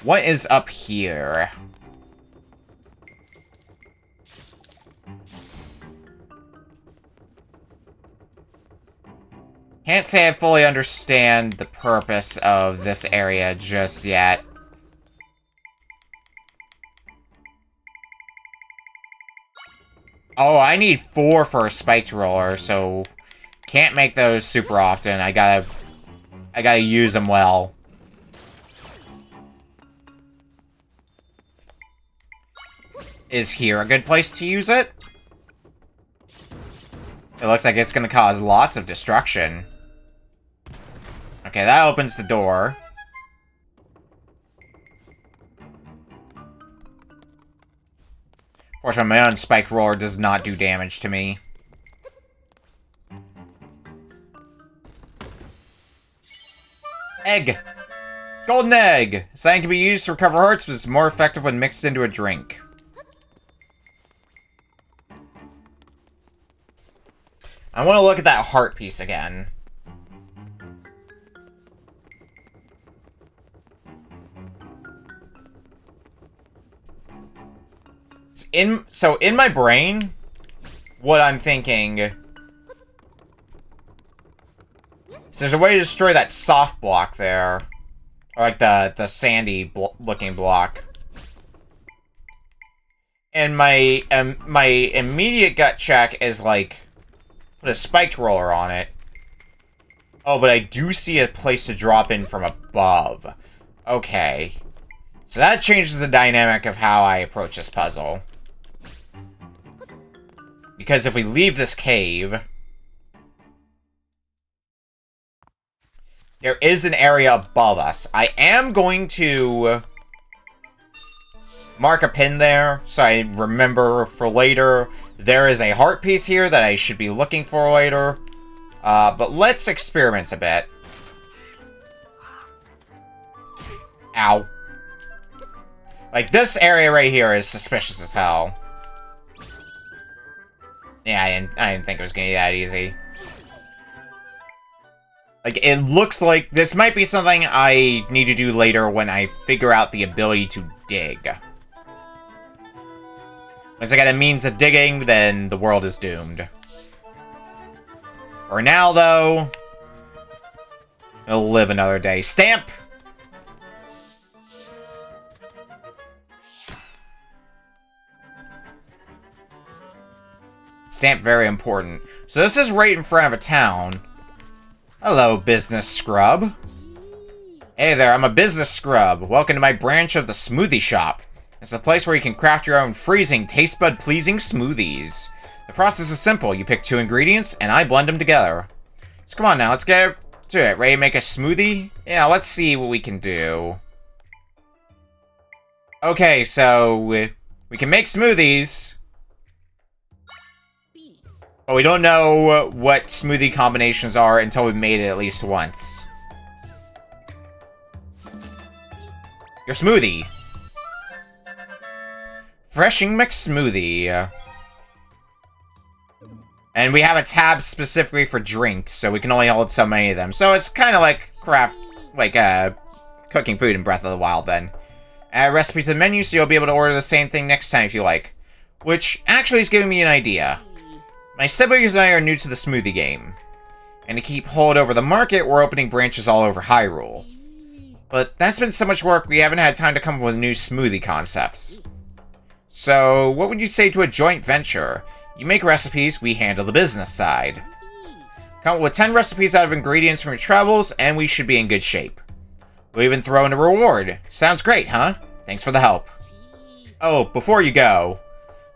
What is up here? Can't say I fully understand the purpose of this area just yet. Oh, I need 4 for a spiked roller, so can't make those super often. I gotta use them well. Is here a good place to use it? It looks like it's gonna cause lots of destruction. Okay, that opens the door. Fortunately, my own spiked roller does not do damage to me. Egg! Golden egg! Something can be used to recover hearts, but it's more effective when mixed into a drink. I want to look at that heart piece again. So in my brain, what I'm thinking is there's a way to destroy that soft block there. Or like the sandy looking block. And my immediate gut check is like put a spiked roller on it. Oh, but I do see a place to drop in from above. Okay. So that changes the dynamic of how I approach this puzzle. Because if we leave this cave, there is an area above us. I am going to mark a pin there so I remember for later. There is a heart piece here that I should be looking for later. But let's experiment a bit. Ow. Like, this area right here is suspicious as hell. Yeah, I didn't think it was gonna be that easy. Like, it looks like this might be something I need to do later when I figure out the ability to dig. Once I get a means of digging, then the world is doomed. For now, though, it'll live another day. Stamp! Stamp, very important. So this is right in front of a town. Hello, business scrub. Hey there, I'm a business scrub. Welcome to my branch of the smoothie shop. It's a place where you can craft your own freezing, taste bud pleasing smoothies. The process is simple. You pick 2 ingredients, and I blend them together. So come on now, let's get to it. Ready to make a smoothie? Yeah, let's see what we can do. Okay, so we can make smoothies. But we don't know what smoothie combinations are until we've made it at least once. Your smoothie. Freshing McSmoothie. And we have a tab specifically for drinks, so we can only hold so many of them. So it's kind of like cooking food in Breath of the Wild then. Add recipe to the menu so you'll be able to order the same thing next time if you like. Which actually is giving me an idea. My siblings and I are new to the smoothie game. And to keep hold over the market, we're opening branches all over Hyrule. But that's been so much work, we haven't had time to come up with new smoothie concepts. So, what would you say to a joint venture? You make recipes, we handle the business side. Come up with 10 recipes out of ingredients from your travels, and we should be in good shape. We'll even throw in a reward. Sounds great, huh? Thanks for the help. Oh, before you go,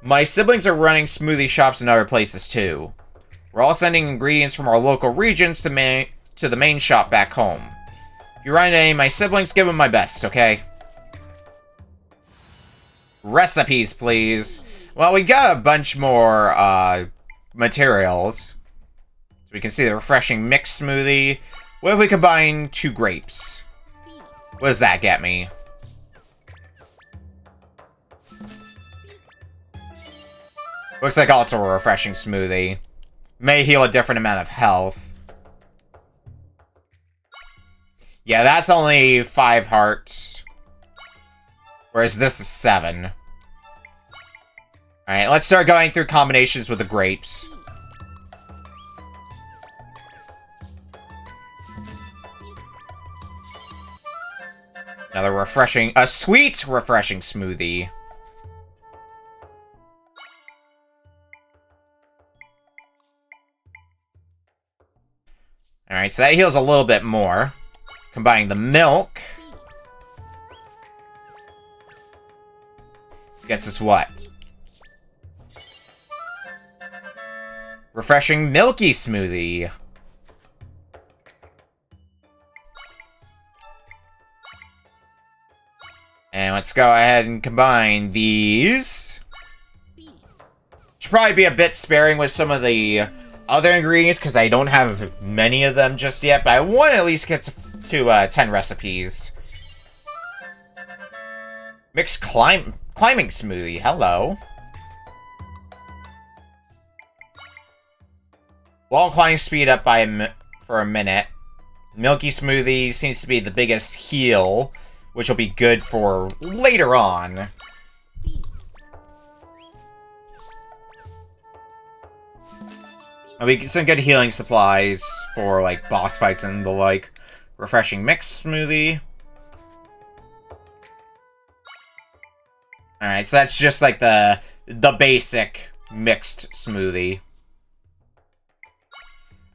my siblings are running smoothie shops in other places too. We're all sending ingredients from our local regions to the main shop back home. If you run into any of my siblings, give them my best, okay? Recipes, please. Well, we got a bunch more, materials. So we can see the refreshing mixed smoothie. What if we combine 2 grapes? What does that get me? Looks like also a refreshing smoothie. May heal a different amount of health. Yeah, that's only 5 hearts. Whereas this is 7. Alright, let's start going through combinations with the grapes. Another refreshing, a sweet refreshing smoothie. Alright, so that heals a little bit more. Combining the milk. Gets us what? Refreshing milky smoothie. And let's go ahead and combine these. Should probably be a bit sparing with some of the other ingredients, because I don't have many of them just yet, but I want to at least get to 10 recipes. Mixed climbing smoothie, hello. Wall climbing speed up by for a minute. Milky smoothie seems to be the biggest heal, which will be good for later on. And we get some good healing supplies for, like, boss fights and the like. Refreshing mixed smoothie. Alright, so that's just like the basic mixed smoothie.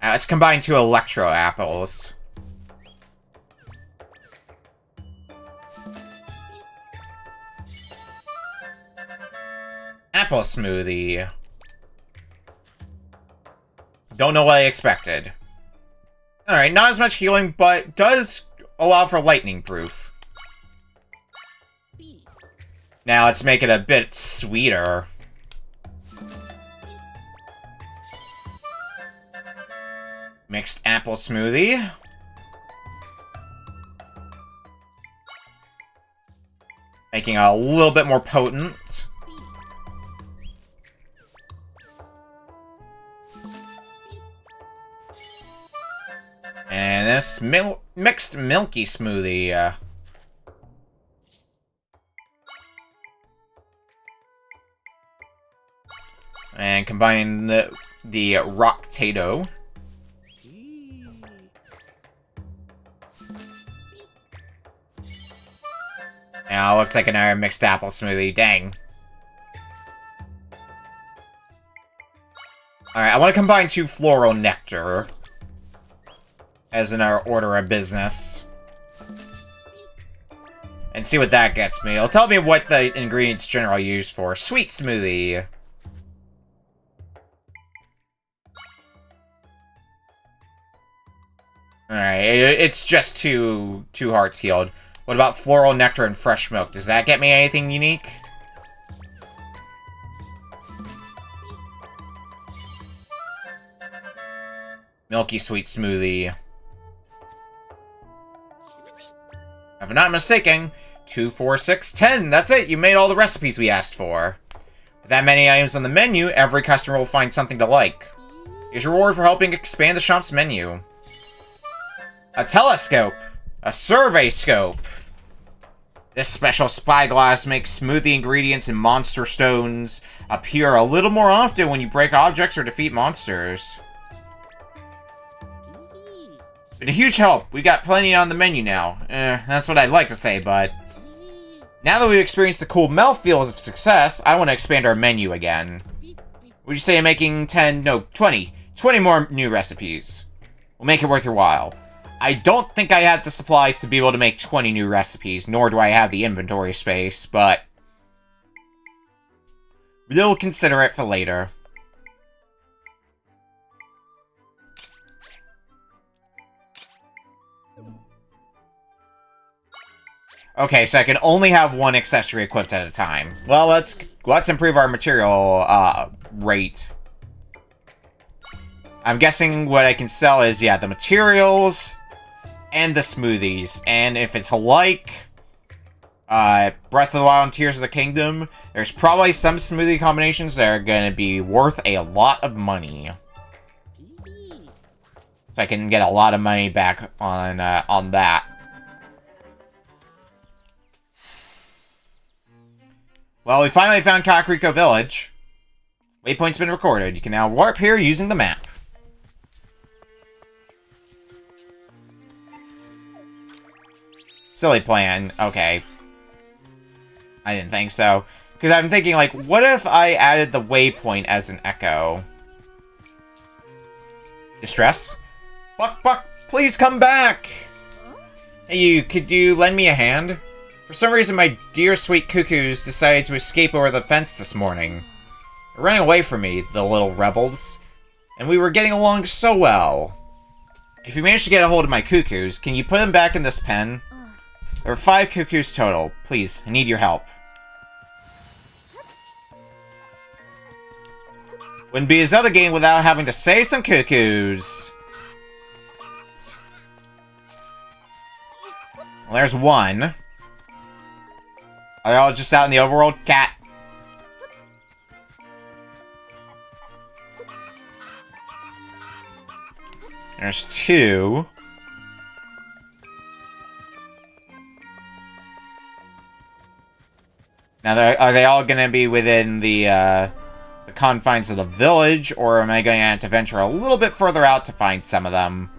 Let's combine 2 electro apples. Apple smoothie. Don't know what I expected. Alright, not as much healing, but does allow for lightning proof. Now let's make it a bit sweeter. Mixed apple smoothie. Making it a little bit more potent. And this mixed milky smoothie. And combine the rock tato. Now looks like another mixed apple smoothie. Dang. Alright, I want to combine 2 floral nectar. As in our order of business. And see what that gets me. It'll tell me what the ingredients generally used for. Sweet smoothie. Alright, it's just two hearts healed. What about floral nectar and fresh milk? Does that get me anything unique? Milky sweet smoothie. If I'm not mistaken, 2, 4, 6, 10. That's it. You made all the recipes we asked for. With that many items on the menu, every customer will find something to like. Here's your reward for helping expand the shop's menu. A telescope. A survey scope. This special spyglass makes smoothie ingredients and monster stones appear a little more often when you break objects or defeat monsters. Been a huge help. We got plenty on the menu now. That's what I'd like to say, but... Now that we've experienced the cool mouthfeel of success, I want to expand our menu again. Would you say I'm making 20 more new recipes? We'll make it worth your while. I don't think I have the supplies to be able to make 20 new recipes, nor do I have the inventory space, but... we'll consider it for later. Okay, so I can only have one accessory equipped at a time. Well, let's improve our material rate. I'm guessing what I can sell is, yeah, the materials and the smoothies. And if it's like Breath of the Wild and Tears of the Kingdom, there's probably some smoothie combinations that are going to be worth a lot of money. So I can get a lot of money back on that. Well, we finally found Kakariko Village. Waypoint's been recorded. You can now warp here using the map. Silly plan. Okay. I didn't think so. Because I'm thinking, like, what if I added the waypoint as an echo? Distress? Buck, please come back! Hey, could you lend me a hand? For some reason, my dear sweet cuckoos decided to escape over the fence this morning. They're running away from me, the little rebels. And we were getting along so well. If you manage to get a hold of my cuckoos, can you put them back in this pen? There are 5 cuckoos total. Please, I need your help. Wouldn't be a Zelda game without having to save some cuckoos. Well, there's one. Are they all just out in the overworld? Cat. There's 2. Now, are they all going to be within the confines of the village, or am I going to have to venture a little bit further out to find some of them?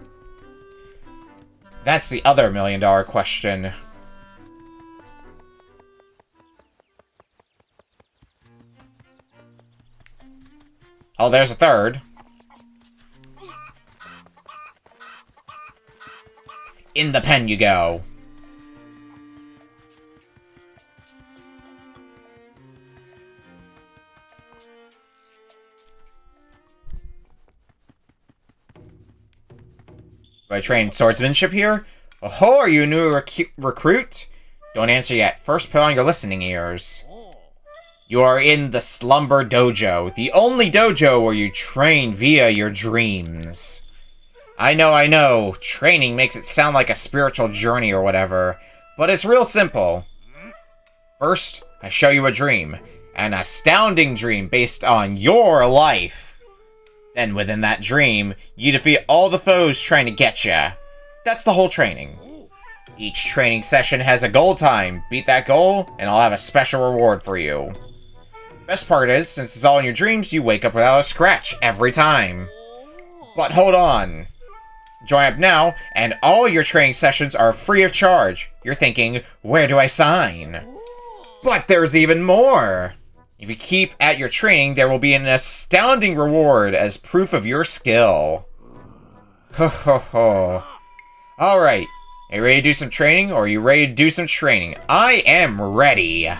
That's the other million-dollar question. Oh, there's a third. In the pen you go. Do I train swordsmanship here? Oh, are you a new recruit? Don't answer yet. First, put on your listening ears. You are in the Slumber Dojo, the only dojo where you train via your dreams. I know, training makes it sound like a spiritual journey or whatever, but it's real simple. First, I show you a dream, an astounding dream based on your life. Then within that dream, you defeat all the foes trying to get ya. That's the whole training. Each training session has a goal time. Beat that goal, and I'll have a special reward for you. Best part is, since it's all in your dreams, you wake up without a scratch every time. But hold on. Join up now, and all your training sessions are free of charge. You're thinking, where do I sign? But there's even more! If you keep at your training, there will be an astounding reward as proof of your skill. Ho ho ho. Alright, are you ready to do some training, or are you ready to do some training? I am ready!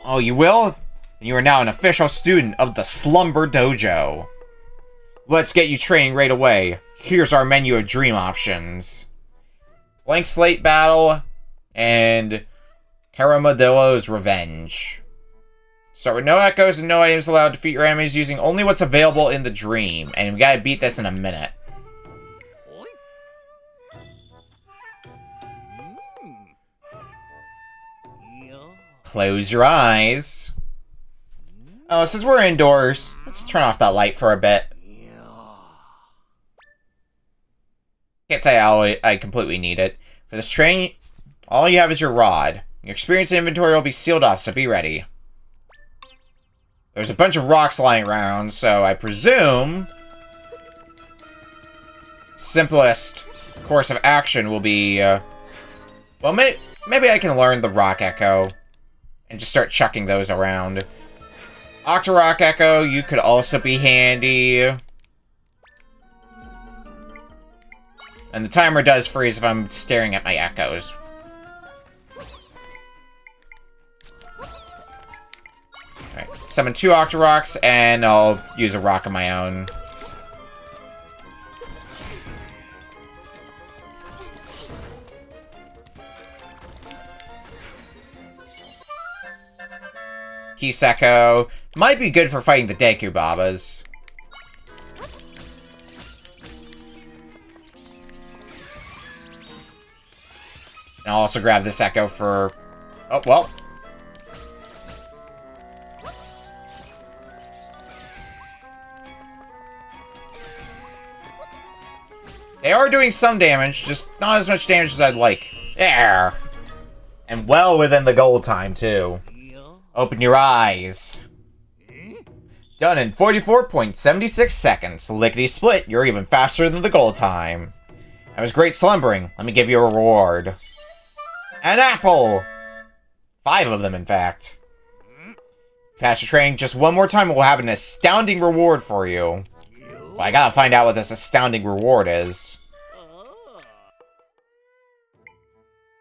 Oh, you will? You are now an official student of the Slumber Dojo. Let's get you training right away. Here's our menu of dream options. Blank Slate Battle, and Caramadillo's Revenge. Start with no echoes and no items allowed. Defeat your enemies using only what's available in the dream. And we gotta beat this in a minute. Close your eyes. Oh, since we're indoors, let's turn off that light for a bit. Can't say I completely need it. For this training, all you have is your rod. Your experience and inventory will be sealed off, so be ready. There's a bunch of rocks lying around, so I presume simplest course of action will be, well, maybe I can learn the Rock Echo and just start chucking those around. Octorock Echo, you could also be handy. And the timer does freeze if I'm staring at my echoes. Alright, summon 2 Octorocks, and I'll use a rock of my own. Kiseko might be good for fighting the Deku Babas. And I'll also grab this Echo for... Oh, well. They are doing some damage, just not as much damage as I'd like. There! And well within the goal time, too. Open your eyes. Done in 44.76 seconds. Lickety-split, you're even faster than the goal time. That was great slumbering. Let me give you a reward. An apple! 5 of them, in fact. Pass your training just one more time and we'll have an astounding reward for you. Well, I gotta find out what this astounding reward is.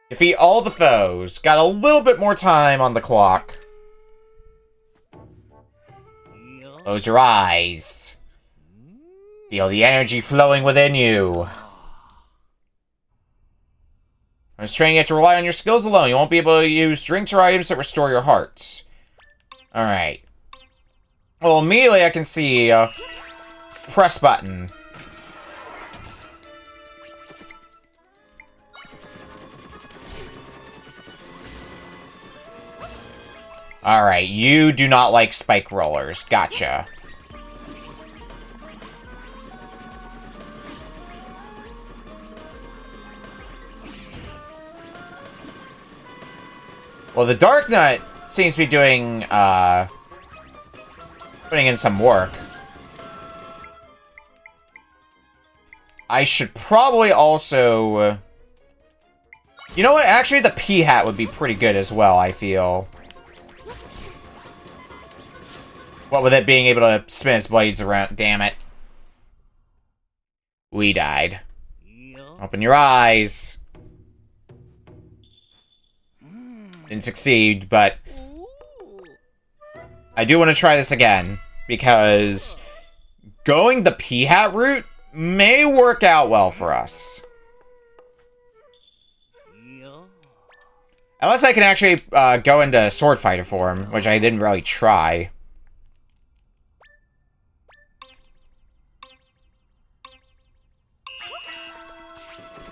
Defeat all the foes. Got a little bit more time on the clock. Close your eyes. Feel the energy flowing within you. I was training you to rely on your skills alone. You won't be able to use drinks or items that restore your hearts. Alright. Well, immediately I can see press button. Alright, you do not like spike rollers. Gotcha. Well, the Dark Knight seems to be doing, putting in some work. I should probably also... you know what? Actually, the P-Hat would be pretty good as well, I feel. What with it being able to spin its blades around. Damn it. We died. Open your eyes. Didn't succeed, but... I do want to try this again, because going the P-Hat route may work out well for us. Unless I can actually go into Sword Fighter form, which I didn't really try.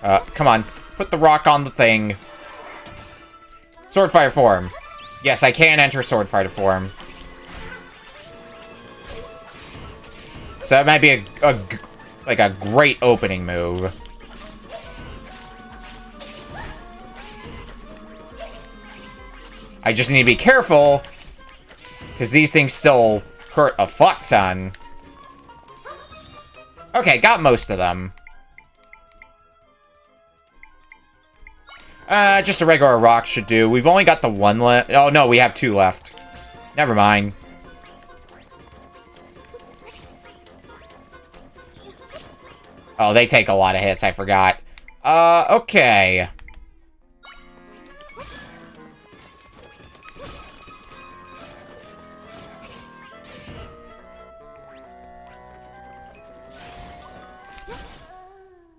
Come on. Put the rock on the thing. Sword Fighter form. Yes, I can enter Sword Fighter form. So that might be like a great opening move. I just need to be careful, because these things still hurt a fuck ton. Okay, got most of them. Just a regular rock should do. We've only got the 1 left. Oh, no, we have 2 left. Never mind. Oh, they take a lot of hits, I forgot. Okay.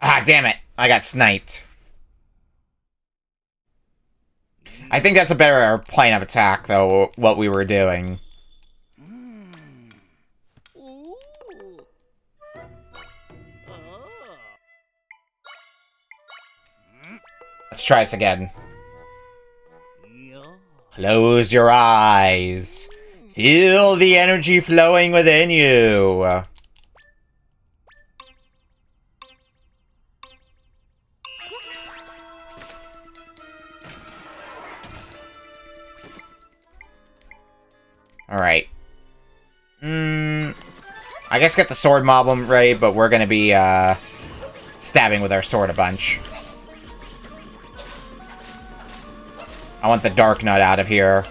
Ah, damn it. I got sniped. I think that's a better plan of attack, though, what we were doing. Let's try this again. Close your eyes. Feel the energy flowing within you. Alright. I guess get the sword mob ready, but we're gonna be, stabbing with our sword a bunch. I want the Dark Nut out of here,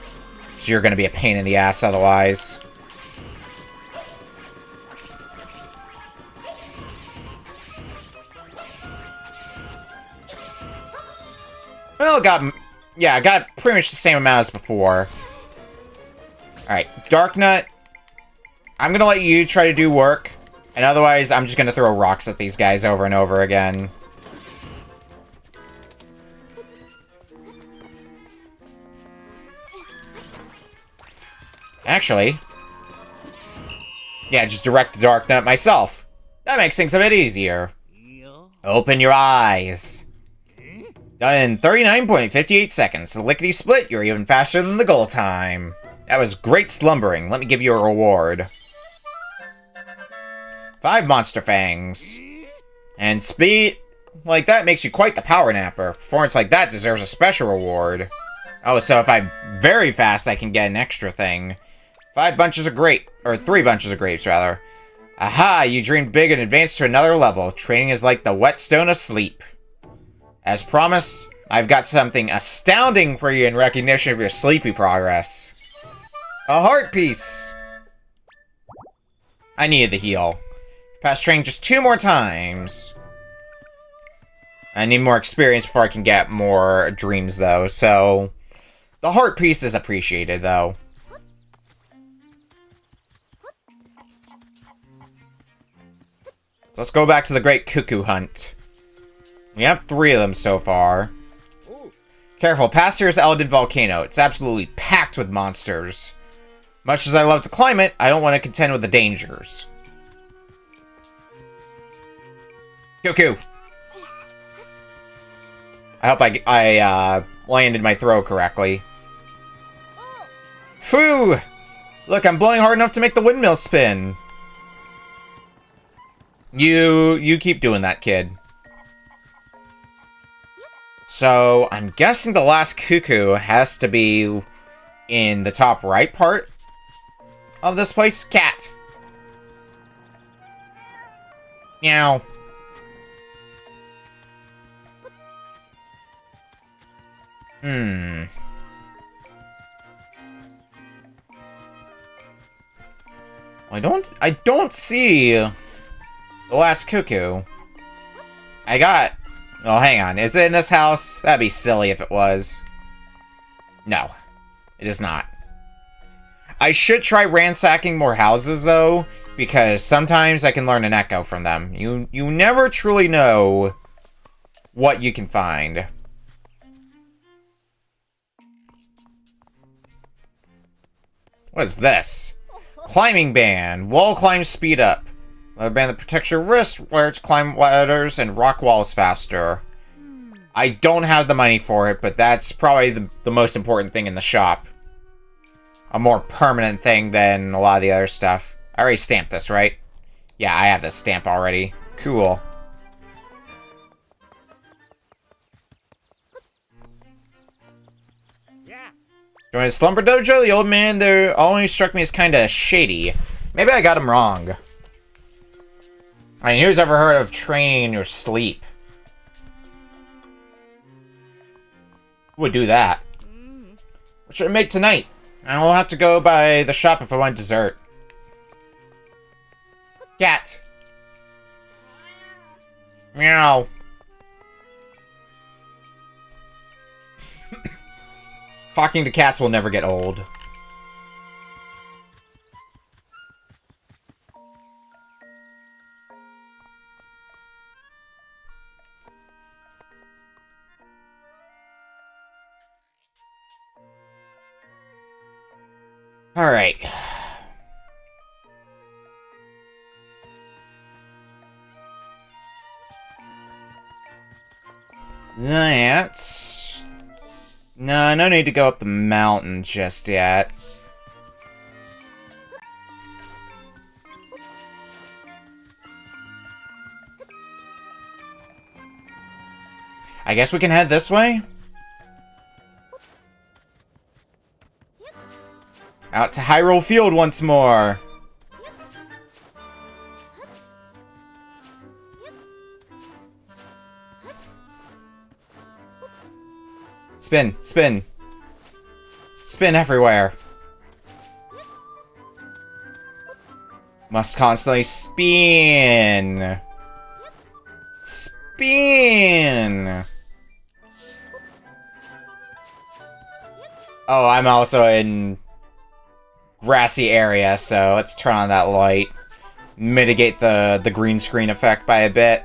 so you're going to be a pain in the ass otherwise. Well, I got pretty much the same amount as before. Alright, Dark Nut. I'm gonna let you try to do work, and otherwise I'm just gonna throw rocks at these guys over and over again. Actually, yeah, just direct the Dark Nut myself. That makes things a bit easier. Open your eyes. Done in 39.58 seconds. The lickety split, you're even faster than the goal time. That was great slumbering. Let me give you a reward. 5 monster fangs. And speed like that makes you quite the power napper. Performance like that deserves a special reward. Oh, so if I'm very fast, I can get an extra thing. 5 bunches of grapes, or 3 bunches of grapes, rather. Aha, you dreamed big and advanced to another level. Training is like the whetstone of sleep. As promised, I've got something astounding for you in recognition of your sleepy progress. A heart piece! I needed the heal. Pass training just 2 more times. I need more experience before I can get more dreams, though, so... The heart piece is appreciated, though. So let's go back to the Great Cuckoo Hunt. We have 3 of them so far. Careful, past here is Eldin Volcano. It's absolutely packed with monsters. Much as I love to climb it, I don't want to contend with the dangers. Cuckoo! I hope I landed my throw correctly. Phoo! Look, I'm blowing hard enough to make the windmill spin. You keep doing that, kid. So, I'm guessing the last cuckoo has to be in the top right part of this place. Cat! Meow. I don't see the last cuckoo. Oh, hang on. Is it in this house? That'd be silly if it was. No, it is not. I should try ransacking more houses, though, because sometimes I can learn an echo from them. You never truly know what you can find. What is this? Climbing band. Wall climb speed up. Leather band that protects your wrist, where to climb ladders and rock walls faster. I don't have the money for it, but that's probably the most important thing in the shop. A more permanent thing than a lot of the other stuff. I already stamped this, right? Yeah, I have this stamp already. Cool. Join the Slumber Dojo? The old man there always struck me as kinda shady. Maybe I got him wrong. I mean, who's ever heard of training in your sleep? Who would do that? What should I make tonight? I'll have to go by the shop if I want dessert. Cat. Meow. Talking to cats will never get old. Alright. That's... No need to go up the mountain just yet. I guess we can head this way? Out to Hyrule Field once more. Spin, spin. Spin everywhere. Must constantly spin. Spin. Oh, I'm also in grassy area, so let's turn on that light. Mitigate the green screen effect by a bit.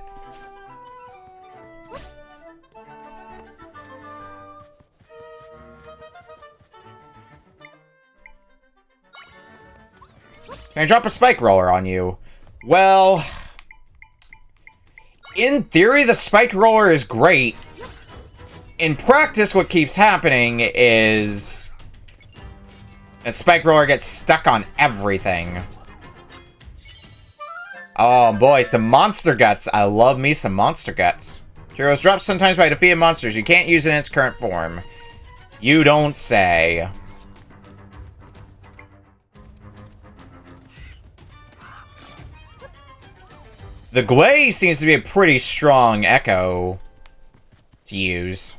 Can I drop a spike roller on you? Well, in theory, the spike roller is great. In practice, what keeps happening is that spike roller gets stuck on everything. Oh boy, some monster guts. I love me some monster guts. Heroes drop sometimes by defeating monsters. You can't use it in its current form. You don't say. The Gwei seems to be a pretty strong echo to use.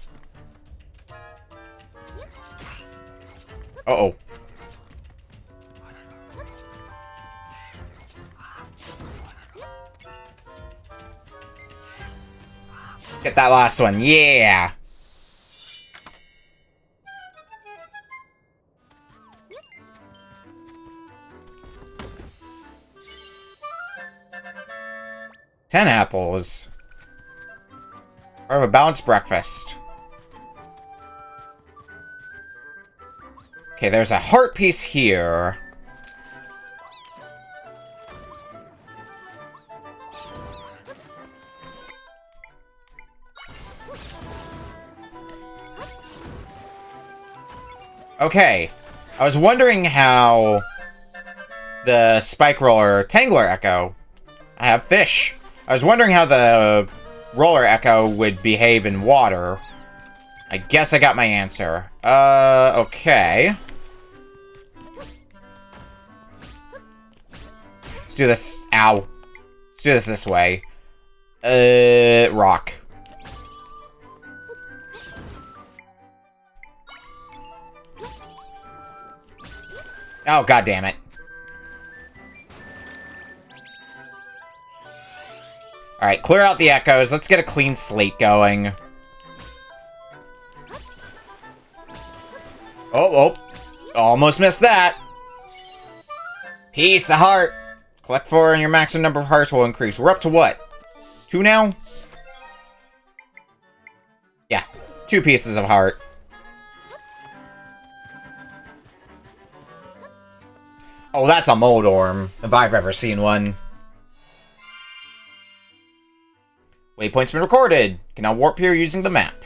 Uh-oh. Get that last one, yeah! Ten apples. Part of a balanced breakfast. Okay, there's a heart piece here. Okay, I was wondering how the Spike Roller Tangler Echo... I have fish. I was wondering how the Roller Echo would behave in water. I guess I got my answer. Okay. Let's do this. Ow. Let's do this way. Rock. Oh, god damn it. Alright, clear out the echoes. Let's get a clean slate going. Oh, almost missed that. Piece of heart. Collect 4 and your maximum number of hearts will increase. We're up to what? 2 now? Yeah, 2 pieces of heart. Oh, that's a Moldorm, if I've ever seen one. Waypoint's been recorded. Can now warp here using the map.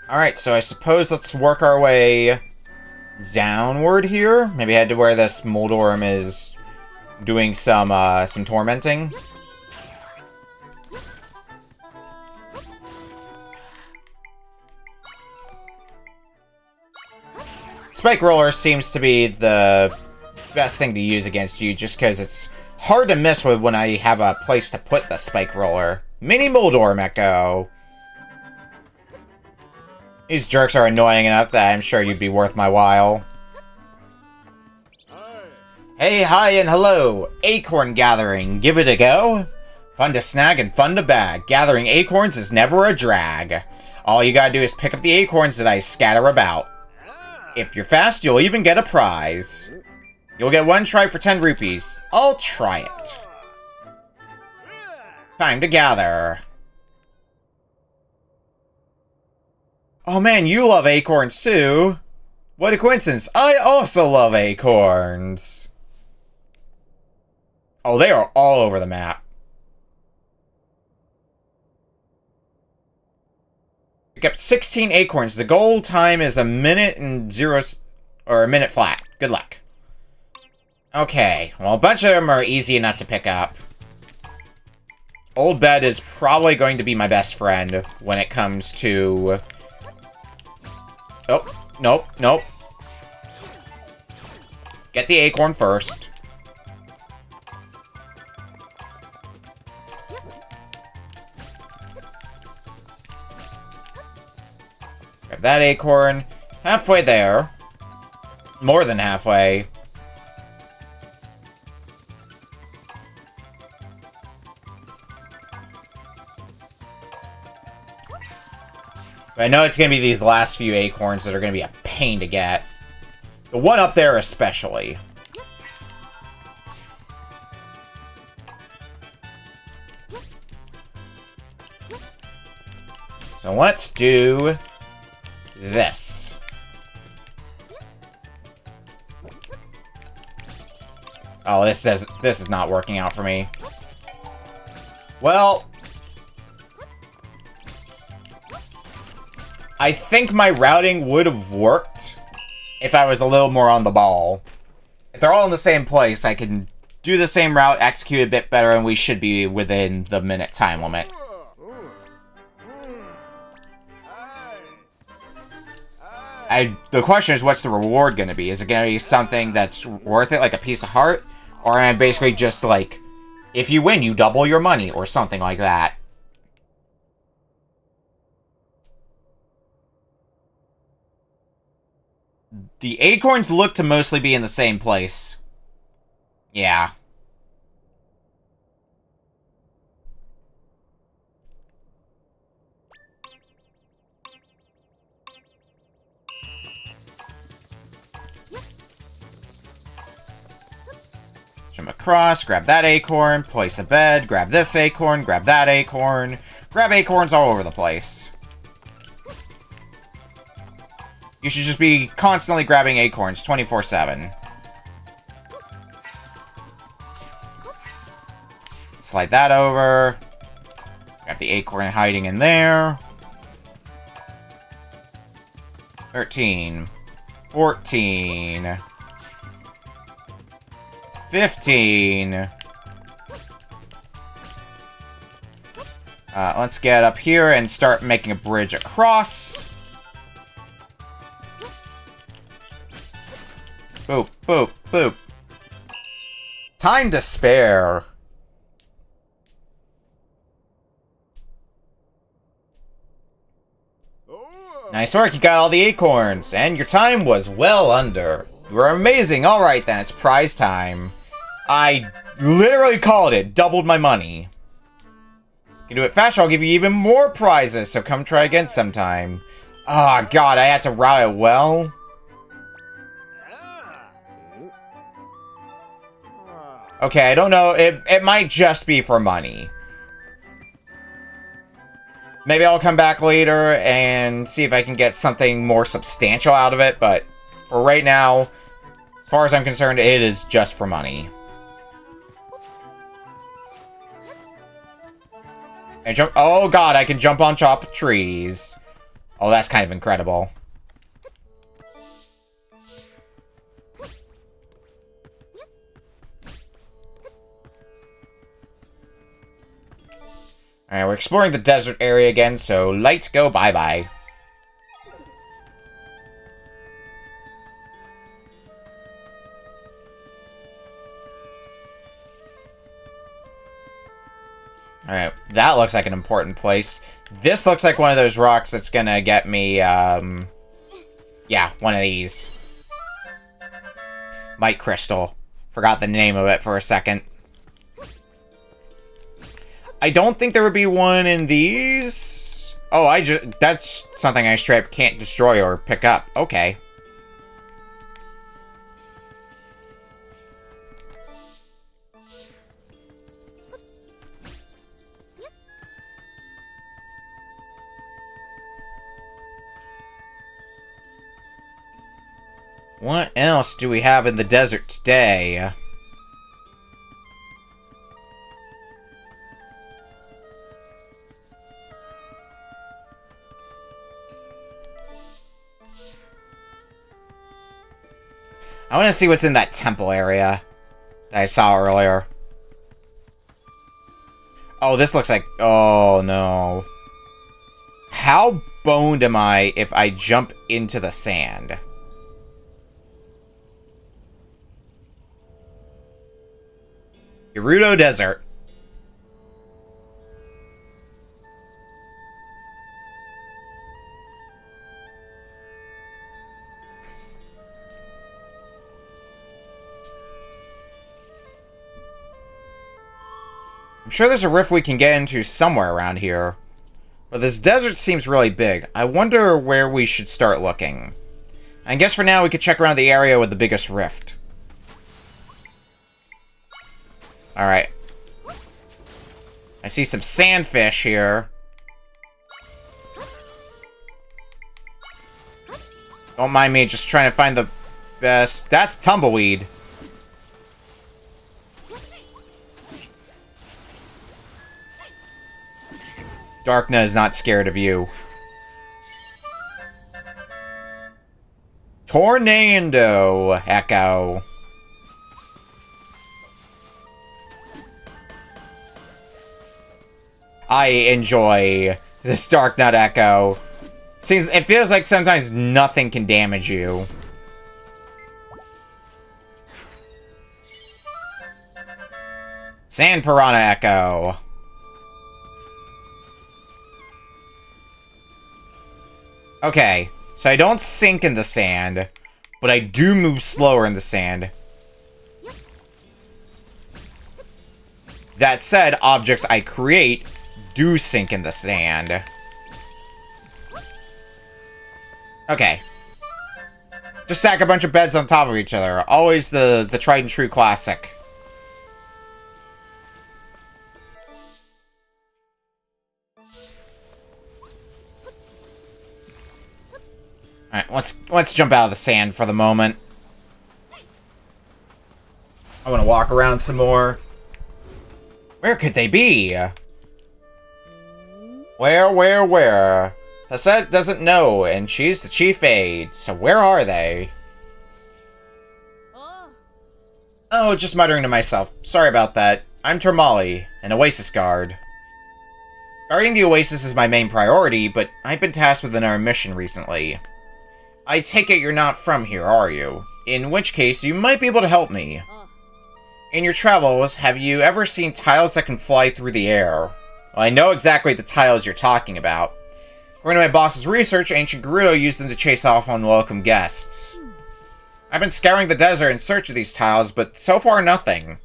Alright, so I suppose let's work our way downward here. Maybe head to where this Moldorm is doing some tormenting. Spike Roller seems to be the best thing to use against you, just because it's hard to miss with when I have a place to put the Spike Roller. Mini Moldorm Echo. These jerks are annoying enough that I'm sure you'd be worth my while. Hey, hi, and hello! Acorn gathering, give it a go? Fun to snag and fun to bag. Gathering acorns is never a drag. All you gotta do is pick up the acorns that I scatter about. If you're fast, you'll even get a prize. You'll get 1 try for 10 rupees. I'll try it. Time to gather. Oh man, you love acorns too. What a coincidence. I also love acorns. Oh, they are all over the map. Pick up 16 acorns. The goal time is a minute and a minute flat. Good luck. Okay, well, a bunch of them are easy enough to pick up. Old Bed is probably going to be my best friend when it comes to... Oh, nope, nope. Get the acorn first. Grab that acorn. Halfway there. More than halfway. But I know it's going to be these last few acorns that are going to be a pain to get. The one up there especially. So let's do this. Oh, this is not working out for me. Well, I think my routing would have worked if I was a little more on the ball. If they're all in the same place, I can do the same route, execute a bit better, and we should be within the minute time limit. The question is, what's the reward going to be? Is it going to be something that's worth it, like a piece of heart? Or am I basically just like, if you win, you double your money, or something like that? The acorns look to mostly be in the same place. Yeah. Jump across, grab that acorn, place a bed, grab this acorn, grab that acorn. Grab acorns all over the place. You should just be constantly grabbing acorns 24/7. Slide that over. Got the acorn hiding in there. 13. 14. 15. Let's get up here and start making a bridge across. Boop, boop, boop. Time to spare. Nice work, you got all the acorns, and your time was well under. You were amazing. Alright then, it's prize time. I literally called it, doubled my money. You can do it faster, I'll give you even more prizes, so come try again sometime. Oh god, I had to route it well. Okay, I don't know, it might just be for money. Maybe I'll come back later and see if I can get something more substantial out of it, but for right now, as far as I'm concerned, it is just for money. And jump. Oh god, I can jump on top of trees. Oh, that's kind of incredible. Alright, we're exploring the desert area again, so lights go bye-bye. Alright, that looks like an important place. This looks like one of those rocks that's gonna get me, yeah, one of these. Might crystal. Forgot the name of it for a second. I don't think there would be one in these. Oh, that's something I straight up can't destroy or pick up. Okay. What else do we have in the desert today? I want to see what's in that temple area that I saw earlier. Oh, this looks like... Oh, no. How boned am I if I jump into the sand? Gerudo Desert. sure there's a rift we can get into somewhere around here. But this desert seems really big. I wonder where we should start looking. I guess for now we could check around the area with the biggest rift. Alright. I see some sandfish here. Don't mind me just trying to find the best... That's tumbleweed. Darkna is not scared of you. Tornado Echo. I enjoy this Darknut Echo. It feels like sometimes nothing can damage you. Sand Piranha Echo. Okay, so I don't sink in the sand, but I do move slower in the sand. That said, objects I create do sink in the sand. Okay. Just stack a bunch of beds on top of each other. Always the tried and true classic. Alright, let's jump out of the sand for the moment. I want to walk around some more. Where could they be? Where? Hasset doesn't know, and she's the chief aide, so where are they? Oh, just muttering to myself. Sorry about that. I'm Termali, an Oasis guard. Guarding the Oasis is my main priority, but I've been tasked with another mission recently. I take it you're not from here, are you? In which case, you might be able to help me. In your travels, have you ever seen tiles that can fly through the air? Well, I know exactly the tiles you're talking about. According to my boss's research, Ancient Gerudo used them to chase off unwelcome guests. I've been scouring the desert in search of these tiles, but so far nothing.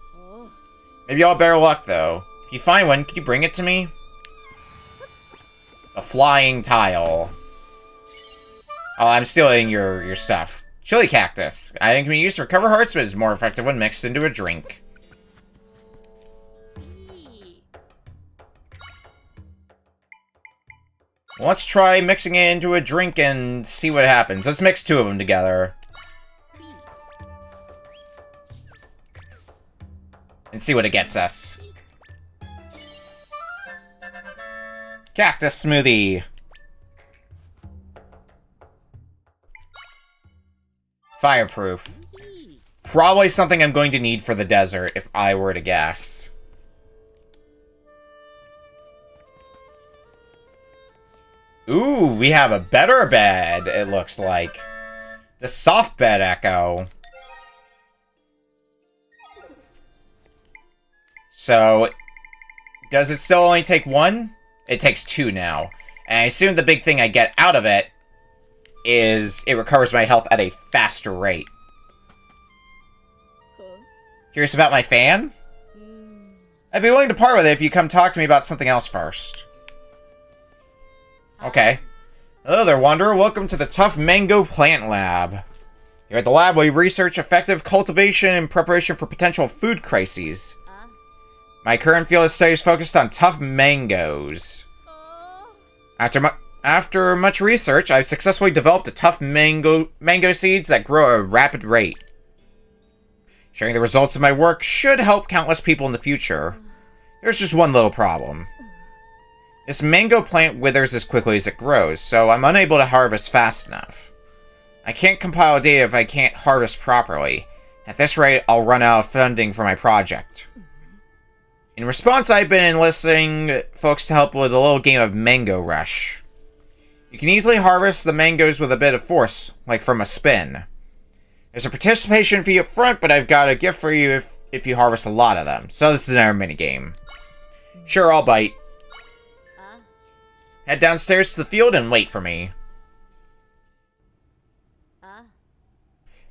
Maybe I'll bear luck, though. If you find one, could you bring it to me? A flying tile. Oh, I'm stealing your stuff. Chili cactus. I think can be used to recover hearts, but is more effective when mixed into a drink. Let's try mixing it into a drink and see what happens. Let's mix two of them together. And see what it gets us. Cactus smoothie. Fireproof. Probably something I'm going to need for the desert, if I were to guess. Ooh, we have a better bed, it looks like. The soft bed echo. So, does it still only take one? It takes two now. And I assume the big thing I get out of it is it recovers my health at a faster rate. Curious about my fan? I'd be willing to part with it if you come talk to me about something else first. Okay. Hello there, Wanderer. Welcome to the Tough Mango Plant Lab. Here at the lab, we research effective cultivation and preparation for potential food crises. My current field of study is focused on tough mangoes. After much research, I've successfully developed a tough mango seeds that grow at a rapid rate. Sharing the results of my work should help countless people in the future. There's just one little problem. This mango plant withers as quickly as it grows, so I'm unable to harvest fast enough. I can't compile data if I can't harvest properly. At this rate, I'll run out of funding for my project. In response, I've been enlisting folks to help with a little game of Mango Rush. You can easily harvest the mangoes with a bit of force, like from a spin. There's a participation fee up front, but I've got a gift for you if you harvest a lot of them. So this is our minigame. Sure, I'll bite. Head downstairs to the field and wait for me.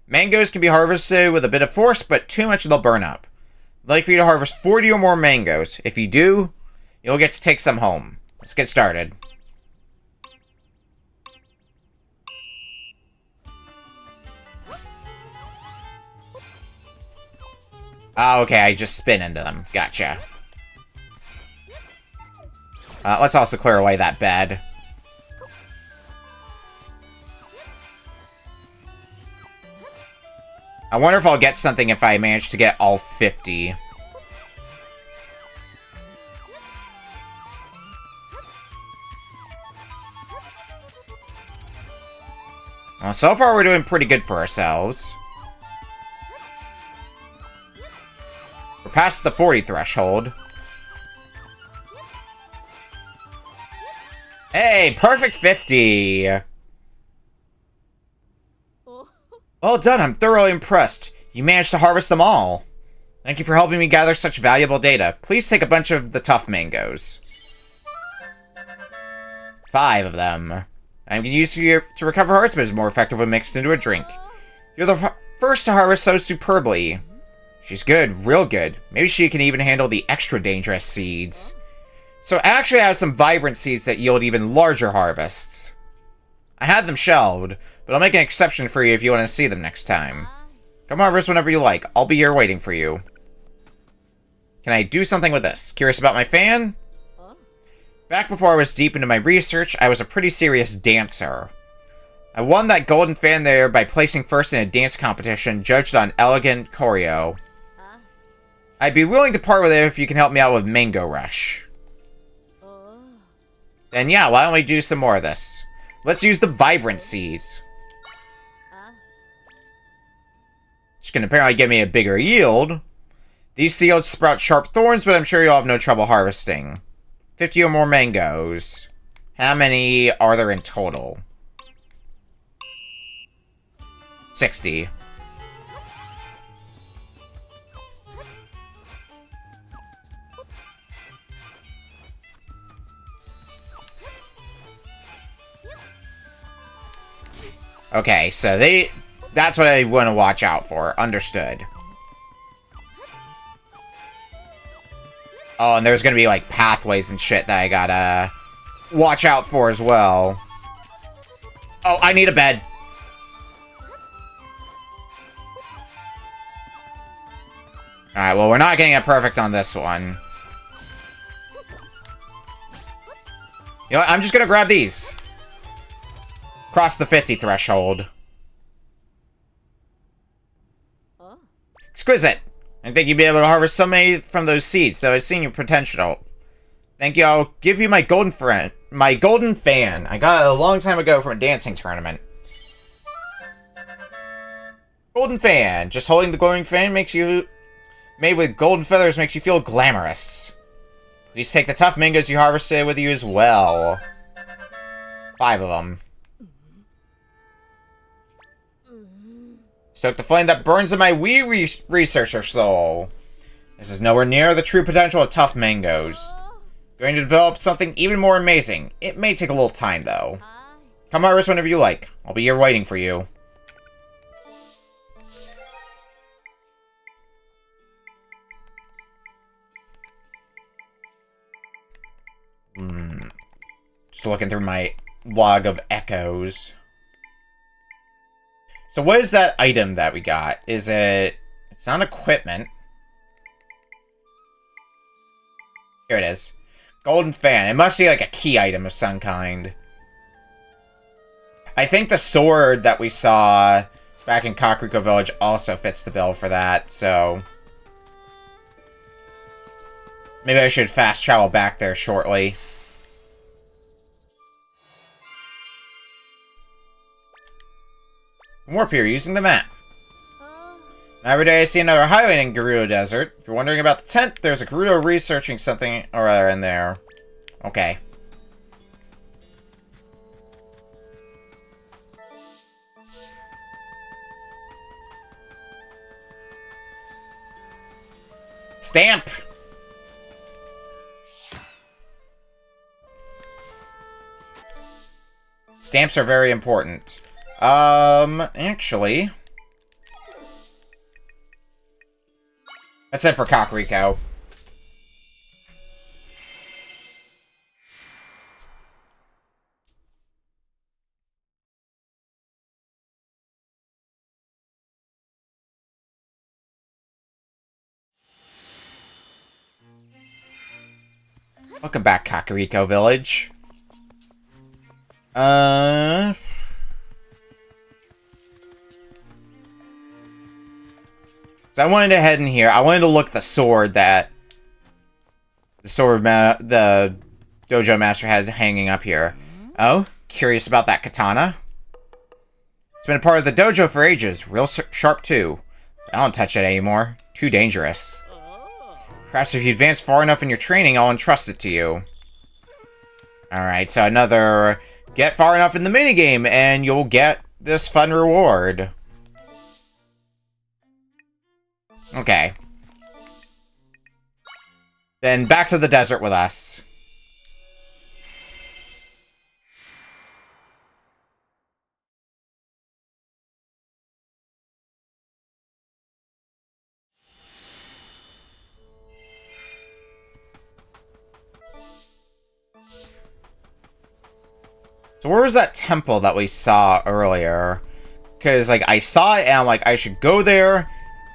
Mangoes can be harvested with a bit of force, but too much they'll burn up. I'd like for you to harvest 40 or more mangoes. If you do, you'll get to take some home. Let's get started. Oh, okay, I just spin into them. Gotcha. Let's also clear away that bed. I wonder if I'll get something if I manage to get all 50. Well, so far we're doing pretty good for ourselves. We're past the 40 threshold. Hey, perfect 50! Well done, I'm thoroughly impressed. You managed to harvest them all. Thank you for helping me gather such valuable data. Please take a bunch of the tough mangoes. 5 of them. I'm going to use you to recover hearts, but it's more effective when mixed into a drink. You're the first to harvest so superbly. She's good, real good. Maybe she can even handle the extra dangerous seeds. So actually I have some vibrant seeds that yield even larger harvests. I had them shelved, but I'll make an exception for you if you want to see them next time. Come harvest whenever you like. I'll be here waiting for you. Can I do something with this? Curious about my fan? Back before I was deep into my research, I was a pretty serious dancer. I won that golden fan there by placing first in a dance competition judged on elegant choreo. I'd be willing to part with it if you can help me out with Mango Rush. Then yeah, why don't we do some more of this? Let's use the Vibrant Seeds. Which can apparently give me a bigger yield. These seeds sprout sharp thorns, but I'm sure you'll have no trouble harvesting. 50 or more mangoes. How many are there in total? 60. Okay, so that's what I want to watch out for. Understood. Oh, and there's gonna be, like, pathways and shit that I gotta watch out for as well. Oh, I need a bed. Alright, well, we're not getting it perfect on this one. You know what? I'm just gonna grab these. Cross the 50 threshold. Exquisite. I think you'd be able to harvest so many from those seeds, though I've seen your potential. Thank you. I'll give you my golden fan. I got it a long time ago from a dancing tournament. Golden fan. Just holding the glowing fan makes you... made with golden feathers makes you feel glamorous. Please take the tough mangoes you harvested with you as well. 5 of them. Stoke the flame that burns in my wee researcher soul. This is nowhere near the true potential of tough mangoes. Going to develop something even more amazing. It may take a little time, though. Come harvest whenever you like. I'll be here waiting for you. Just looking through my log of echoes. So what is that item that we got? Is it... It's not equipment. Here it is. Golden fan. It must be like a key item of some kind. I think the sword that we saw back in Kakariko Village also fits the bill for that, so... Maybe I should fast travel back there shortly. Warp here using the map. Now every day I see another highway in Gerudo Desert. If you're wondering about the tent, there's a Gerudo researching something or other in there. Okay. Stamp! Stamps are very important. Actually... That's it for Kakariko. Welcome back, Kakariko Village. So I wanted to head in here. I wanted to look at the sword that the dojo master had hanging up here. Oh, curious about that katana? It's been a part of the dojo for ages. Real sharp, too. I don't touch it anymore. Too dangerous. Perhaps if you advance far enough in your training, I'll entrust it to you. Alright, so another... Get far enough in the minigame, and you'll get this fun reward. Okay. Then back to the desert with us. So where was that temple that we saw earlier? Because, like, I saw it and I'm like, I should go there.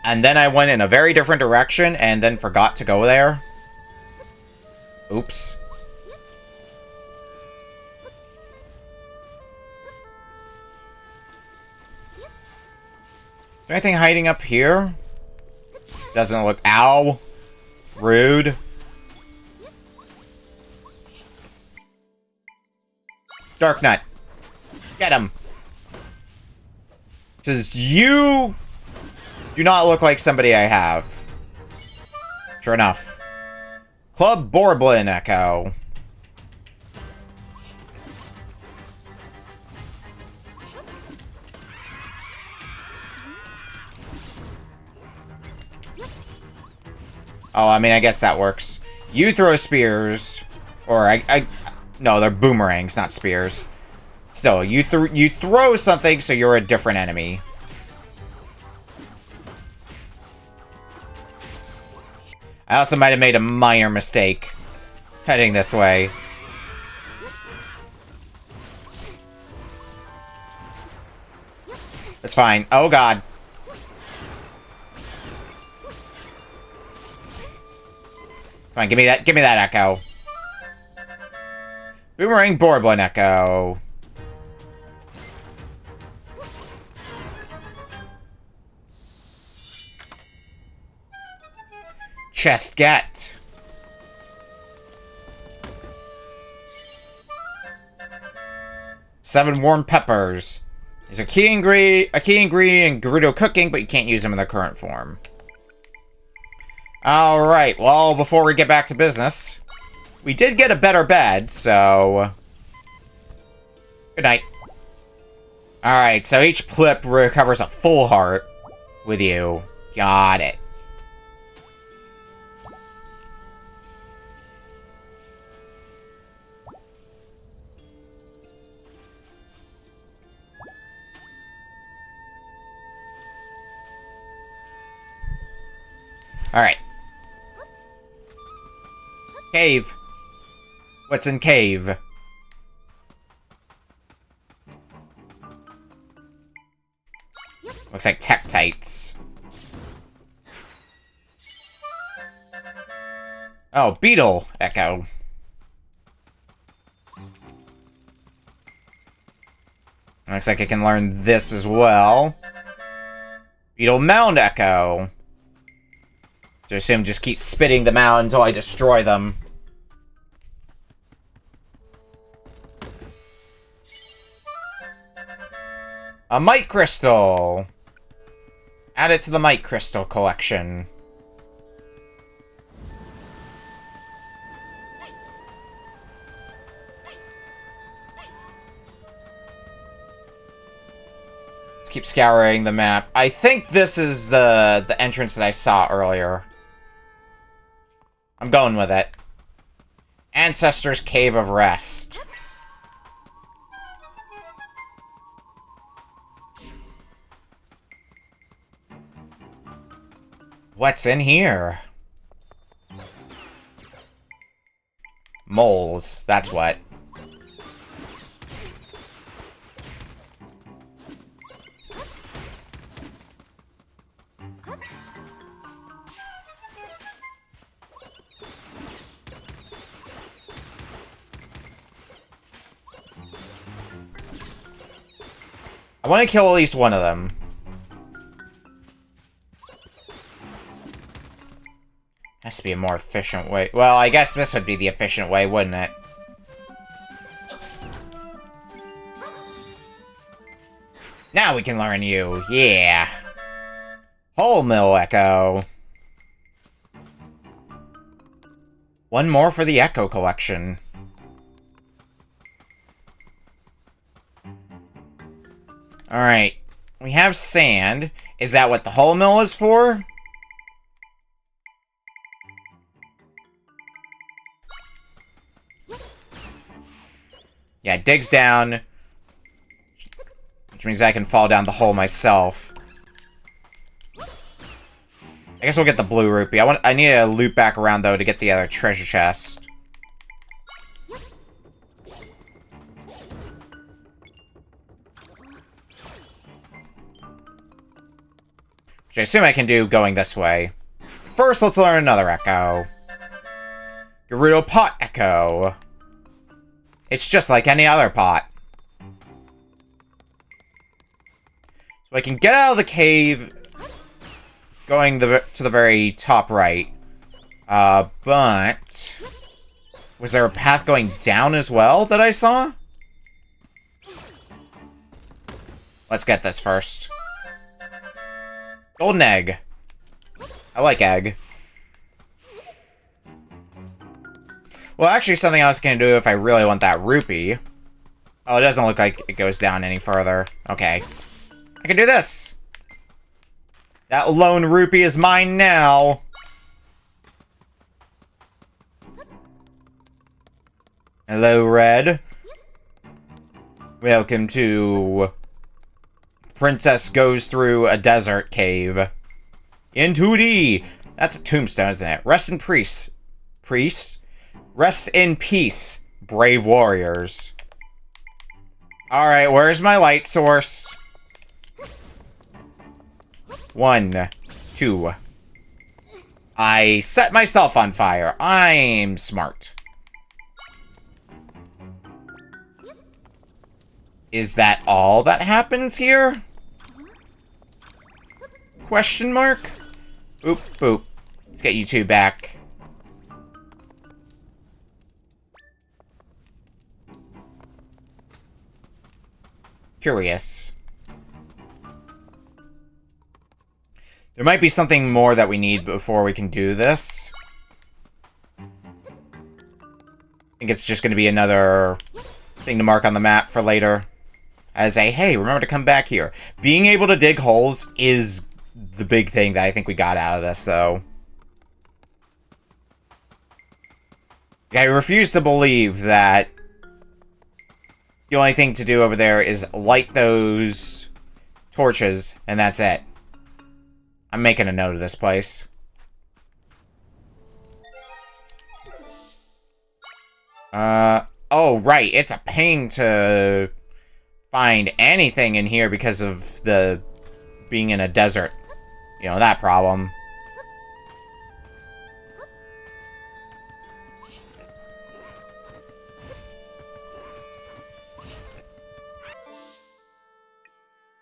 And then I went in a very different direction and then forgot to go there. Oops. Is there anything hiding up here? Doesn't look... Ow. Rude. Dark Nut. Get him. Because you do not look like somebody I have. Sure enough. Club Borblin Echo. Oh, I mean, I guess that works. You throw spears. Or, no, they're boomerangs, not spears. Still, you throw something, so you're a different enemy. I also might have made a minor mistake heading this way. It's fine. Oh, God. Fine, give me that echo. Boomerang Borblin Echo. Chest get. Seven warm peppers. There's a key ingredient in Gerudo cooking, but you can't use them in their current form. Alright, well, before we get back to business, we did get a better bed, so... Good night. Alright, so each plip recovers a full heart with you. Got it. Alright. Cave. What's in cave? Looks like Tektites. Oh, Beetle Echo. Looks like I can learn this as well. Beetle Mound Echo. I assume just keep spitting them out until I destroy them. A Might Crystal! Add it to the Might Crystal collection. Let's keep scouring the map. I think this is the entrance that I saw earlier. I'm going with it. Ancestors' Cave of Rest. What's in here? Moles, that's what. I want to kill at least one of them. Has to be a more efficient way. Well, I guess this would be the efficient way, wouldn't it? Now we can learn you. Yeah. Whole Mill Echo. One more for the Echo collection. Alright. We have sand. Is that what the whole mill is for? Yeah, it digs down. Which means I can fall down the hole myself. I guess we'll get the blue rupee. I need to loop back around, though, to get the other treasure chest. Which I assume I can do going this way. First, let's learn another echo. Gerudo Pot Echo. It's just like any other pot. So I can get out of the cave going to the very top right. But... was there a path going down as well that I saw? Let's get this first. Golden egg. I like egg. Well, actually, something I was going to do if I really want that rupee. Oh, it doesn't look like it goes down any further. Okay. I can do this. That lone rupee is mine now. Hello, Red. Welcome to... Princess Goes Through a Desert Cave. In 2D. That's a tombstone, isn't it? Rest in peace. Rest in peace, brave warriors. Alright, where's my light source? 1, 2. I set myself on fire. I'm smart. Is that all that happens here? Question mark? Boop, boop. Let's get you two back. Curious. There might be something more that we need before we can do this. I think it's just going to be another thing to mark on the map for later. As a, hey, remember to come back here. Being able to dig holes is the big thing that I think we got out of this, though. I refuse to believe that the only thing to do over there is light those torches, and that's it. I'm making a note of this place. Oh, right. It's a pain to find anything in here because of the being in a desert. You know, that problem.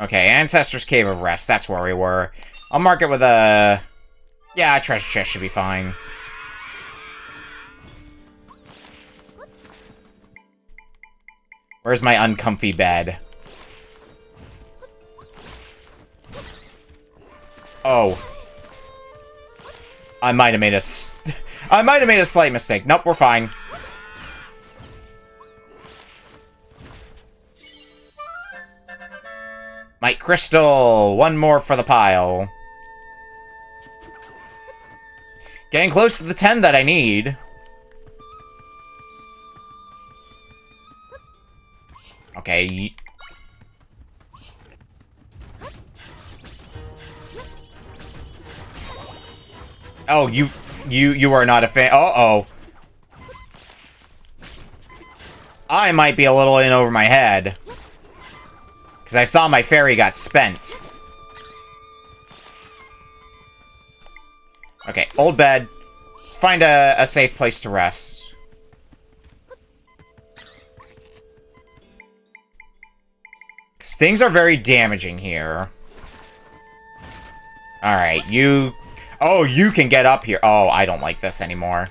Okay, Ancestors Cave of Rest. That's where we were. I'll mark it with a... yeah, a treasure chest should be fine. Where's my uncomfy bed? Oh. I might have made a... I might have made a slight mistake. Nope, we're fine. Might Crystal! One more for the pile. Getting close to the 10 that I need. Okay. Oh, you are not a fan. Uh-oh. I might be a little in over my head. Because I saw my fairy got spent. Okay, old bed. Let's find a safe place to rest. Because things are very damaging here. Alright, you... Oh, you can get up here. Oh, I don't like this anymore.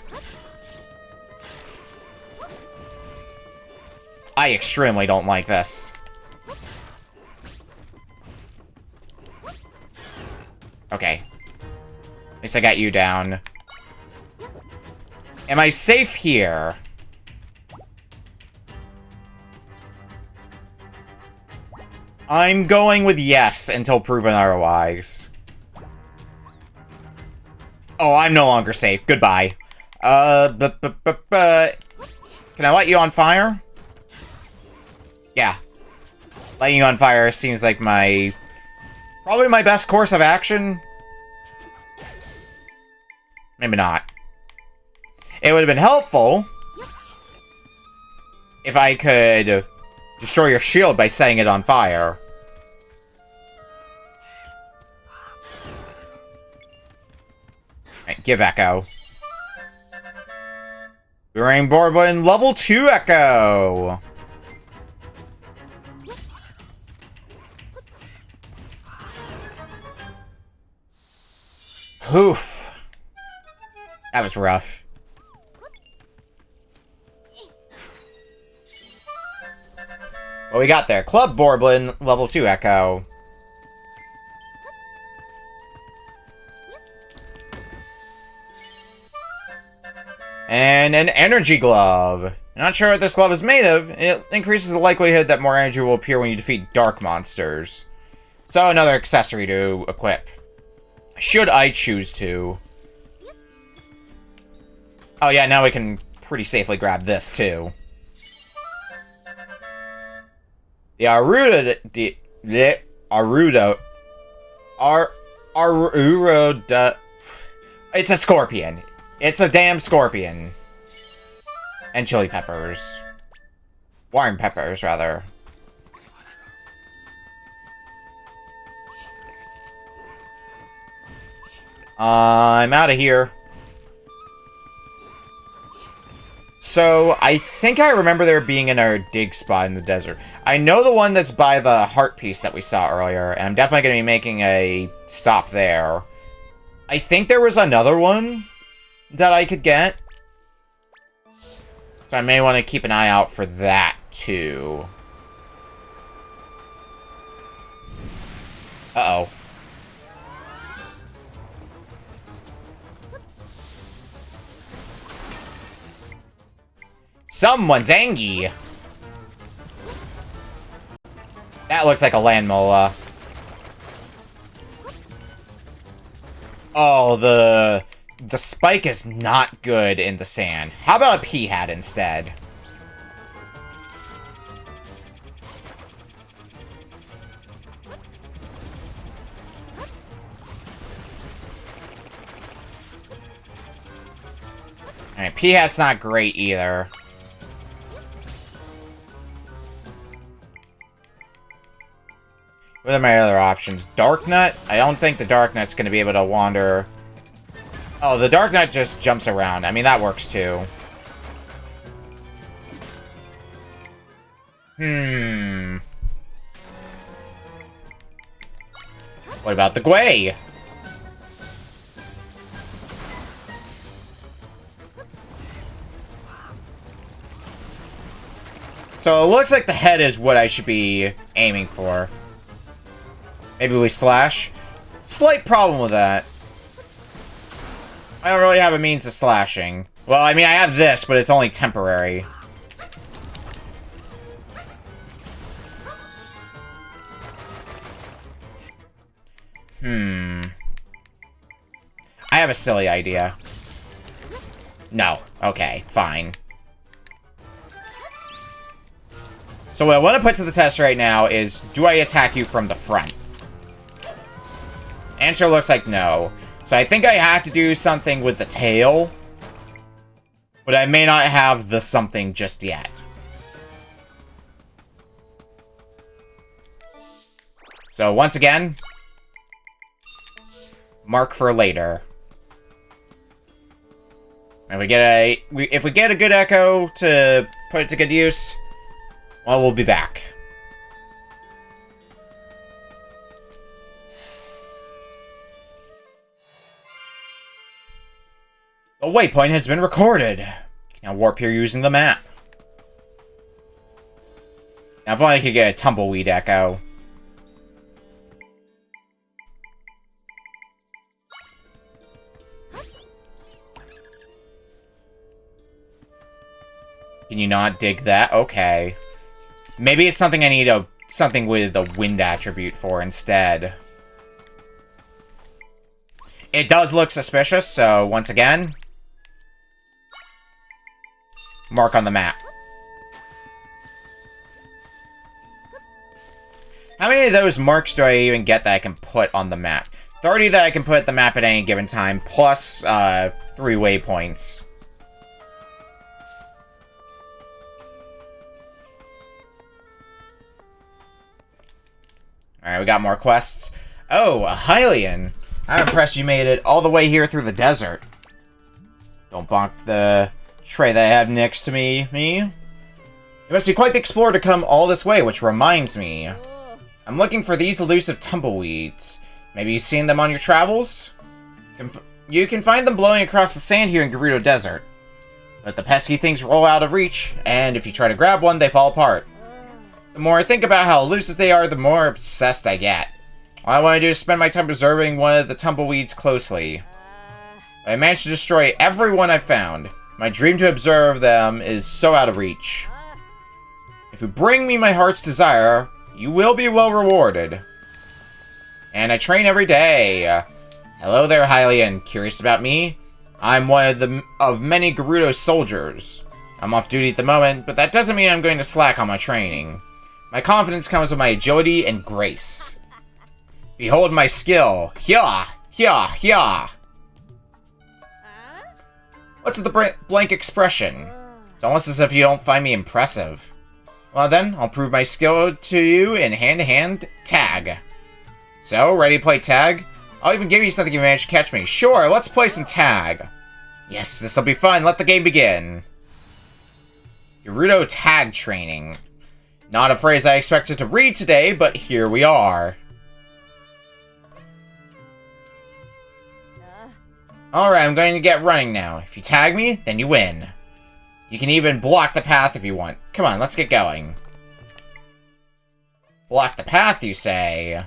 I extremely don't like this. Okay. At least I got you down. Am I safe here? I'm going with yes until proven otherwise. Oh, I'm no longer safe. Goodbye. Can I light you on fire? Yeah. Lighting you on fire seems like probably my best course of action. Maybe not. It would have been helpful if I could destroy your shield by setting it on fire. Right, give Echo. Boomerang Borbin level 2 Echo. Oof. That was rough. What we got there? Club Borblin, level 2 Echo. And an energy glove. Not sure what this glove is made of. It increases the likelihood that more energy will appear when you defeat dark monsters. So another accessory to equip. Should I choose to. Oh yeah, now we can pretty safely grab this too. The Aruda, it's a scorpion. It's a damn scorpion. And chili peppers. Warm peppers, rather. I'm out of here. So, I think I remember there being another dig spot in the desert. I know the one that's by the heart piece that we saw earlier, and I'm definitely going to be making a stop there. I think there was another one that I could get. So I may want to keep an eye out for that, too. Uh-oh. Someone's angry. That looks like a land mola. Oh, the spike is not good in the sand. How about a pea hat instead? Alright, pea hat's not great either. What are my other options? Dark Nut? I don't think the Dark Nut's going to be able to wander. Oh, the Dark Nut just jumps around. I mean, that works too. What about the Gwei? So it looks like the head is what I should be aiming for. Maybe we slash? Slight problem with that. I don't really have a means of slashing. Well, I mean, I have this, but it's only temporary. I have a silly idea. No. Okay, fine. So what I want to put to the test right now is, do I attack you from the front? Answer looks like no. So I think I have to do something with the tail. But I may not have the something just yet. So once again, mark for later. If we get a good echo to put it to good use, well, we'll be back. The waypoint has been recorded. You can now warp here using the map. Now, if only I could get a tumbleweed echo. Can you not dig that? Okay. Maybe it's something I need something with a wind attribute for instead. It does look suspicious, so once again, mark on the map. How many of those marks do I even get that I can put on the map? 30 that I can put at the map at any given time, plus 3 waypoints. Alright, we got more quests. Oh, a Hylian. I'm impressed you made it all the way here through the desert. Don't bonk the tray that I have next to me. You must be quite the explorer to come all this way, which reminds me. I'm looking for these elusive tumbleweeds. Maybe you've seen them on your travels? You can find them blowing across the sand here in Gerudo Desert. But the pesky things roll out of reach, and if you try to grab one, they fall apart. The more I think about how elusive they are, the more obsessed I get. All I want to do is spend my time preserving one of the tumbleweeds closely. I managed to destroy every one I've found. My dream to observe them is so out of reach. If you bring me my heart's desire, you will be well rewarded. And I train every day. Hello there, Hylian. Curious about me? I'm one of many Gerudo soldiers. I'm off duty at the moment, but that doesn't mean I'm going to slack on my training. My confidence comes with my agility and grace. Behold my skill. Hya! Hya! Hya! What's with the blank expression? It's almost as if you don't find me impressive. Well then, I'll prove my skill to you in hand-to-hand tag. So, ready to play tag? I'll even give you something if you manage to catch me. Sure, let's play some tag. Yes, this'll be fun. Let the game begin. Gerudo tag training. Not a phrase I expected to read today, but here we are. Alright, I'm going to get running now. If you tag me, then you win. You can even block the path if you want. Come on, let's get going. Block the path, you say?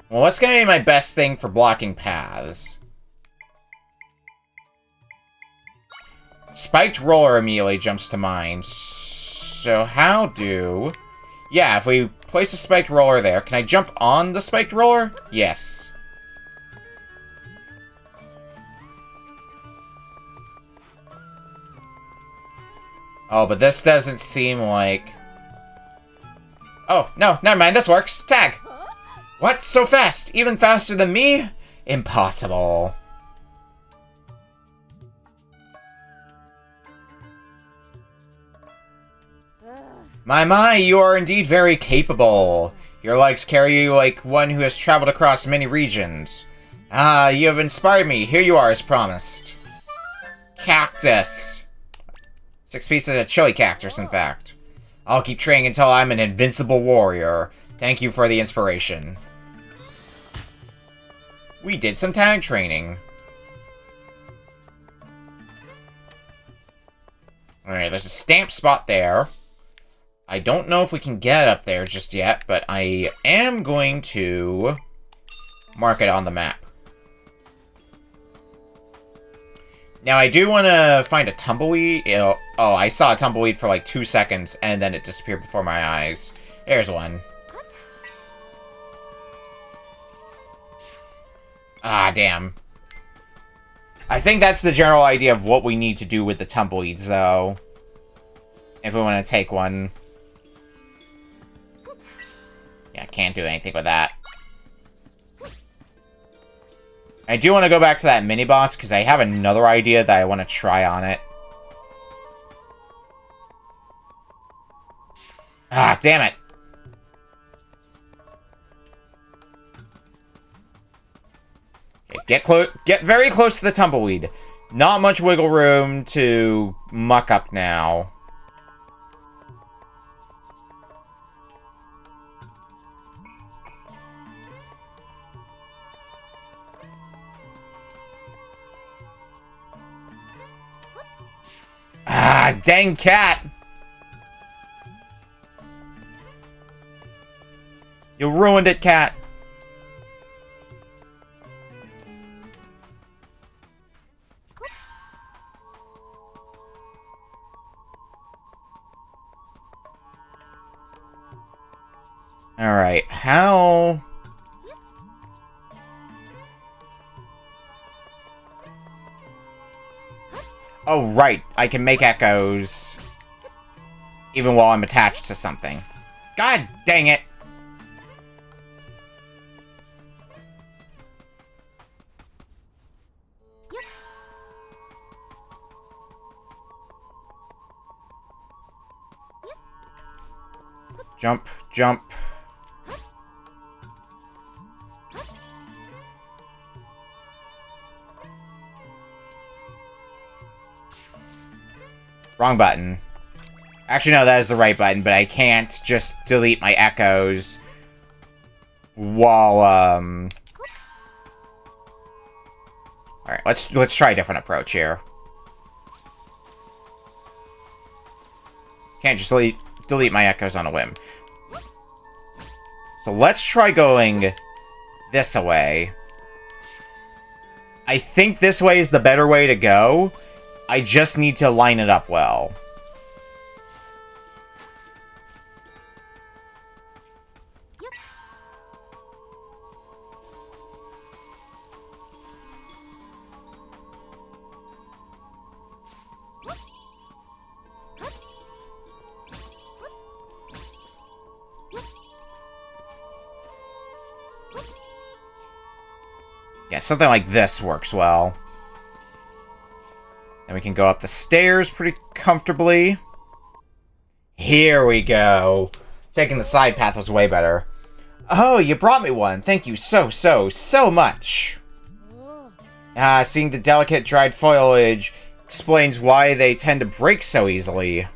Well, what's going to be my best thing for blocking paths? Spiked roller immediately jumps to mind. So how do... Yeah, if we place a spiked roller there, can I jump on the spiked roller? Yes. Oh, but this doesn't seem like... Oh, no, never mind, this works. Tag! What? So fast? Even faster than me? Impossible. My, you are indeed very capable. Your legs carry you like one who has traveled across many regions. Ah, you have inspired me. Here you are, as promised. Cactus. 6 pieces of chili cactus, in fact. I'll keep training until I'm an invincible warrior. Thank you for the inspiration. We did some tag training. Alright, there's a stamp spot there. I don't know if we can get up there just yet, but I am going to mark it on the map. Now, I do want to find a tumbleweed. Oh, I saw a tumbleweed for like 2 seconds, and then it disappeared before my eyes. There's one. Ah, damn. I think that's the general idea of what we need to do with the tumbleweeds, though. If we want to take one. Yeah, can't do anything with that. I do want to go back to that mini-boss, because I have another idea that I want to try on it. Ah, damn it! Okay, get very close to the tumbleweed. Not much wiggle room to muck up now. Ah, dang cat! You ruined it, cat. Alright, how... Oh, right. I can make echoes even while I'm attached to something. God dang it! Jump, jump. Wrong button. Actually, no, that is the right button, but I can't just delete my echoes while, Alright, let's try a different approach here. Can't just delete my echoes on a whim. So let's try going this way. I think this way is the better way to go. I just need to line it up well. Yeah, something like this works well. And we can go up the stairs pretty comfortably. Here we go. Taking the side path was way better. Oh, you brought me one. Thank you so much. Seeing the delicate dried foliage explains why they tend to break so easily.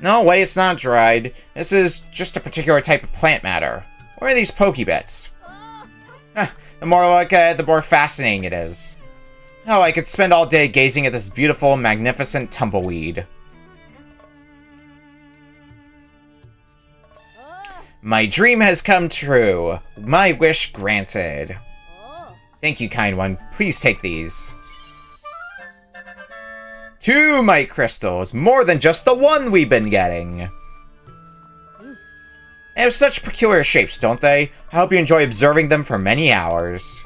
No, wait, it's not dried. This is just a particular type of plant matter. Where are these pokey bits? The more I look at it, the more fascinating it is. Oh, I could spend all day gazing at this beautiful, magnificent tumbleweed. My dream has come true. My wish granted. Thank you, kind one. Please take these. 2 might crystals, more than just the one we've been getting. They have such peculiar shapes, don't they? I hope you enjoy observing them for many hours.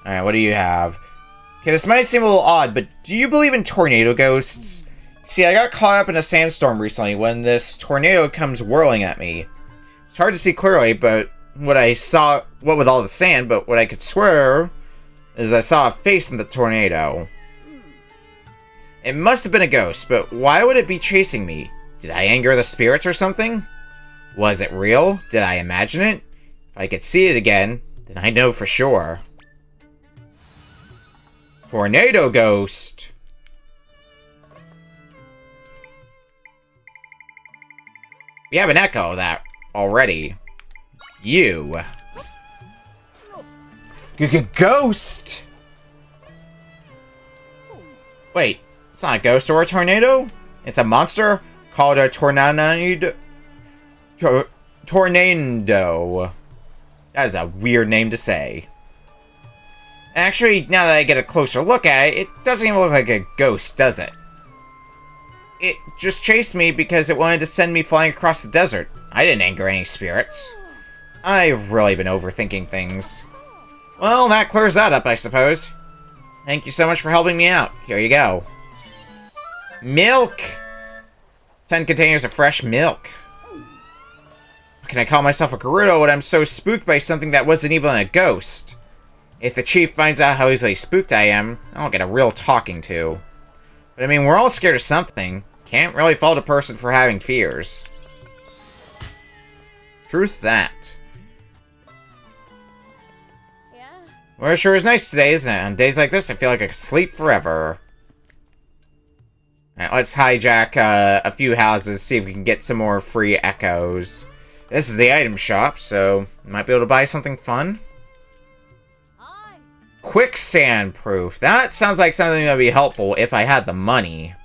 Alright, what do you have? Okay, this might seem a little odd, but do you believe in tornado ghosts? See, I got caught up in a sandstorm recently when this tornado comes whirling at me. It's hard to see clearly, but what with all the sand, but what I could swear is I saw a face in the tornado. It must have been a ghost, but why would it be chasing me? Did I anger the spirits or something? Was it real? Did I imagine it? If I could see it again, then I know for sure. Tornado ghost. We have an echo of that already. You. Ghost! Wait, it's not a ghost or a tornado? It's a monster called a tornado. Tornado. That is a weird name to say. Actually, now that I get a closer look at it, it doesn't even look like a ghost, does it? It just chased me because it wanted to send me flying across the desert. I didn't anger any spirits. I've really been overthinking things. Well, that clears that up, I suppose. Thank you so much for helping me out. Here you go. Milk! 10 containers of fresh milk. Can I call myself a Gerudo when I'm so spooked by something that wasn't even a ghost? If the chief finds out how easily spooked I am, I'll get a real talking to. But I mean, we're all scared of something. Can't really fault a person for having fears. Truth that. Yeah. Well, it sure is nice today, isn't it? On days like this, I feel like I could sleep forever. Alright, let's hijack a few houses, see if we can get some more free echoes. This is the item shop, so might be able to buy something fun. Hi. Quicksand proof. That sounds like something that would be helpful if I had the money.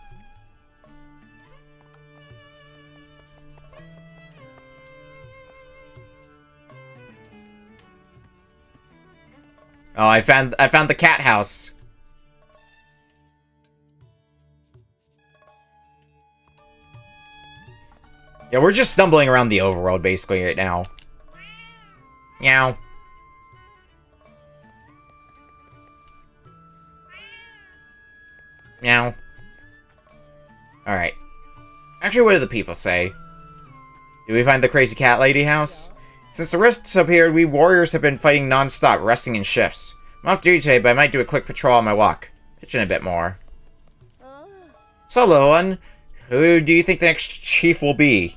Oh, I found the cat house. Yeah, we're just stumbling around the overworld basically right now. Meow. Meow. Alright. Actually, what do the people say? Did we find the crazy cat lady house? Since the rifts appeared, we warriors have been fighting non-stop, resting in shifts. I'm off duty today, but I might do a quick patrol on my walk. Pitch in a bit more. So, little one, who do you think the next chief will be?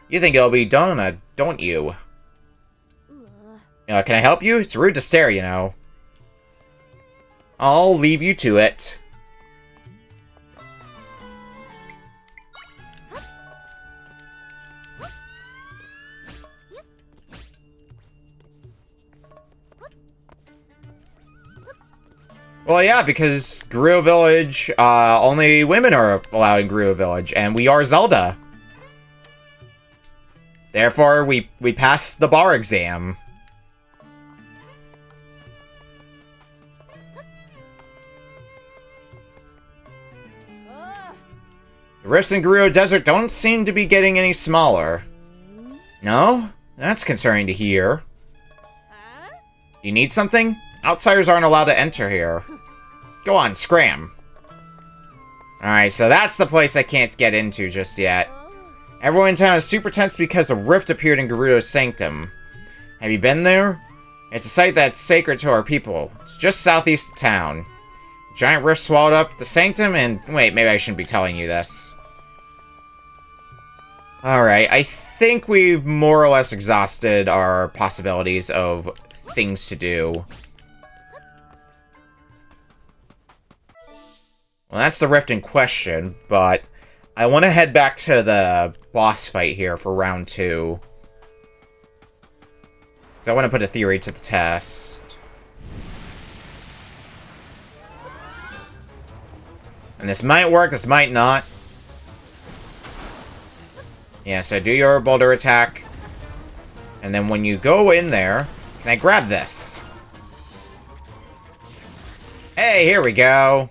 You think it'll be Donna, don't you? Can I help you? It's rude to stare, you know. I'll leave you to it. Well, yeah, because Gerudo Village, only women are allowed in Gerudo Village, and we are Zelda. Therefore, we passed the bar exam. The rifts in Gerudo Desert don't seem to be getting any smaller. No? That's concerning to hear. You need something? Outsiders aren't allowed to enter here. Go on, scram. Alright, so that's the place I can't get into just yet. Everyone in town is super tense because a rift appeared in Gerudo's sanctum. Have you been there? It's a site that's sacred to our people. It's just southeast of town. A giant rift swallowed up the sanctum and... Wait, maybe I shouldn't be telling you this. Alright, I think we've more or less exhausted our possibilities of things to do. Well, that's the rift in question, but I want to head back to the boss fight here for round 2. Because I want to put a theory to the test. And this might work, this might not. Yeah, so do your boulder attack. And then when you go in there, can I grab this? Hey, here we go.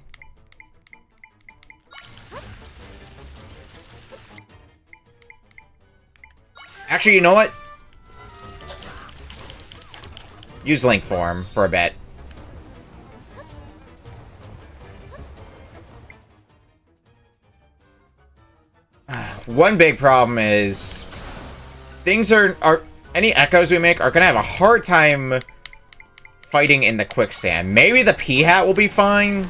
Actually, you know what? Use Link form for a bit. One big problem is things are any echoes we make are gonna have a hard time fighting in the quicksand. Maybe the pea hat will be fine.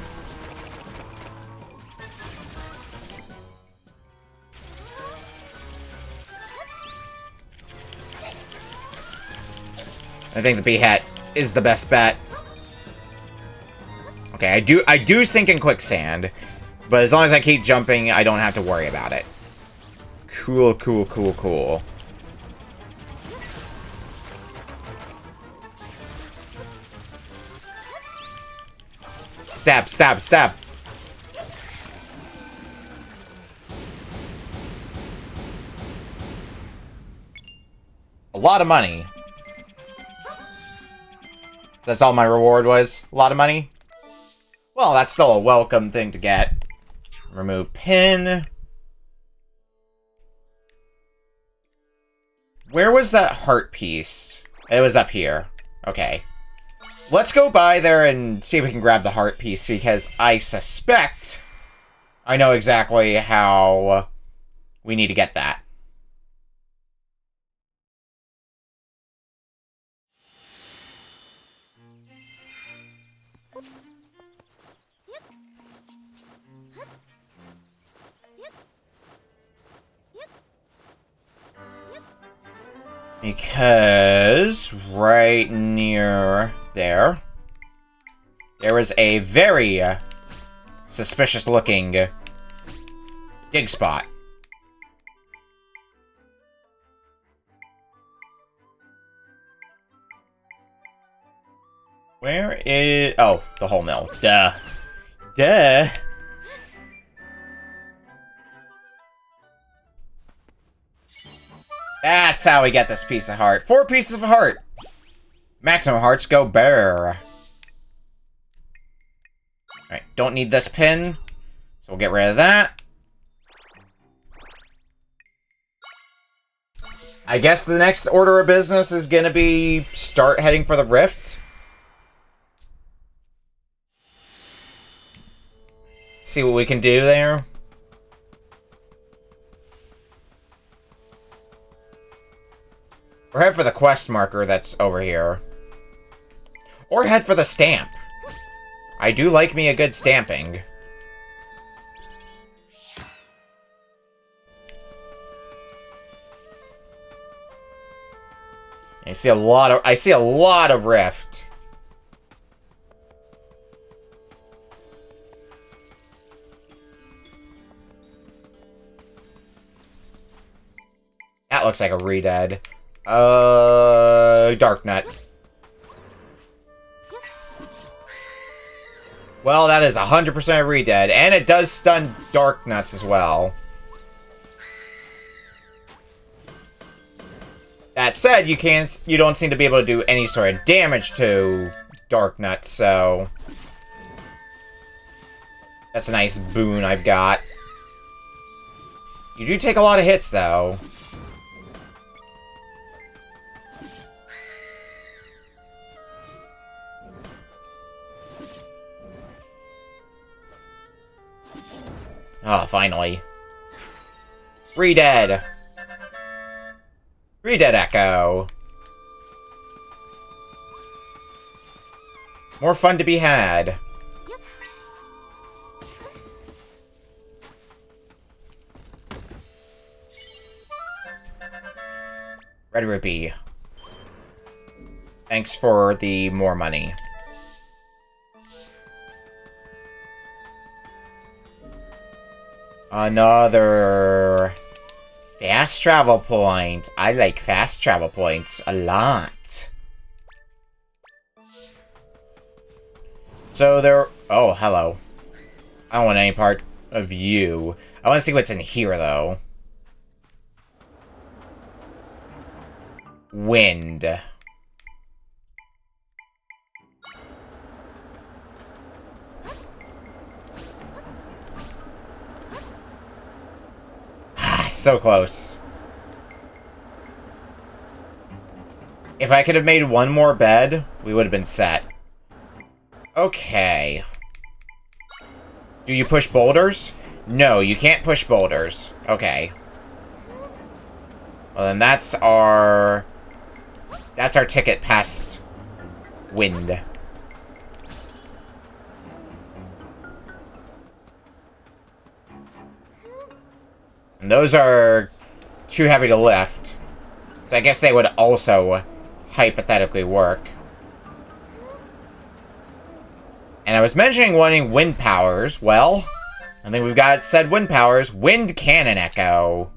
I think the pea hat is the best bet. Okay, I do sink in quicksand, but as long as I keep jumping, I don't have to worry about it. Cool, cool, cool, cool. Stab, stab, stab. A lot of money. That's all my reward was? A lot of money? Well, that's still a welcome thing to get. Remove pin. Where was that heart piece? It was up here. Okay. Let's go by there and see if we can grab the heart piece, because I suspect I know exactly how we need to get that. Because right near there is a very suspicious looking dig spot. Where is... Oh, the whole mill. Duh. Duh. That's how we get this piece of heart. 4 pieces of heart. Maximum hearts go bare. Alright, don't need this pin. So we'll get rid of that. I guess the next order of business is gonna be start heading for the rift. See what we can do there. Or head for the quest marker that's over here. Or head for the stamp. I do like me a good stamping. I see a lot of rift. That looks like a re-dead. Dark Nut. Well, that is 100% re-dead, and it does stun Dark Nuts as well. That said, you don't seem to be able to do any sort of damage to Dark Nuts, so that's a nice boon I've got. You do take a lot of hits, though. Oh, finally. Re-dead. Re-dead Echo. More fun to be had. Red Rupee. Thanks for the more money. Another fast travel point. I like fast travel points a lot. So there... Oh, hello. I don't want any part of you. I want to see what's in here, though. Wind. So close. If I could have made one more bed, we would have been set. Okay. Do you push boulders? No, you can't push boulders. Okay. Well, then that's our ticket past wind. And those are too heavy to lift. So I guess they would also hypothetically work. And I was mentioning wanting wind powers. Well, I think we've got said wind powers. Wind Cannon Echo.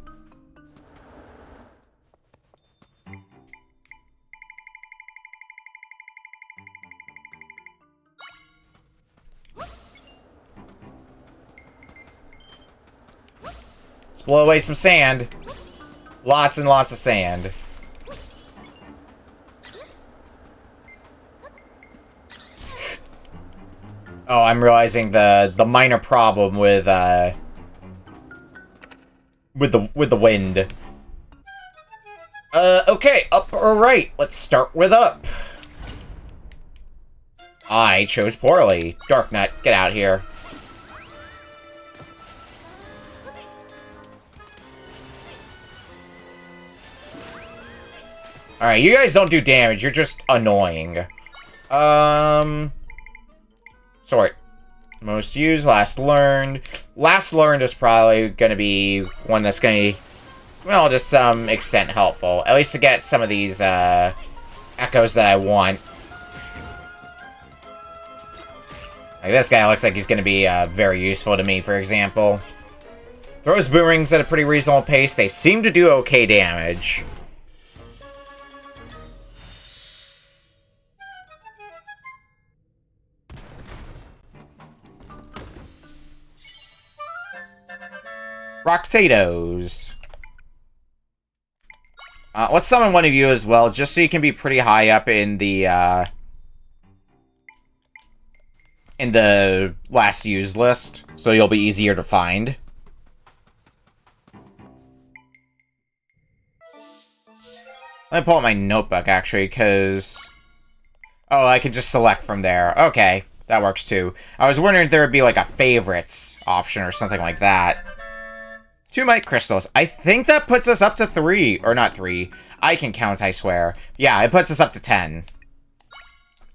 Let's blow away some sand. Lots and lots of sand. Oh, I'm realizing the minor problem with the wind. Okay, up or right? Let's start with up. I chose poorly. Dark Nut, get out here. Alright, you guys don't do damage. You're just annoying. Sort. Most used, last learned. Last learned is probably going to be one that's going to be, well, to some extent helpful. At least to get some of these, echoes that I want. Like, this guy looks like he's going to be, very useful to me, for example. Throws boomerangs at a pretty reasonable pace. They seem to do okay damage. Rock potatoes. Let's summon one of you as well, just so you can be pretty high up in the last used list, so you'll be easier to find. Let me pull up my notebook, actually, because... Oh, I can just select from there. Okay, that works too. I was wondering if there would be, like, a favorites option or something like that. 2 might crystals. I think that puts us up to 3. Or not 3. I can count, I swear. Yeah, it puts us up to 10.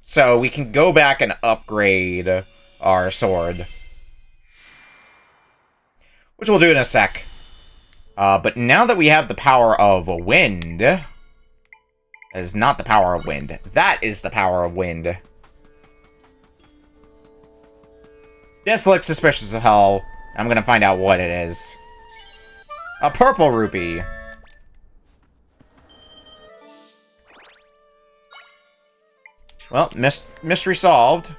So we can go back and upgrade our sword. Which we'll do in a sec. But now that we have the power of wind... That is not the power of wind. That is the power of wind. This looks suspicious as hell. I'm gonna find out what it is. A purple rupee. Well, mystery solved.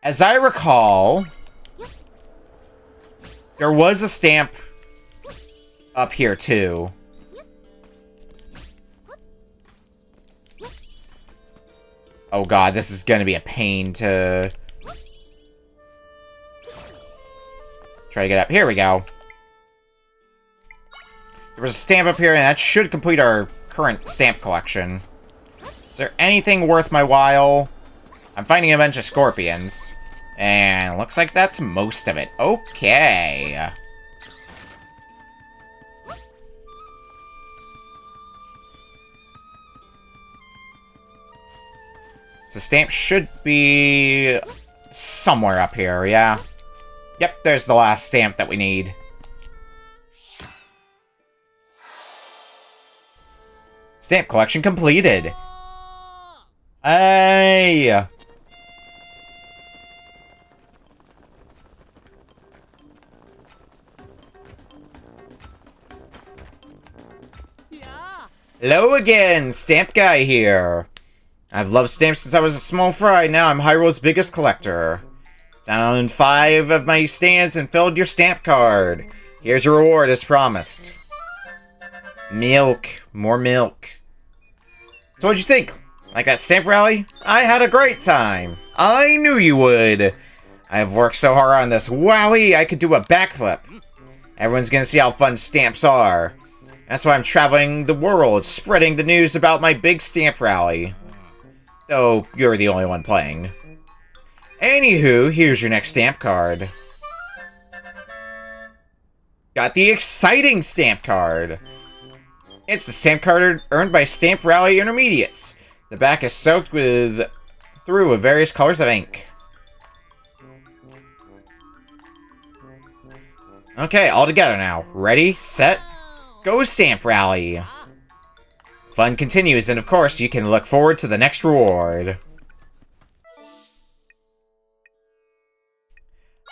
As I recall, there was a stamp up here too. Oh god, this is gonna be a pain to try to get up. Here we go. There was a stamp up here, and that should complete our current stamp collection. Is there anything worth my while? I'm finding a bunch of scorpions. And looks like that's most of it. Okay. The stamp should be somewhere up here, yeah. Yep, there's the last stamp that we need. Stamp collection completed. Hey! Yeah. Hello again, Stamp Guy here. I've loved stamps since I was a small fry. Now I'm Hyrule's biggest collector. Found 5 of my stands and filled your stamp card. Here's your reward as promised. Milk. More milk. So what'd you think? Like that stamp rally? I had a great time. I knew you would. I have worked so hard on this. Wowie, I could do a backflip. Everyone's gonna see how fun stamps are. That's why I'm traveling the world, spreading the news about my big stamp rally. Though, you're the only one playing. Anywho, here's your next stamp card. Got the exciting stamp card. It's the stamp card earned by Stamp Rally Intermediates. The back is soaked through with various colors of ink. Okay, all together now. Ready, set, go Stamp Rally. Fun continues, and of course, you can look forward to the next reward.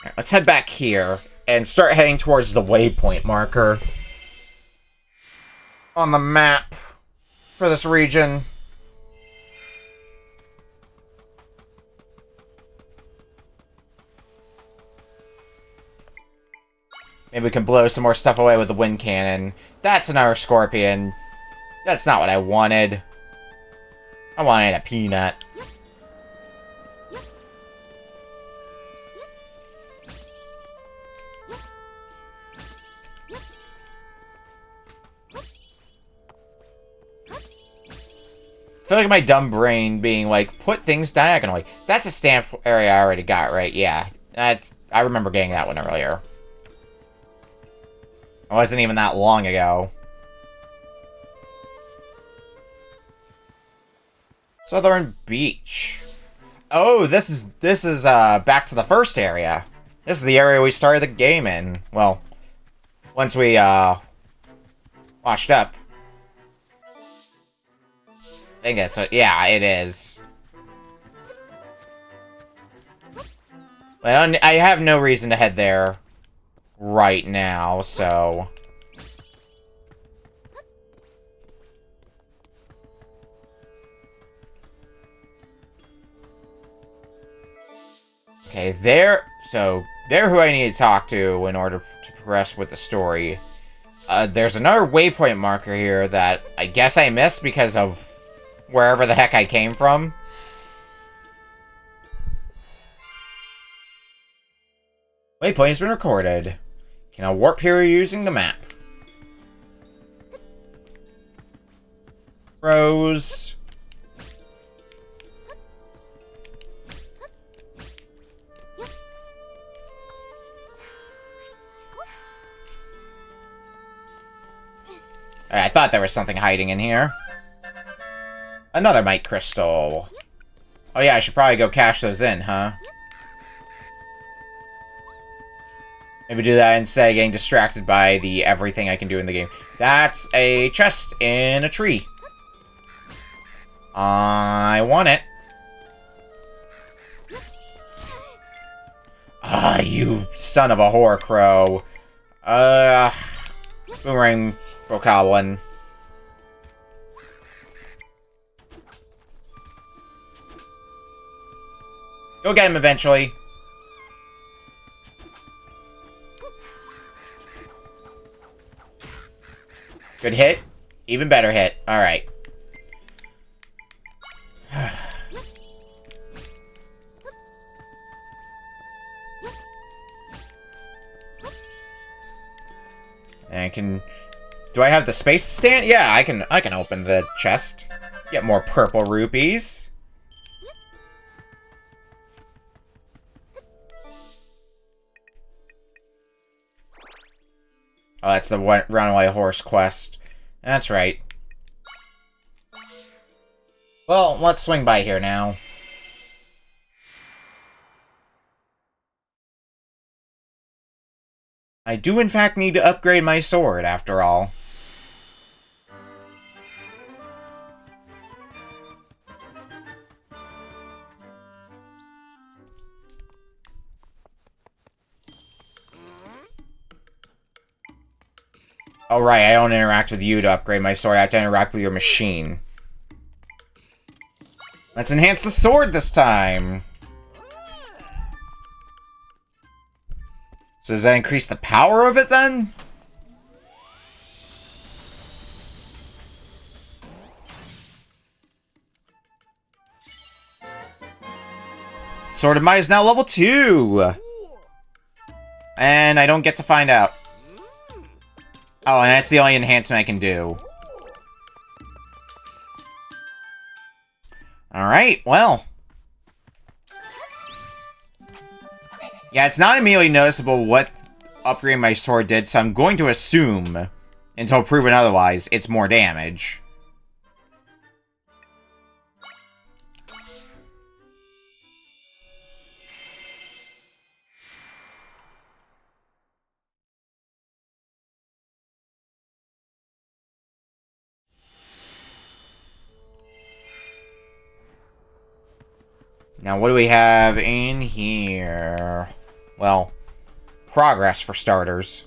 Alright, let's head back here and start heading towards the waypoint marker on the map for this region. Maybe we can blow some more stuff away with the wind cannon. That's another scorpion. That's not what I wanted. I wanted a peanut. I feel like my dumb brain being like, put things diagonally. That's a stamp area I already got, right? Yeah. I remember getting that one earlier. It wasn't even that long ago. Southern Beach. Oh, this is back to the first area. This is the area we started the game in. Well, once we washed up. I think it's yeah, it is. But I have no reason to head there right now, so. Okay, they're who I need to talk to in order to progress with the story. There's another waypoint marker here that I guess I missed because of wherever the heck I came from. Waypoint has been recorded. Can I warp here using the map? Rose. I thought there was something hiding in here. Another Might Crystal. Oh yeah, I should probably go cash those in, huh? Maybe do that instead of getting distracted by the everything I can do in the game. That's a chest in a tree. I want it. Ah, you son of a whore crow. Boomerang Brocoblin. You'll get him eventually. Good hit. Even better hit. Alright. And I can... Do I have the space stand? Yeah, I can open the chest. Get more purple rupees. Oh, that's the runaway horse quest. That's right. Well, let's swing by here now. I do in fact need to upgrade my sword, after all. Oh, right, I don't interact with you to upgrade my sword. I have to interact with your machine. Let's enhance the sword this time. So does that increase the power of it, then? Sword of Might is now level 2! And I don't get to find out. Oh, and that's the only enhancement I can do. Alright, well. Yeah, it's not immediately noticeable what upgrading my sword did, so I'm going to assume, until proven otherwise, it's more damage. Now, what do we have in here? Well, progress for starters.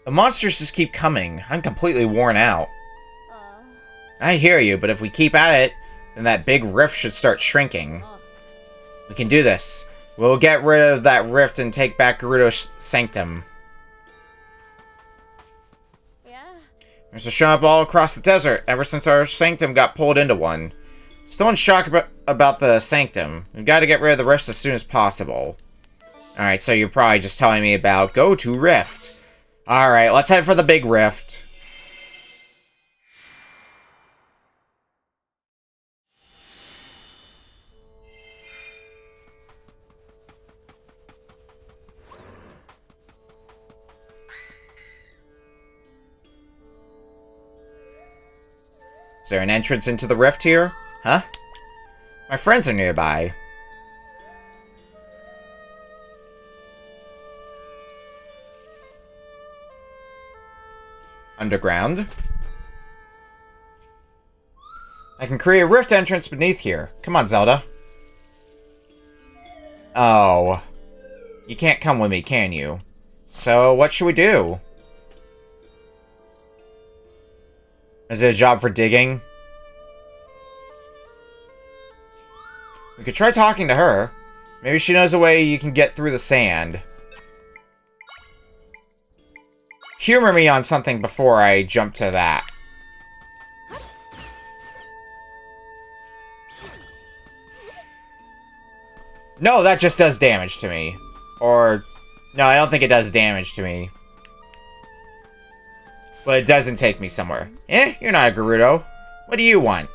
The monsters just keep coming. I'm completely worn out. I hear you, but if we keep at it, then that big rift should start shrinking. We can do this. We'll get rid of that rift and take back Gerudo's Sanctum. Yeah. There's a shop all across the desert ever since our Sanctum got pulled into one. Still in shock about the Sanctum. We've got to get rid of the rifts as soon as possible. Alright, so you're probably just telling me about go to rift. Alright, let's head for the big rift. Is there an entrance into the rift here? Huh? My friends are nearby. Underground. I can create a rift entrance beneath here. Come on, Zelda. Oh. You can't come with me, can you? So, what should we do? Is it a job for digging? We could try talking to her. Maybe she knows a way you can get through the sand. Humor me on something before I jump to that. No, that just does damage to me. Or, no, I don't think it does damage to me. But it doesn't take me somewhere. You're not a Gerudo. What do you want?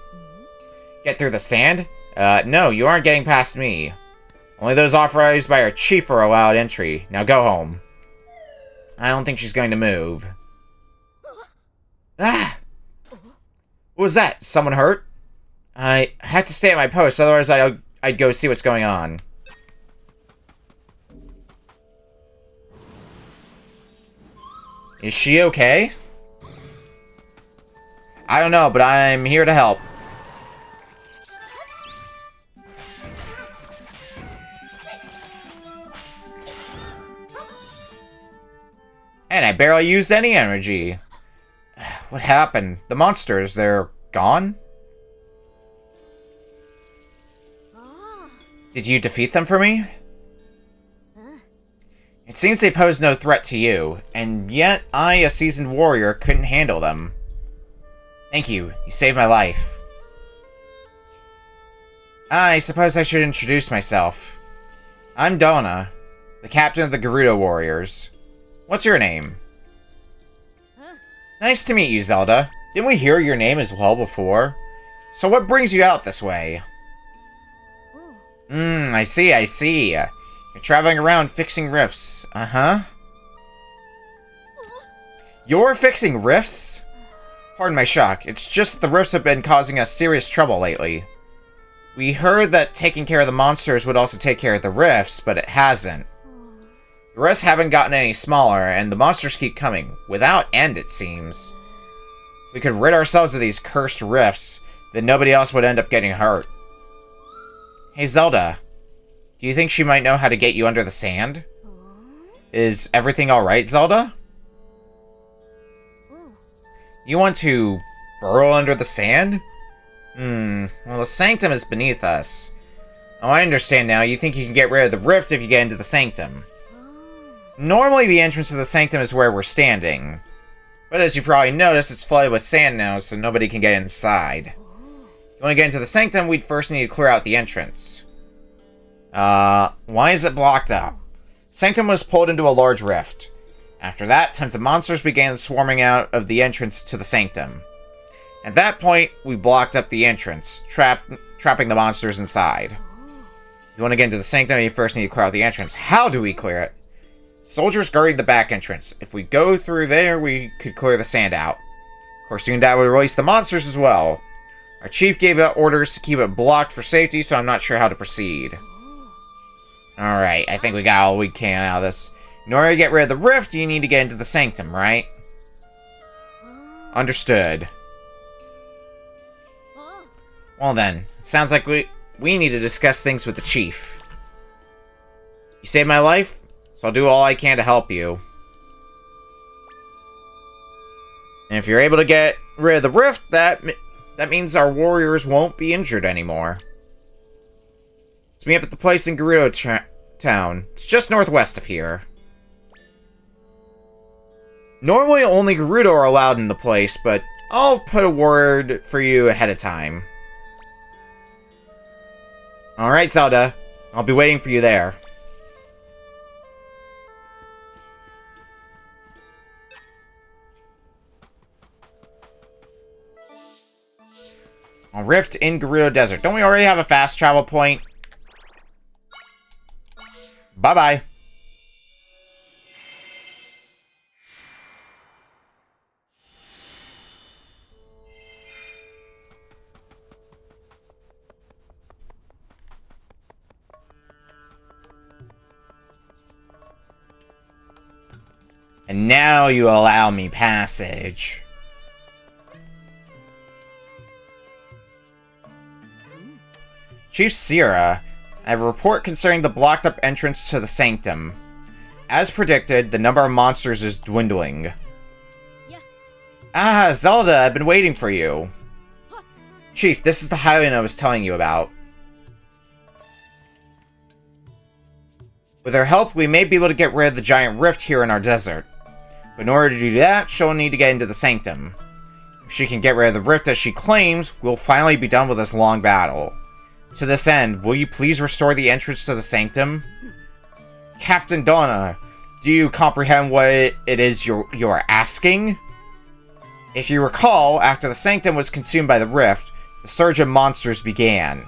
Get through the sand? No, you aren't getting past me. Only those authorized by our chief are allowed entry. Now go home. I don't think she's going to move. Ah! What was that? Someone hurt? I have to stay at my post, otherwise I'd go see what's going on. Is she okay? I don't know, but I'm here to help. And I barely used any energy. What happened? The monsters, they're gone? Did you defeat them for me? It seems they pose no threat to you, and yet I, a seasoned warrior, couldn't handle them. Thank you. You saved my life. I suppose I should introduce myself. I'm Donna, the captain of the Gerudo Warriors. What's your name? Nice to meet you, Zelda. Didn't we hear your name as well before? So what brings you out this way? I see. You're traveling around fixing rifts. Uh-huh. You're fixing rifts? Pardon my shock. It's just the rifts have been causing us serious trouble lately. We heard that taking care of the monsters would also take care of the rifts, but it hasn't. The rifts haven't gotten any smaller, and the monsters keep coming. Without end, it seems. If we could rid ourselves of these cursed rifts, then nobody else would end up getting hurt. Hey, Zelda. Do you think she might know how to get you under the sand? Is everything alright, Zelda? You want to burrow under the sand? Well, the sanctum is beneath us. Oh, I understand now. You think you can get rid of the rift if you get into the sanctum. Normally, the entrance to the sanctum is where we're standing. But as you probably noticed, it's flooded with sand now, so nobody can get inside. If you want to get into the sanctum, we'd first need to clear out the entrance. Why is it blocked up? Sanctum was pulled into a large rift. After that, tons of monsters began swarming out of the entrance to the sanctum. At that point, we blocked up the entrance, trapping the monsters inside. If you want to get into the sanctum, you first need to clear out the entrance. How do we clear it? Soldiers guarding the back entrance. If we go through there, we could clear the sand out. Of course, soon that would release the monsters as well. Our chief gave out orders to keep it blocked for safety, so I'm not sure how to proceed. Alright, I think we got all we can out of this. In order to get rid of the rift, you need to get into the sanctum, right? Understood. Well then, it sounds like we need to discuss things with the chief. You saved my life, so I'll do all I can to help you. And if you're able to get rid of the rift, that means our warriors won't be injured anymore. Let's meet up at the place in Gerudo Town. It's just northwest of here. Normally, only Gerudo are allowed in the place, but I'll put a word for you ahead of time. Alright, Zelda. I'll be waiting for you there. A rift in Gerudo Desert. Don't we already have a fast travel point? Bye-bye. And now you allow me passage. Chief Sierra, I have a report concerning the blocked-up entrance to the Sanctum. As predicted, the number of monsters is dwindling. Yeah. Ah, Zelda, I've been waiting for you. Chief, this is the Hylian I was telling you about. With her help, we may be able to get rid of the giant rift here in our desert. But in order to do that, she'll need to get into the Sanctum. If she can get rid of the rift as she claims, we'll finally be done with this long battle. To this end, will you please restore the entrance to the Sanctum? Captain Donna, do you comprehend what it is you're asking? If you recall, after the Sanctum was consumed by the rift, the surge of monsters began.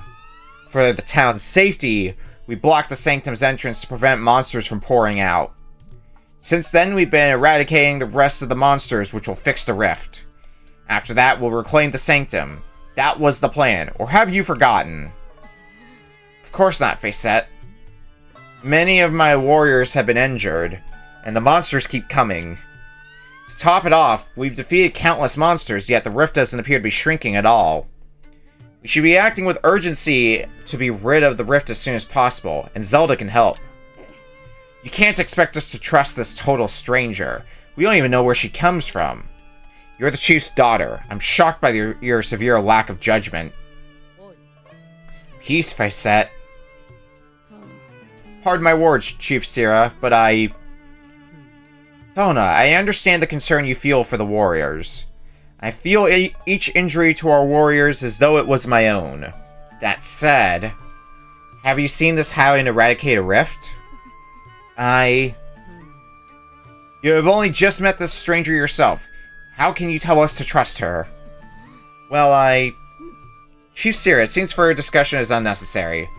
For the town's safety, we blocked the Sanctum's entrance to prevent monsters from pouring out. Since then, we've been eradicating the rest of the monsters, which will fix the rift. After that, we'll reclaim the Sanctum. That was the plan, or have you forgotten? Of course not, Facette. Many of my warriors have been injured, and the monsters keep coming. To top it off, we've defeated countless monsters, yet the rift doesn't appear to be shrinking at all. We should be acting with urgency to be rid of the rift as soon as possible, and Zelda can help. You can't expect us to trust this total stranger. We don't even know where she comes from. You're the chief's daughter. I'm shocked by your severe lack of judgment. Peace, Facette. Pardon my words, Chief Sierra, but Donna, I understand the concern you feel for the warriors. I feel each injury to our warriors as though it was my own. That said, have you seen this Hylian eradicate a rift? You have only just met this stranger yourself. How can you tell us to trust her? Well, Chief Sierra, it seems further discussion is unnecessary.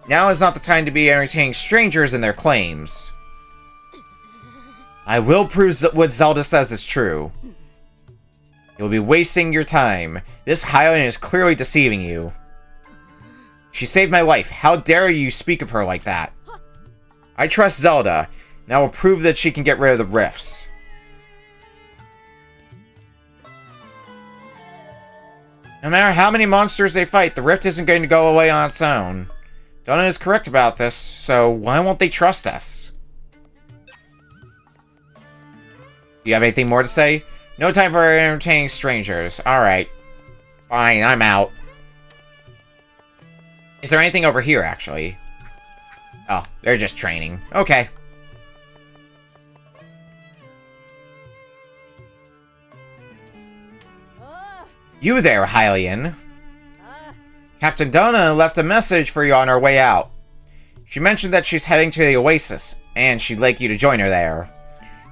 Now is not the time to be entertaining strangers and their claims. I will prove what Zelda says is true. You'll be wasting your time. This Hylian is clearly deceiving you. She saved my life. How dare you speak of her like that? I trust Zelda, and I will prove that she can get rid of the rifts. No matter how many monsters they fight, the rift isn't going to go away on its own. Donna is correct about this, so why won't they trust us? Do you have anything more to say? No time for entertaining strangers. Alright. Fine, I'm out. Is there anything over here, actually? Oh, they're just training. Okay. You there, Hylian. Captain Donna left a message for you on her way out. She mentioned that she's heading to the Oasis, and she'd like you to join her there.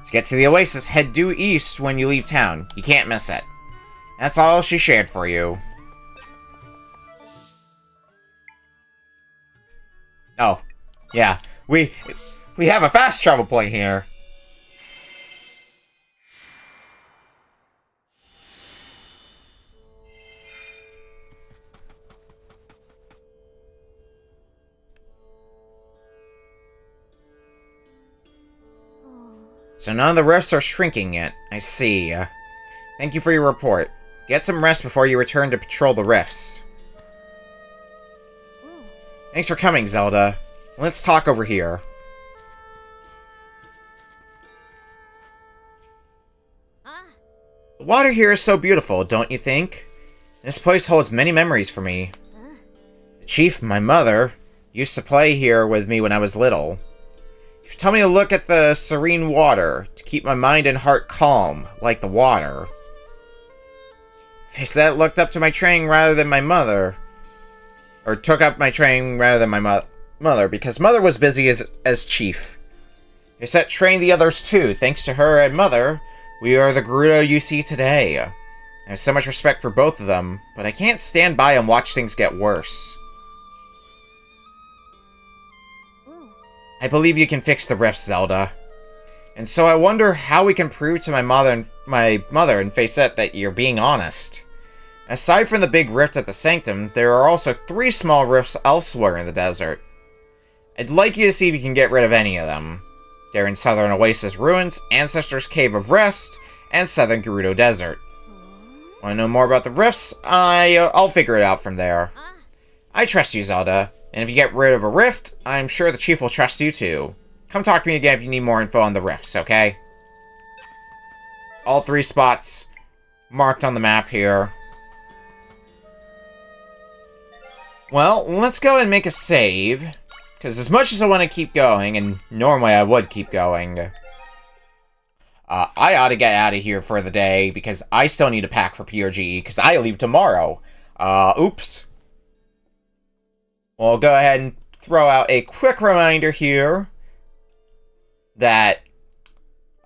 To get to the Oasis, head due east when you leave town. You can't miss it. That's all she shared for you. Oh, yeah. We have a fast travel point here. So none of the rifts are shrinking yet. I see. Thank you for your report. Get some rest before you return to patrol the rifts. Thanks for coming, Zelda. Let's talk over here. The water here is so beautiful, don't you think? This place holds many memories for me. The chief, my mother, used to play here with me when I was little. She told me to look at the serene water, to keep my mind and heart calm, like the water. Facette looked up to my training rather than my mother. Or took up my training rather than my mother, because mother was busy as chief. Facette trained the others too. Thanks to her and mother, we are the Gerudo you see today. I have so much respect for both of them, but I can't stand by and watch things get worse. I believe you can fix the rifts, Zelda. And so I wonder how we can prove to my mother and Facette that you're being honest. Aside from the big rift at the Sanctum, there are also 3 small rifts elsewhere in the desert. I'd like you to see if you can get rid of any of them. They're in Southern Oasis Ruins, Ancestors Cave of Rest, and Southern Gerudo Desert. Want to know more about the rifts? I'll figure it out from there. I trust you, Zelda, and if you get rid of a rift, I'm sure the chief will trust you too. Come talk to me again if you need more info on the rifts, okay? All 3 spots marked on the map here. Well, let's go and make a save. Because as much as I want to keep going, and normally I would keep going, I ought to get out of here for the day, because I still need to pack for PRGE, because I leave tomorrow. Oops. We'll go ahead and throw out a quick reminder here that,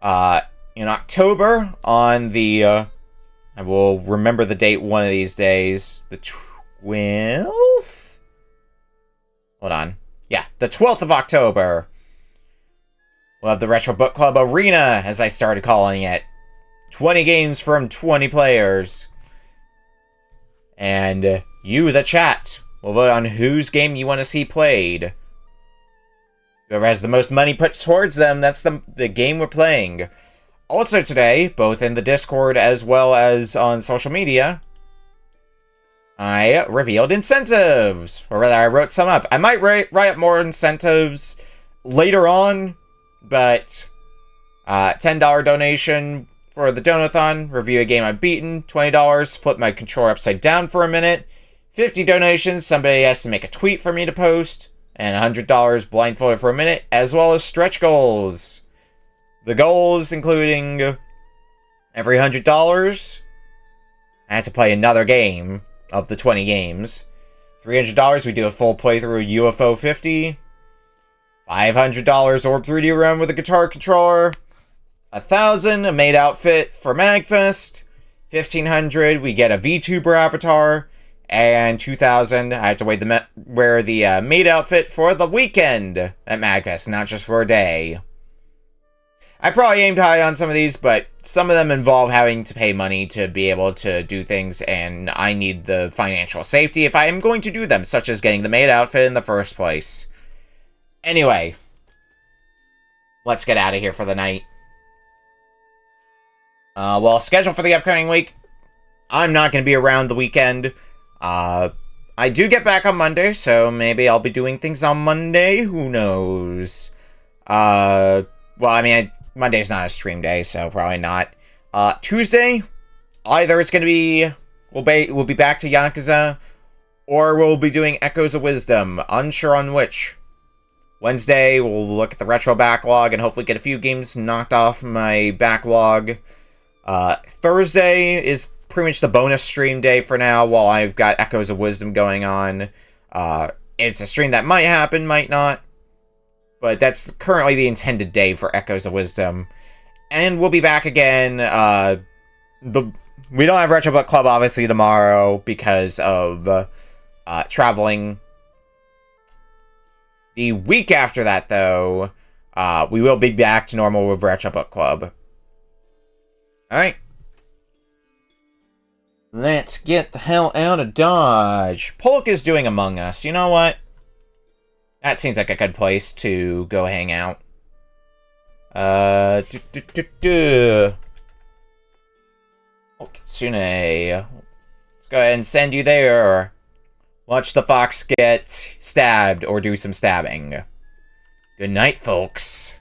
in October, on the, I will remember the date one of these days, the 12th? Hold on. Yeah, the 12th of October. We'll have the Retro Book Club Arena, as I started calling it. 20 games from 20 players. And you, the chat, will vote on whose game you want to see played. Whoever has the most money put towards them, that's the game we're playing. Also today, both in the Discord as well as on social media, I revealed incentives, or rather I wrote some up. I might write up more incentives later on, but $10 donation for the Donathon, review a game I've beaten, $20, flip my controller upside down for a minute, 50 donations, somebody has to make a tweet for me to post, and $100 blindfolded for a minute, as well as stretch goals. The goals including every $100, I have to play another game of the 20 games. $300, we do a full playthrough of UFO 50. $500 Orb 3D run with a guitar controller. $1,000, a maid outfit for MagFest. $1,500, we get a VTuber avatar. And $2,000, I have to wear the maid outfit for the weekend at MagFest, not just for a day. I probably aimed high on some of these, but some of them involve having to pay money to be able to do things, and I need the financial safety if I am going to do them, such as getting the maid outfit in the first place. Anyway, let's get out of here for the night. Well, schedule for the upcoming week, I'm not going to be around the weekend. I do get back on Monday, so maybe I'll be doing things on Monday, who knows. Well, I mean, Monday's not a stream day, so probably not. Tuesday, either it's going to be, we'll be back to Yakuza, or we'll be doing Echoes of Wisdom, unsure on which. Wednesday, we'll look at the retro backlog and hopefully get a few games knocked off my backlog. Thursday is pretty much the bonus stream day for now, while I've got Echoes of Wisdom going on. It's a stream that might happen, might not. But that's currently the intended day for Echoes of Wisdom. And we'll be back again. We don't have Retro Book Club, obviously, tomorrow because of traveling. The week after that, though, we will be back to normal with Retro Book Club. Alright. Let's get the hell out of Dodge. Polk is doing Among Us. You know what? That seems like a good place to go hang out. Oh, Kitsune. Let's go ahead and send you there. Watch the fox get stabbed or do some stabbing. Good night, folks.